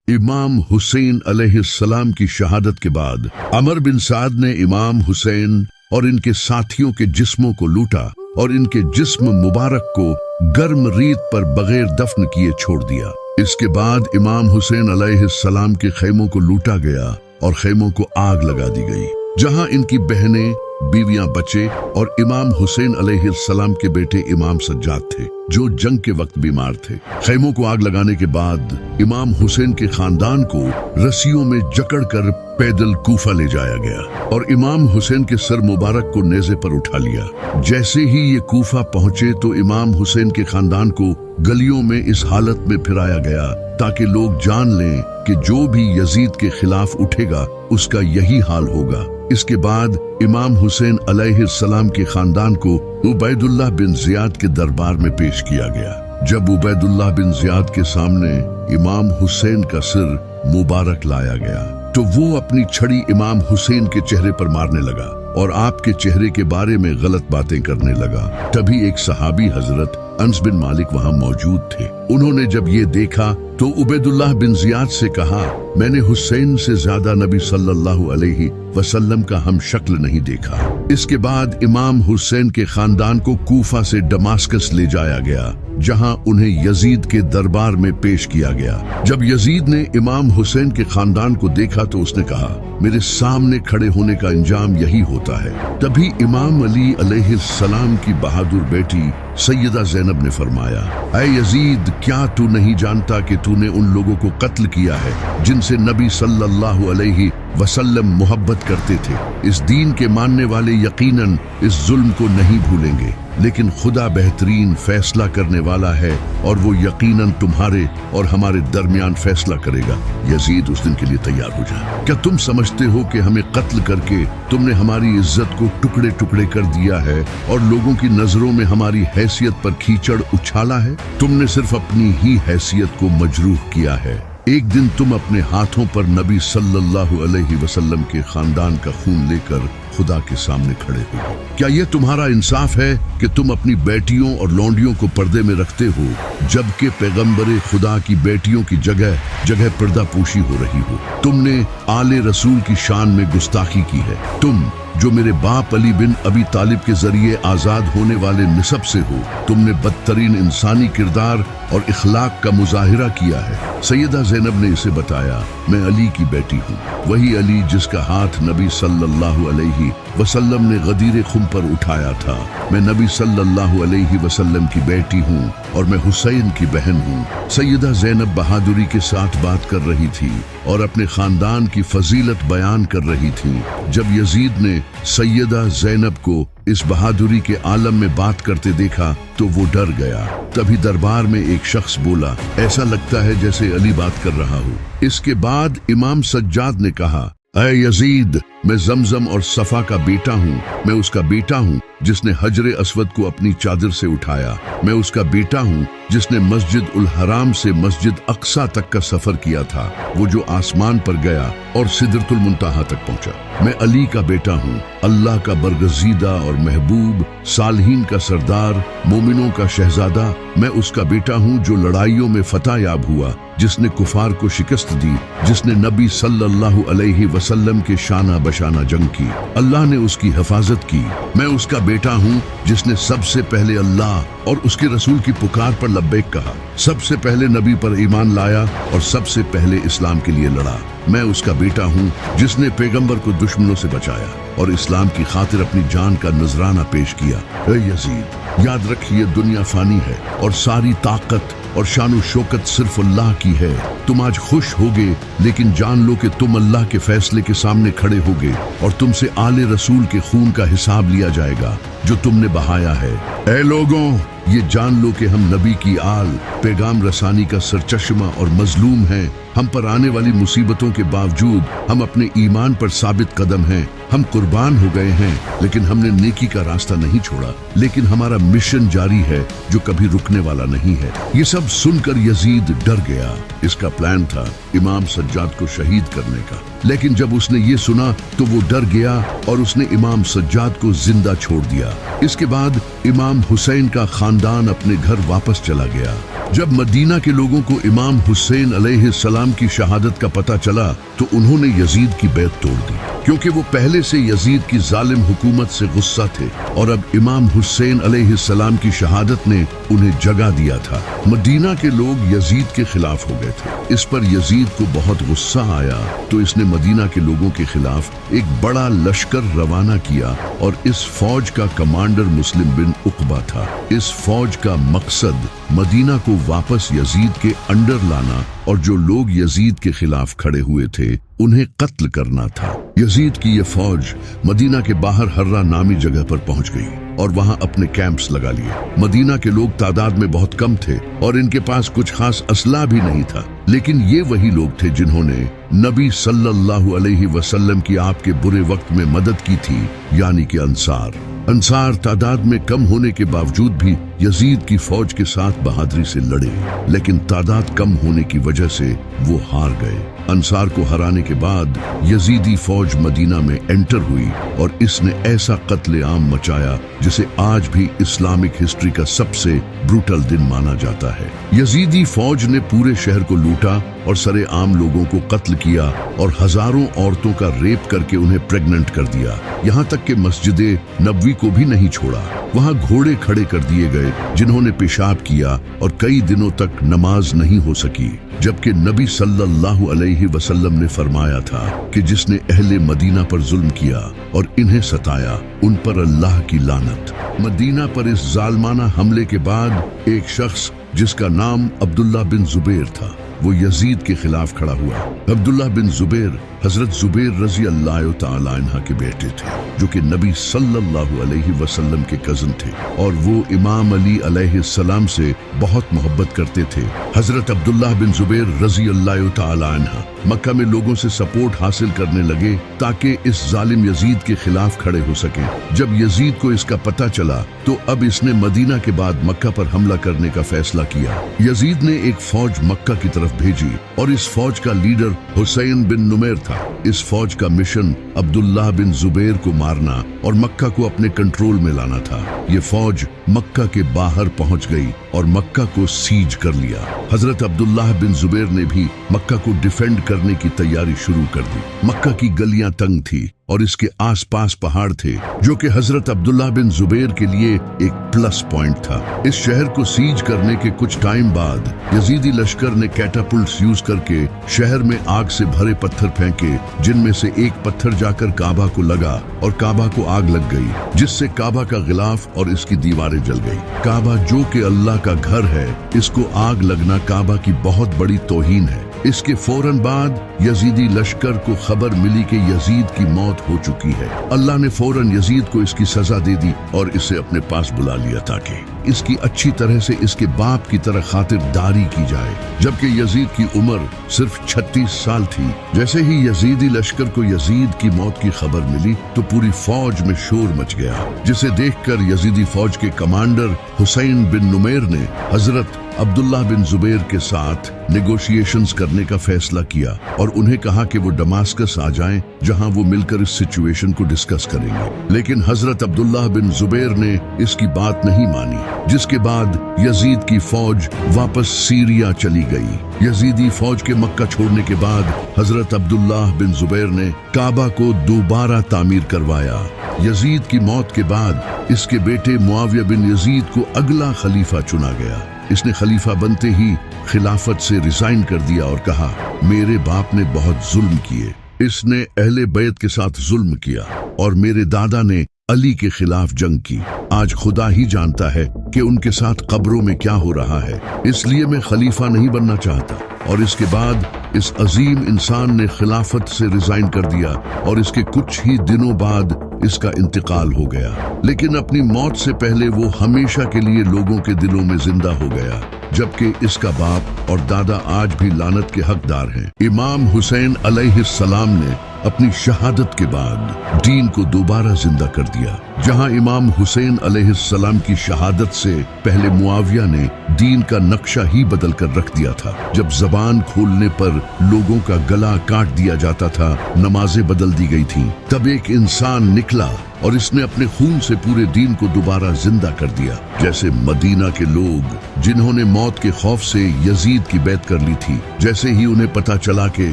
इमाम हुसैन अलैहिस्सलाम की शहादत के बाद अमर बिन साद ने इमाम हुसैन और इनके साथियों के जिस्मों को लूटा और इनके जिस्म मुबारक को गर्म रीत पर बगैर दफन किए छोड़ दिया। इसके बाद इमाम हुसैन अलैहिस्सलाम के खेमों को लूटा गया और खेमों को आग लगा दी गई। जहां इनकी बहनें, बीवियां, बच्चे और इमाम हुसैन अलैहिस्सलाम के बेटे इमाम सज्जाद थे जो जंग के वक्त बीमार थे। खेमों को आग लगाने के बाद इमाम हुसैन के खानदान को रस्सियों में जकड़कर पैदल कूफा ले जाया गया और इमाम हुसैन के सर मुबारक को नेज़े पर उठा लिया। जैसे ही ये कूफा पहुंचे तो इमाम हुसैन के खानदान को गलियों में इस हालत में फिराया गया ताकि लोग जान लें कि जो भी यजीद के खिलाफ उठेगा उसका यही हाल होगा। इसके बाद इमाम हुसैन अलैहिस्सलाम के खानदान को उबैदुल्लाह बिन ज़ियाद के दरबार में पेश किया गया। जब उबैदुल्लाह बिन ज़ियाद के सामने इमाम हुसैन का सिर मुबारक लाया गया तो वो अपनी छड़ी इमाम हुसैन के चेहरे पर मारने लगा और आपके चेहरे के बारे में गलत बातें करने लगा। तभी एक सहाबी हजरत अनस बिन मालिक वहां मौजूद थे। उन्होंने जब ये देखा तो उबैदुल्लाह बिन ज़ियाद से कहा, मैंने हुसैन से ज्यादा नबी सल्लल्लाहु अलैहि वसल्लम का हम शक्ल नहीं देखा। इसके बाद इमाम हुसैन के खानदान को कूफा से दमास्कस ले जाया गया, जहां उन्हें यजीद के दरबार में पेश किया गया। जब यजीद ने इमाम हुसैन के खानदान को देखा तो उसने कहा, मेरे सामने खड़े होने का अंजाम यही होता है। तभी इमाम अली अलैहिस्सलाम की बहादुर बेटी सैयदा ज़ैनब ने फरमाया, ऐ यजीद, क्या तू नहीं जानता कि तूने उन लोगों को कत्ल किया है जिनसे नबी सल्लल्लाहु अलैहि वसल्लम मोहब्बत करते थे। इस दीन के मानने वाले यकीनन इस जुल्म को नहीं भूलेंगे, लेकिन खुदा बेहतरीन फैसला करने वाला है और वो यकीनन तुम्हारे और हमारे दरमियान फैसला करेगा। यजीद, उस दिन के लिए तैयार हो जा। क्या तुम समझते हो कि हमें कत्ल करके तुमने हमारी इज्जत को टुकड़े टुकड़े कर दिया है और लोगों की नजरों में हमारी हैसियत पर कीचड़ उछाला है? तुमने सिर्फ अपनी ही हैसियत को मजरूह किया है। एक दिन तुम अपने हाथों पर नबी सल्लल्लाहु अलैहि वसल्लम के खानदान का खून लेकर खुदा के सामने खड़े हो। क्या यह तुम्हारा इंसाफ है कि तुम अपनी बेटियों और लौंडियों को पर्दे में रखते हो, जबकि पैगंबरे खुदा की बेटियों की जगह जगह पर्दा पोशी हो रही हो? तुमने आले रसूल की शान में गुस्ताखी की है। तुम जो मेरे बाप अली बिन अबी तालिब के जरिए आजाद होने वाले निसब से हो, तुमने बदतरीन इंसानी किरदार और इखलाक का मुजाहिरा किया है। सैयदा ज़ैनब ने इसे बताया, मैं अली की बेटी हूँ, वही अली जिसका हाथ नबी सल्लल्लाहु अलैहि वसल्लम ने गदीर खुम पर उठाया था। मैं नबी सल्लल्लाहु अलैहि वसल्लम की बेटी हूँ और मैं हुसैन की बहन हूँ। सैयदा ज़ैनब बहादुरी के साथ बात कर रही थी और अपने खानदान की फजीलत बयान कर रही थी। जब यजीद ने सैयदा ज़ैनब को इस बहादुरी के आलम में बात करते देखा तो वो डर गया। तभी दरबार में एक शख्स बोला, ऐसा लगता है जैसे अली बात कर रहा हो। इसके बाद इमाम सज्जाद ने कहा, ऐ यजीद, मैं जमजम और सफा का बेटा हूँ। मैं उसका बेटा हूँ जिसने हजरे अस्वद को अपनी चादर से उठाया। मैं उसका बेटा हूँ जिसने मस्जिद उल हराम से मस्जिद अक्सा तक का सफर किया था, वो जो आसमान पर गया और सिदरतुल मुंतहा तक पहुंचा। मैं अली का बेटा हूँ, अल्लाह का बरगजीदा और महबूब, सालहीन का सरदार, मोमिनों का शहजादा। मैं उसका बेटा हूँ जो लड़ाइयों में फतह याब हुआ, जिसने कुफार को शिकस्त दी, जिसने नबी सल्लल्लाहु अलैहि वसल्लम के शाना बशाना जंग की। अल्लाह ने उसकी हिफाजत की। मैं उसका बेटा हूँ जिसने सबसे पहले अल्लाह और उसके रसूल की पुकार पर लब्बैक कहा, सबसे पहले नबी पर ईमान लाया और सबसे पहले इस्लाम के लिए लड़ा। मैं उसका बेटा हूँ जिसने पैगंबर को दुश्मनों से बचाया और इस्लाम की खातिर अपनी जान का नजराना पेश किया। ऐ यजीद, याद रखिए, दुनिया फानी है और सारी ताकत और शानो शौकत सिर्फ अल्लाह की है। तुम आज खुश होगे, लेकिन जान लो कि तुम अल्लाह के फैसले के सामने खड़े होगे और तुमसे आले रसूल के खून का हिसाब लिया जाएगा जो तुमने बहाया है। ऐ लोगों, ये जान लो कि हम नबी की आल, पैगाम रसानी का सरचश्मा और मजलूम हैं। हम पर आने वाली मुसीबतों के बावजूद हम अपने ईमान पर साबित कदम हैं। हम कुर्बान हो गए हैं, लेकिन हमने नेकी का रास्ता नहीं छोड़ा। लेकिन हमारा मिशन जारी है जो कभी रुकने वाला नहीं है। ये सब सुनकर यजीद डर गया। इसका प्लान था इमाम सज्जाद को शहीद करने का, लेकिन जब उसने ये सुना तो वो डर गया और उसने इमाम सज्जाद को जिंदा छोड़ दिया। इसके बाद इमाम हुसैन का खानदान अपने घर वापस चला गया। जब मदीना के लोगों को इमाम हुसैन अलैहिस्सलाम की शहादत का पता चला तो उन्होंने यजीद की बैत तोड़ दी, क्योंकि वो पहले से यजीद की जालिम हुकूमत से गुस्सा थे और अब इमाम हुसैन अलैहिस्सलाम की शहादत ने उन्हें जगा दिया था। मदीना के लोग यजीद के खिलाफ हो गए थे। इस पर यजीद को बहुत गुस्सा आया तो इसने मदीना के लोगों के खिलाफ एक बड़ा लश्कर रवाना किया और इस फौज का कमांडर मुस्लिम बिन उकबा था। इस फौज का मकसद मदीना को वापस यजीद के अंडर लाना और जो लोग यजीद के खिलाफ खड़े हुए थे उन्हें कत्ल करना था। यजीद की यह फौज मदीना के बाहर हर्रा नामी जगह पर पहुंच गई और वहां अपने कैंप्स लगा लिए। मदीना के लोग तादाद में बहुत कम थे और इनके पास कुछ खास असला भी नहीं था, लेकिन ये वही लोग थे जिन्होंने नबी सल्लल्लाहु अलैहि वसल्लम की आपके बुरे वक्त में मदद की थी, यानी कि अंसार। अंसार तादाद में कम होने के बावजूद भी यजीद की फौज के साथ बहादुरी से लड़े, लेकिन तादाद कम होने की वजह से वो हार गए। अंसार को हराने के बाद यजीदी फौज मदीना में एंटर हुई और इसने ऐसा कत्ले आम मचाया जिसे आज भी इस्लामिक हिस्ट्री का सबसे ब्रूटल दिन माना जाता है। यजीदी फौज ने पूरे शहर को लूटा और सरे आम लोगों को कत्ल किया और हजारों औरतों का रेप करके उन्हें प्रेग्नेंट कर दिया। यहाँ तक कि मस्जिदे नबवी को भी नहीं छोड़ा। वहाँ घोड़े खड़े कर दिए गए जिन्होंने पेशाब किया और कई दिनों तक नमाज नहीं हो सकी, जबकि नबी सल्लल्लाहु अलैहि वसल्लम ने फरमाया था कि जिसने अहले मदीना पर जुल्म किया और इन्हें सताया, उन पर अल्लाह की लानत। मदीना पर इस जालमाना हमले के बाद एक शख्स जिसका नाम अब्दुल्ला बिन जुबैर था, वो यजीद के खिलाफ खड़ा हुआ। अब्दुल्ला बिन जुबैर हजरत जुबैर रजी अल्लाह तआला अन्हा के बेटे थे, जो कि नबी सल्लल्लाहु अलैहि वसल्लम के कजन थे और वो इमाम अली अलैहिस्सलाम से बहुत मोहब्बत करते थे। हजरत अब्दुल्ला बिन जुबैर रजी अल्लाह तआला अन्हा मक्का में लोगों से सपोर्ट हासिल करने लगे ताकि इस जालिम यजीद के खिलाफ खड़े हो सके। जब यजीद को इसका पता चला तो अब इसने मदीना के बाद मक्का पर हमला करने का फैसला किया। यजीद ने एक फौज मक्का की तरफ भेजी और इस फौज का लीडर हुसैन बिन नुमैर था। इस फौज का मिशन अब्दुल्ला बिन जुबैर को मारना और मक्का को अपने कंट्रोल में लाना था। ये फौज मक्का के बाहर पहुंच गई और मक्का को सीज कर लिया। हजरत अब्दुल्ला बिन जुबैर ने भी मक्का को डिफेंड करने की तैयारी शुरू कर दी। मक्का की गलियां तंग थी और इसके आसपास पहाड़ थे, जो कि हजरत अब्दुल्ला बिन जुबैर के लिए एक प्लस पॉइंट था। इस शहर को सीज करने के कुछ टाइम बाद यजीदी लश्कर ने कैटापुल्ट्स यूज करके शहर में आग से भरे पत्थर फेंके, जिनमें से एक पत्थर जाकर काबा को लगा और काबा को आग लग गई, जिससे काबा का गिलाफ और इसकी दीवारें जल गई। काबा जो कि अल्लाह का घर है, इसको आग लगना काबा की बहुत बड़ी तौहीन है। इसके फौरन बाद यजीदी लश्कर को खबर मिली कि यजीद की मौत हो चुकी है। अल्लाह ने फौरन यजीद को इसकी सजा दे दी और इसे अपने पास बुला लिया ताकि इसकी अच्छी तरह से इसके बाप की तरह खातिरदारी की जाए, जबकि यजीद की उम्र सिर्फ 36 साल थी। जैसे ही यजीदी लश्कर को यजीद की मौत की खबर मिली तो पूरी फौज में शोर मच गया, जिसे देखकर यजीदी फौज के कमांडर हुसैन बिन नुमैर ने हजरत अब्दुल्ला बिन जुबैर के साथ नेगोशिएशंस करने का फैसला किया और उन्हें कहा कि वो दमास्कस आ जाएं, जहां वो मिलकर इस सिचुएशन को डिस्कस करेंगे। लेकिन हजरत अब्दुल्ला बिन जुबैर ने इसकी बात नहीं मानी, जिसके बाद यजीद की फौज वापस सीरिया चली गई। यजीदी फौज के मक्का छोड़ने के बाद हजरत अब्दुल्ला बिन जुबैर ने काबा को दोबारा तामीर करवाया। यजीद की मौत के बाद इसके बेटे मुआविया बिन यजीद को अगला खलीफा चुना गया। इसने खलीफा बनते ही खिलाफत से रिजाइन कर दिया और कहा, मेरे बाप ने बहुत जुल्म किए, इसने अहले बैत के साथ जुल्म किया और मेरे दादा ने अली के खिलाफ जंग की। आज खुदा ही जानता है कि उनके साथ कब्रों में क्या हो रहा है, इसलिए मैं खलीफा नहीं बनना चाहता। और इसके बाद इस अजीम इंसान ने खिलाफत से रिजाइन कर दिया और इसके कुछ ही दिनों बाद इसका इंतकाल हो गया। लेकिन अपनी मौत से पहले वो हमेशा के लिए लोगों के दिलों में जिंदा हो गया, जबकि इसका बाप और दादा आज भी लानत के हकदार हैं। इमाम हुसैन अलैहिस्सलाम ने अपनी शहादत के बाद दीन को दोबारा जिंदा कर दिया। जहां इमाम हुसैन अलैहिस्सलाम की शहादत से पहले मुआविया ने दीन का नक्शा ही बदल कर रख दिया था। जब जबान खोलने पर लोगों का गला काट दिया जाता था, नमाजें बदल दी गई थीं, तब एक इंसान निकला और इसने अपने खून से पूरे दीन को दोबारा जिंदा कर दिया। जैसे मदीना के लोग जिन्होंने मौत के खौफ से यजीद की बैत कर ली थी, जैसे ही उन्हें पता चला कि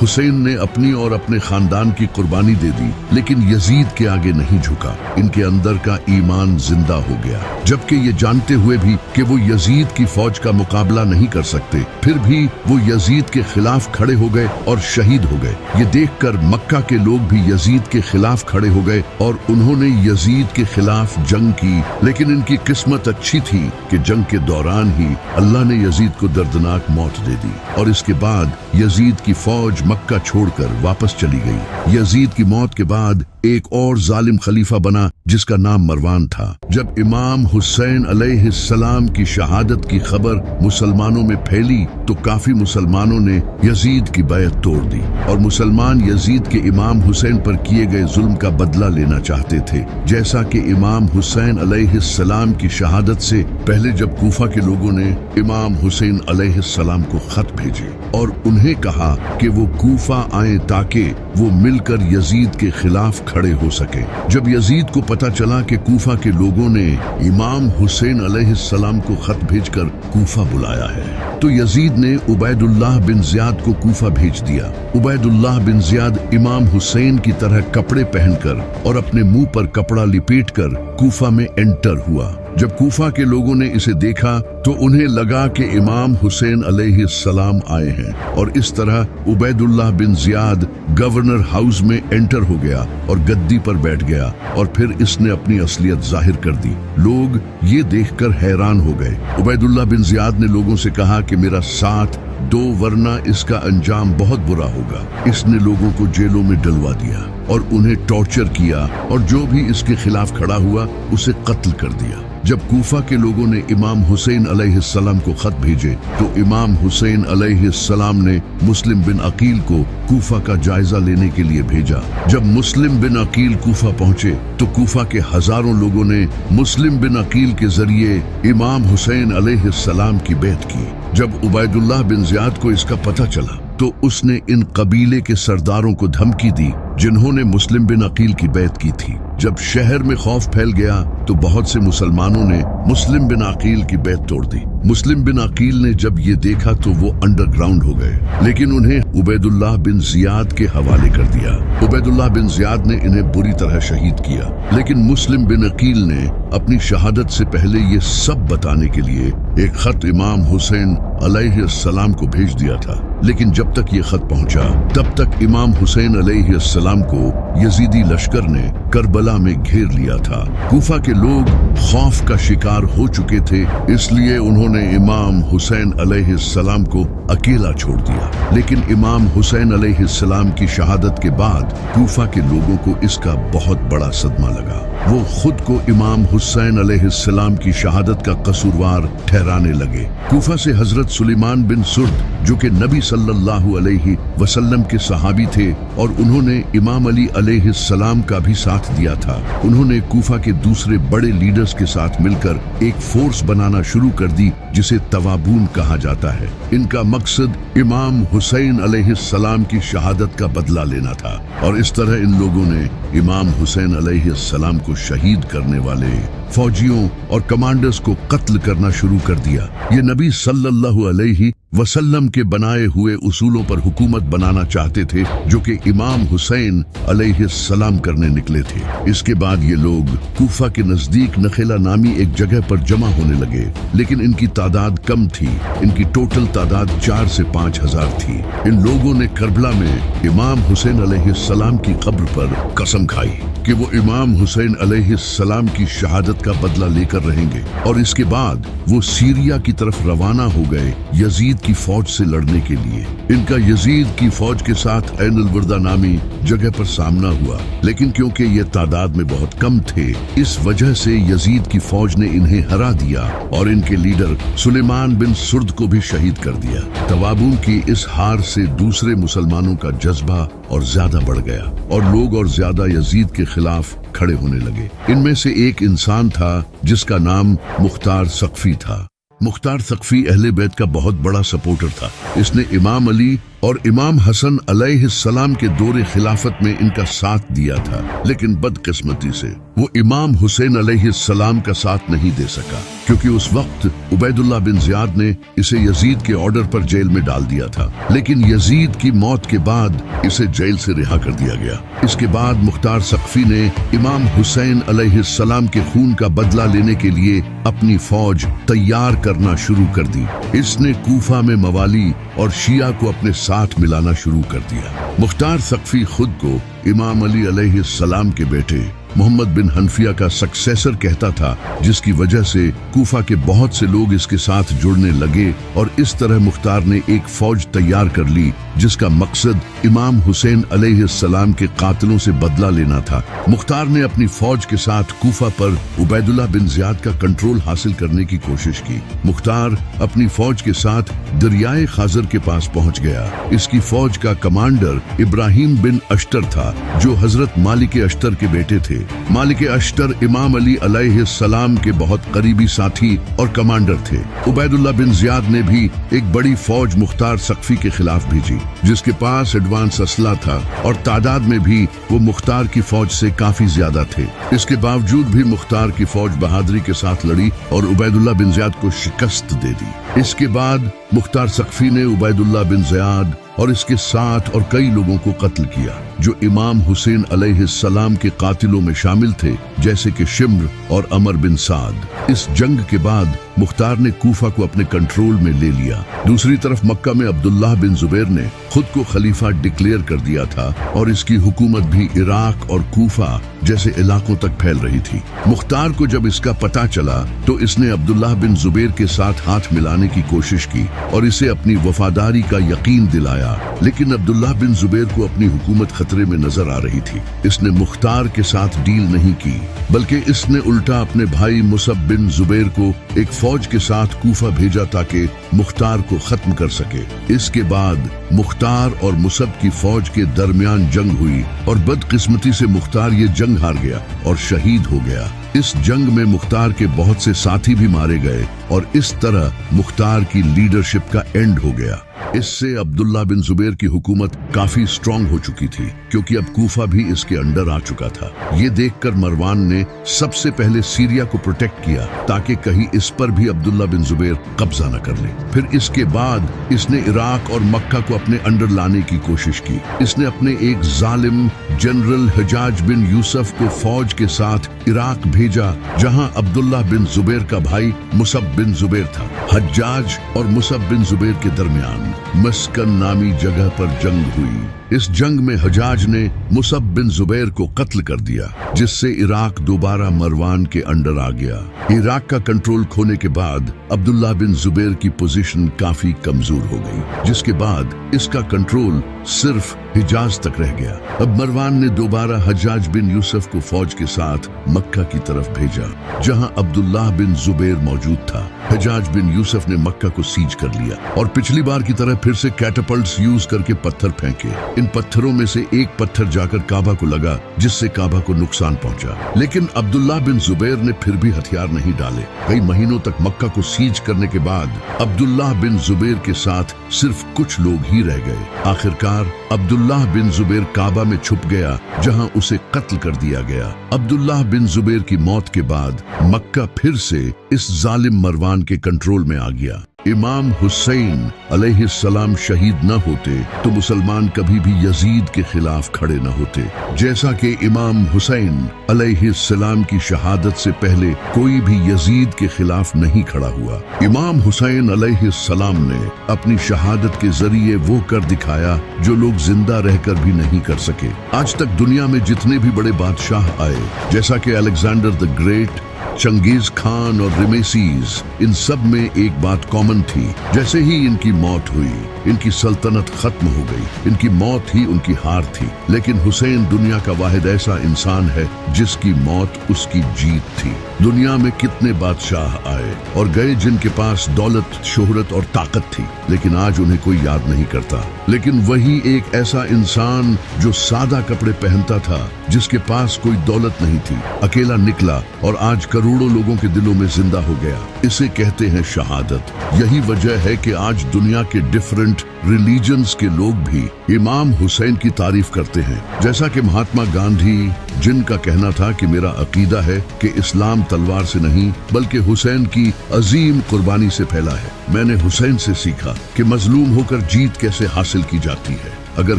हुसैन ने अपनी और अपने खानदान की कुर्बानी दे दी लेकिन यजीद के आगे नहीं झुका, इनके अंदर का ईमान जिंदा हो गया। जबकि ये जानते हुए भी कि वो यजीद की फौज का मुकाबला नहीं कर सकते, फिर भी वो यजीद के खिलाफ खड़े हो गए और शहीद हो गए। ये देखकर मक्का के लोग भी यजीद के खिलाफ खड़े हो गए और उन्होंने यजीद के खिलाफ जंग की। लेकिन इनकी किस्मत अच्छी थी कि जंग के दौरान ही अल्लाह ने यजीद को दर्दनाक मौत दे दी और इसके बाद यजीद की फौज मक्का छोड़कर वापस चली गई। यजीद की मौत के बाद एक और जालिम खलीफा बना जिसका नाम मरवान था। जब इमाम हुसैन अलैहिस्सलाम की शहादत की खबर मुसलमानों में फैली तो काफी मुसलमानों ने यजीद की बैत तोड़ दी और मुसलमान यजीद के इमाम हुसैन पर किए गए जुल्म का बदला लेना चाहते थे। जैसा कि इमाम हुसैन अलैहिस्सलाम की शहादत से पहले जब कूफा के लोगों ने इमाम हुसैन अलैहिस्सलाम को खत भेजे और उन्हें कहा कि वो कूफा आए ताकि वो मिलकर यजीद के खिलाफ खड़े हो सके। जब यजीद को पता चला कि कूफा के लोगों ने इमाम हुसैन अलैहिस्सलाम को खत भेजकर कूफा बुलाया है तो यजीद ने उबैदुल्लाह बिन ज़ियाद को कूफा भेज दिया। उबैदुल्लाह बिन ज़ियाद इमाम हुसैन की तरह कपड़े पहनकर और अपने मुंह पर कपड़ा लिपेटकर कूफा में एंटर हुआ। जब कूफा के लोगों ने इसे देखा तो उन्हें लगा कि इमाम हुसैन अलैहिस्सलाम आए हैं और इस तरह Ubaidullah bin Ziyad governor house में एंटर हो गया और गद्दी पर बैठ गया और फिर इसने अपनी असलियत जाहिर कर दी। लोग ये देखकर हैरान हो गए। उबैदुल्लाह बिन ज़ियाद ने लोगों से कहा कि मेरा साथ दो वरना इसका अंजाम बहुत बुरा होगा। इसने लोगों को जेलों में डलवा दिया और उन्हें टॉर्चर किया और जो भी इसके खिलाफ खड़ा हुआ उसे कत्ल कर दिया। जब कूफा के लोगों ने इमाम हुसैन अलैहिस्सलाम को खत भेजे तो इमाम हुसैन अलैहिस्सलाम ने मुस्लिम बिन अकील को कूफा का जायजा लेने के लिए भेजा। जब मुस्लिम बिन अकील कूफा पहुंचे तो कूफा के हजारों लोगों ने मुस्लिम बिन अकील के जरिए इमाम हुसैन अलैहिस्सलाम की बैत की। जब उबैदुल्लाह बिन ज़ियाद को इसका पता चला तो उसने इन कबीले के सरदारों को धमकी दी जिन्होंने मुस्लिम बिन अकील की बैत की थी। जब शहर में खौफ फैल गया तो बहुत से मुसलमानों ने मुस्लिम बिन अकील की बैत तोड़ दी। मुस्लिम बिन अकील ने जब ये देखा तो वो अंडरग्राउंड हो गए, लेकिन उन्हें उबैदुल्लाह बिन ज़ियाद के हवाले कर दिया। उबैदुल्लाह बिन ज़ियाद ने इन्हें बुरी तरह शहीद किया, लेकिन मुस्लिम बिन अकील ने अपनी शहादत से पहले ये सब बताने के लिए एक खत इमाम हुसैन अलैहिस्सलाम को भेज दिया था। लेकिन जब तक ये खत पहुंचा तब तक इमाम हुसैन अलैहिस्सलाम को यजीदी लश्कर ने करबला में घेर लिया था। कूफा के लोग खौफ का शिकार हो चुके थे, इसलिए उन्होंने इमाम हुसैन अलैहिस्सलाम को अकेला छोड़ दिया। लेकिन इमाम हुसैन अलैहिस्सलाम की शहादत के बाद कूफा के लोगों को इसका बहुत बड़ा सदमा लगा। वो खुद को इमाम हुसैन अलैहिस्सलाम की शहादत का कसूरवार ठहराने लगे। कूफा से हजरत सुलेमान बिन सुर्द जो कि नबी सल्लल्लाहु अलैहि वसल्लम के सहाबी थे और उन्होंने इमाम अली अलैहिस्सलाम का भी साथ दिया था, उन्होंने कूफा के दूसरे बड़े लीडर्स के साथ मिलकर एक फोर्स बनाना शुरू कर दी जिसे तवाबून कहा जाता है। इनका मकसद इमाम हुसैन अलैहिस्सलाम की शहादत का बदला लेना था और इस तरह इन लोगों ने इमाम हुसैन अलैहिस्सलाम को शहीद करने वाले फौजियों और कमांडर्स को कत्ल करना शुरू कर दिया। ये नबी सल्लल्लाहु अलैहि वसल्लम के बनाए हुए उसूलों पर हुकूमत बनाना चाहते थे जो कि इमाम हुसैन अलैहिस्सलाम करने निकले थे। इसके बाद ये लोग कूफा के नजदीक नखेला नामी एक जगह पर जमा होने लगे, लेकिन इनकी तादाद कम थी। इनकी टोटल तादाद 4 से 5 हजार थी। इन लोगों ने करबला में इमाम हुसैन अलैहिस्सलाम की कब्र पर कसम खाई कि वो इमाम हुसैन अलैहिस्सलाम की शहादत का बदला लेकर रहेंगे और इसके बाद वो सीरिया की तरफ रवाना हो गए यजीद की फौज से लड़ने के लिए। इनका यजीद की फौज के साथ ऐन अल वर्दा नामी जगह पर सामना हुआ, लेकिन क्योंकि ये तादाद में बहुत कम थे इस वजह से यजीद की फौज ने इन्हें हरा दिया और इनके लीडर सुलेमान बिन सुर्द को भी शहीद कर दिया। तवाबून की इस हार से दूसरे मुसलमानों का जज्बा और ज्यादा बढ़ गया और लोग और ज्यादा यजीद के खिलाफ खड़े होने लगे। इनमें से एक इंसान था जिसका नाम मुख्तार सक़फ़ी था। मुख्तार सक़फ़ी अहले बैत का बहुत बड़ा सपोर्टर था। इसने इमाम अली और इमाम हसन अलैहिस्सलाम के दौरे खिलाफत में इनका साथ दिया था, लेकिन बदकिस्मती से वो इमाम हुसैन अलैहिस्सलाम का साथ नहीं दे सका क्योंकि उस वक्त उबैदुल्लाह बिन ज़ियाद ने इसे यजीद के ऑर्डर पर जेल में डाल दिया था, लेकिन यजीद की मौत के बाद इसे जेल से रिहा कर दिया गया। इसके बाद मुख्तार सक़फ़ी ने इमाम हुसैन अलैहिस्सलाम के खून का बदला लेने के लिए अपनी फौज तैयार करना शुरू कर दी। इसने कूफा में मवाली और शिया को अपने साथ मिलाना शुरू कर दिया। मुख्तार सक़फ़ी खुद को इमाम अली अलैहिस्सलाम के बेटे मोहम्मद बिन हनफिया का सक्सेसर कहता था, जिसकी वजह से कूफा के बहुत से लोग इसके साथ जुड़ने लगे और इस तरह मुख्तार ने एक फौज तैयार कर ली जिसका मकसद इमाम हुसैन अलैहिस्सलाम के कातिलों से बदला लेना था। मुख्तार ने अपनी फौज के साथ कूफा पर उबैदुल्लाह बिन ज़ियाद का कंट्रोल हासिल करने की कोशिश की। मुख्तार अपनी फौज के साथ दरियाए खाजर के पास पहुंच गया। इसकी फौज का कमांडर इब्राहिम बिन अश्तर था, जो हजरत मालिक अश्तर के बेटे थे। मालिक अश्तर इमाम अली अलैहिस्सलाम के बहुत करीबी साथी और कमांडर थे। उबैदुल्लाह बिन ज़ियाद ने भी एक बड़ी फौज मुख्तार सक्फी के खिलाफ भेजी, जिसके पास एडवांस असला था और तादाद में भी वो मुख्तार की फौज से काफी ज्यादा थे। इसके बावजूद भी मुख्तार की फौज बहादुरी के साथ लड़ी और उबैदुल्लाह बिन ज़ियाद को शिकस्त दे दी। इसके बाद मुख्तार सक्फी ने उबैदुल्लाह बिन ज़ियाद और इसके साथ और कई लोगों को कत्ल किया जो इमाम हुसैन अलैहिस्सलाम के कातिलों में शामिल थे, जैसे कि शिम्र और अमर बिन साद। इस जंग के बाद मुख्तार ने कूफा को अपने कंट्रोल में ले लिया। दूसरी तरफ मक्का में अब्दुल्लाह बिन जुबैर ने खुद को खलीफा डिक्लेयर कर दिया था और इसकी हुकूमत भी इराक और कूफा जैसे इलाकों तक फैल रही थी। मुख्तार को जब इसका पता चला तो इसने अब्दुल्लाह बिन जुबैर के साथ हाथ मिलाने की कोशिश की और इसे अपनी वफादारी का यकीन दिलाया, लेकिन अब्दुल्लाह बिन जुबैर को अपनी हुकूमत खतरे में नजर आ रही थी। इसने मुख्तार के साथ डील नहीं की, बल्कि इसने उल्टा अपने भाई मुसब बिन जुबैर को एक फौज के साथ कूफा भेजा ताकि मुख्तार को खत्म कर सके। इसके बाद मुख्तार और मुसब की फौज के दरमियान जंग हुई और बदकिस्मती से मुख्तार ये जंग हार गया और शहीद हो गया। इस जंग में मुख्तार के बहुत से साथी भी मारे गए और इस तरह मुख्तार की लीडरशिप का एंड हो गया। इससे अब्दुल्लाह बिन जुबैर की हुकूमत काफी स्ट्रांग हो चुकी थी, क्योंकि अब कूफा भी इसके अंडर आ चुका था। ये देखकर मरवान ने सबसे पहले सीरिया को प्रोटेक्ट किया ताकि कहीं इस पर भी अब्दुल्लाह बिन जुबैर कब्जा न कर ले। फिर इसके बाद इसने इराक और मक्का को अपने अंडर लाने की कोशिश की। इसने अपने एक जालिम जनरल हजाज बिन यूसुफ को फौज के साथ इराक भेजा, जहां अब्दुल्लाह बिन जुबैर का भाई मुसब बिन जुबैर था। हज्जाज और मुसब बिन जुबैर के दरमियान मस्कन नामी जगह पर जंग हुई। इस जंग में हजाज ने मुसब बिन जुबैर को कत्ल कर दिया, जिससे इराक दोबारा मरवान के अंडर आ गया। इराक का कंट्रोल खोने के बाद अब्दुल्लाह बिन जुबैर की पोजीशन काफी कमजोर हो गई, जिसके बाद इसका कंट्रोल सिर्फ हिजाज तक रह गया। अब मरवान ने दोबारा हज्जाज बिन यूसुफ को फौज के साथ मक्का की तरफ भेजा, जहां अब्दुल्लाह बिन जुबैर मौजूद था। हज्जाज बिन यूसुफ ने मक्का को सीज कर लिया और पिछली बार की तरह फिर से कैटापल्ट्स यूज करके पत्थर फेंके। इन पत्थरों में से एक पत्थर जाकर काबा को लगा, जिससे काबा को नुकसान पहुंचा। लेकिन अब्दुल्लाह बिन जुबैर ने फिर भी हथियार नहीं डाले। कई महीनों तक मक्का को सीज करने के बाद अब्दुल्लाह बिन जुबैर के साथ सिर्फ कुछ लोग ही रह गए। आखिरकार अब्दुल्लाह बिन जुबैर काबा में छुप गया, जहां उसे कत्ल कर दिया गया। अब्दुल्लाह बिन जुबैर की मौत के बाद मक्का फिर से इस जालिम मरवान के कंट्रोल में आ गया। इमाम हुसैन अलैहिस्सलाम शहीद न होते तो मुसलमान कभी भी यजीद के खिलाफ खड़े न होते। जैसा कि इमाम हुसैन अलैहिस्सलाम की शहादत से पहले कोई भी यजीद के खिलाफ नहीं खड़ा हुआ। इमाम हुसैन अलैहिस्सलाम ने अपनी शहादत के जरिए वो कर दिखाया जो लोग जिंदा रहकर भी नहीं कर सके। आज तक दुनिया में जितने भी बड़े बादशाह आए, जैसा कि Alexander the great, Genghis Khan और रेमेसीज, इन सब में एक बात कॉमन थी। जैसे ही इनकी मौत हुई, इनकी सल्तनत खत्म हो गई। इनकी मौत ही उनकी हार थी। लेकिन हुसैन दुनिया का वाहिद ऐसा इंसान है जिसकी मौत उसकी जीत थी। दुनिया में कितने बादशाह आए और गए जिनके पास दौलत, शोहरत और ताकत थी, लेकिन आज उन्हें कोई याद नहीं करता। लेकिन वही एक ऐसा इंसान जो सादा कपड़े पहनता था, जिसके पास कोई दौलत नहीं थी, अकेला निकला और आज करोड़ों लोगों के दिलों में जिंदा हो गया। इसे कहते हैं शहादत। यही वजह है कि आज दुनिया के डिफरेंट रिलीजन्स के लोग भी इमाम हुसैन की तारीफ करते हैं। जैसा कि महात्मा गांधी, जिनका कहना था कि मेरा अकीदा है कि इस्लाम तलवार से नहीं बल्कि हुसैन की अजीम कुर्बानी से फैला है। मैंने हुसैन से सीखा कि मजलूम होकर जीत कैसे हासिल की जाती है। अगर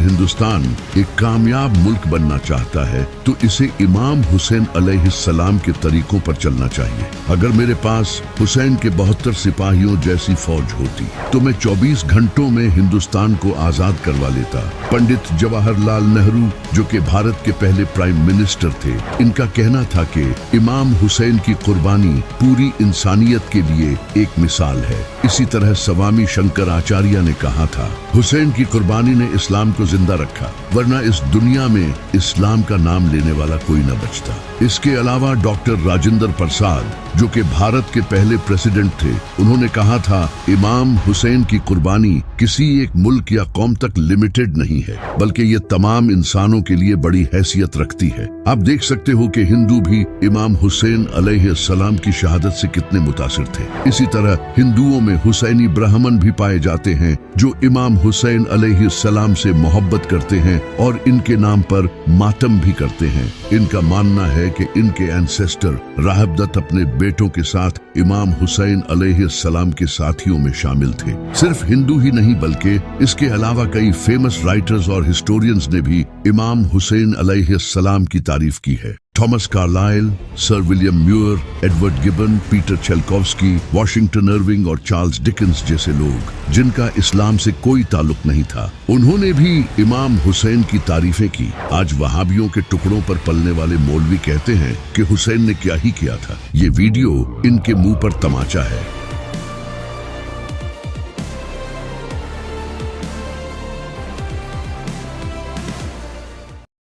हिंदुस्तान एक कामयाब मुल्क बनना चाहता है तो इसे इमाम हुसैन अलैहिस्सलाम के तरीकों पर चलना चाहिए। अगर मेरे पास हुसैन के 72 सिपाहियों जैसी फौज होती तो मैं 24 घंटों में हिंदुस्तान को आजाद करवा लेता। पंडित जवाहरलाल नेहरू, जो कि भारत के पहले प्राइम मिनिस्टर थे, इनका कहना था कि इमाम हुसैन की कुर्बानी पूरी इंसानियत के लिए एक मिसाल है। इसी तरह स्वामी शंकराचार्य ने कहा था, हुसैन की कुर्बानी ने इस्लाम को जिंदा रखा, वरना इस दुनिया में इस्लाम का नाम लेने वाला कोई न बचता। इसके अलावा डॉक्टर राजेंद्र प्रसाद, जो कि भारत के पहले प्रेसिडेंट थे, उन्होंने कहा था, इमाम हुसैन की कुर्बानी किसी एक मुल्क या कौम तक लिमिटेड नहीं है, बल्कि ये तमाम इंसानों के लिए बड़ी हैसियत रखती है। आप देख सकते हो कि हिंदू भी इमाम हुसैन अलैहिस्सलाम की शहादत से कितने मुतासिर थे। इसी तरह हिंदुओं में हुसैनी ब्राह्मण भी पाए जाते हैं जो इमाम हुसैन अलैहिस्सलाम से मोहब्बत करते हैं और इनके नाम पर मातम भी करते हैं। इनका मानना है कि इनके एंसेस्टर राहब दत्त अपने बेटों के साथ इमाम हुसैन अलैहिस्सलाम के साथियों में शामिल थे। सिर्फ हिंदू ही नहीं बल्कि इसके अलावा कई फेमस राइटर्स और हिस्टोरियंस ने भी इमाम हुसैन अलैहिस्सलाम की तारीफ की है। Thomas Carlyle, sir William Muir, Edward Gibbon, Peter Chelkowski, Washington Irving और चार्ल्स डिकेंस जैसे लोग, जिनका इस्लाम से कोई ताल्लुक नहीं था, उन्होंने भी इमाम हुसैन की तारीफें की। आज वहाबियों के टुकड़ों पर पलने वाले मौलवी कहते हैं कि हुसैन ने क्या ही किया था। ये वीडियो इनके मुंह पर तमाचा है।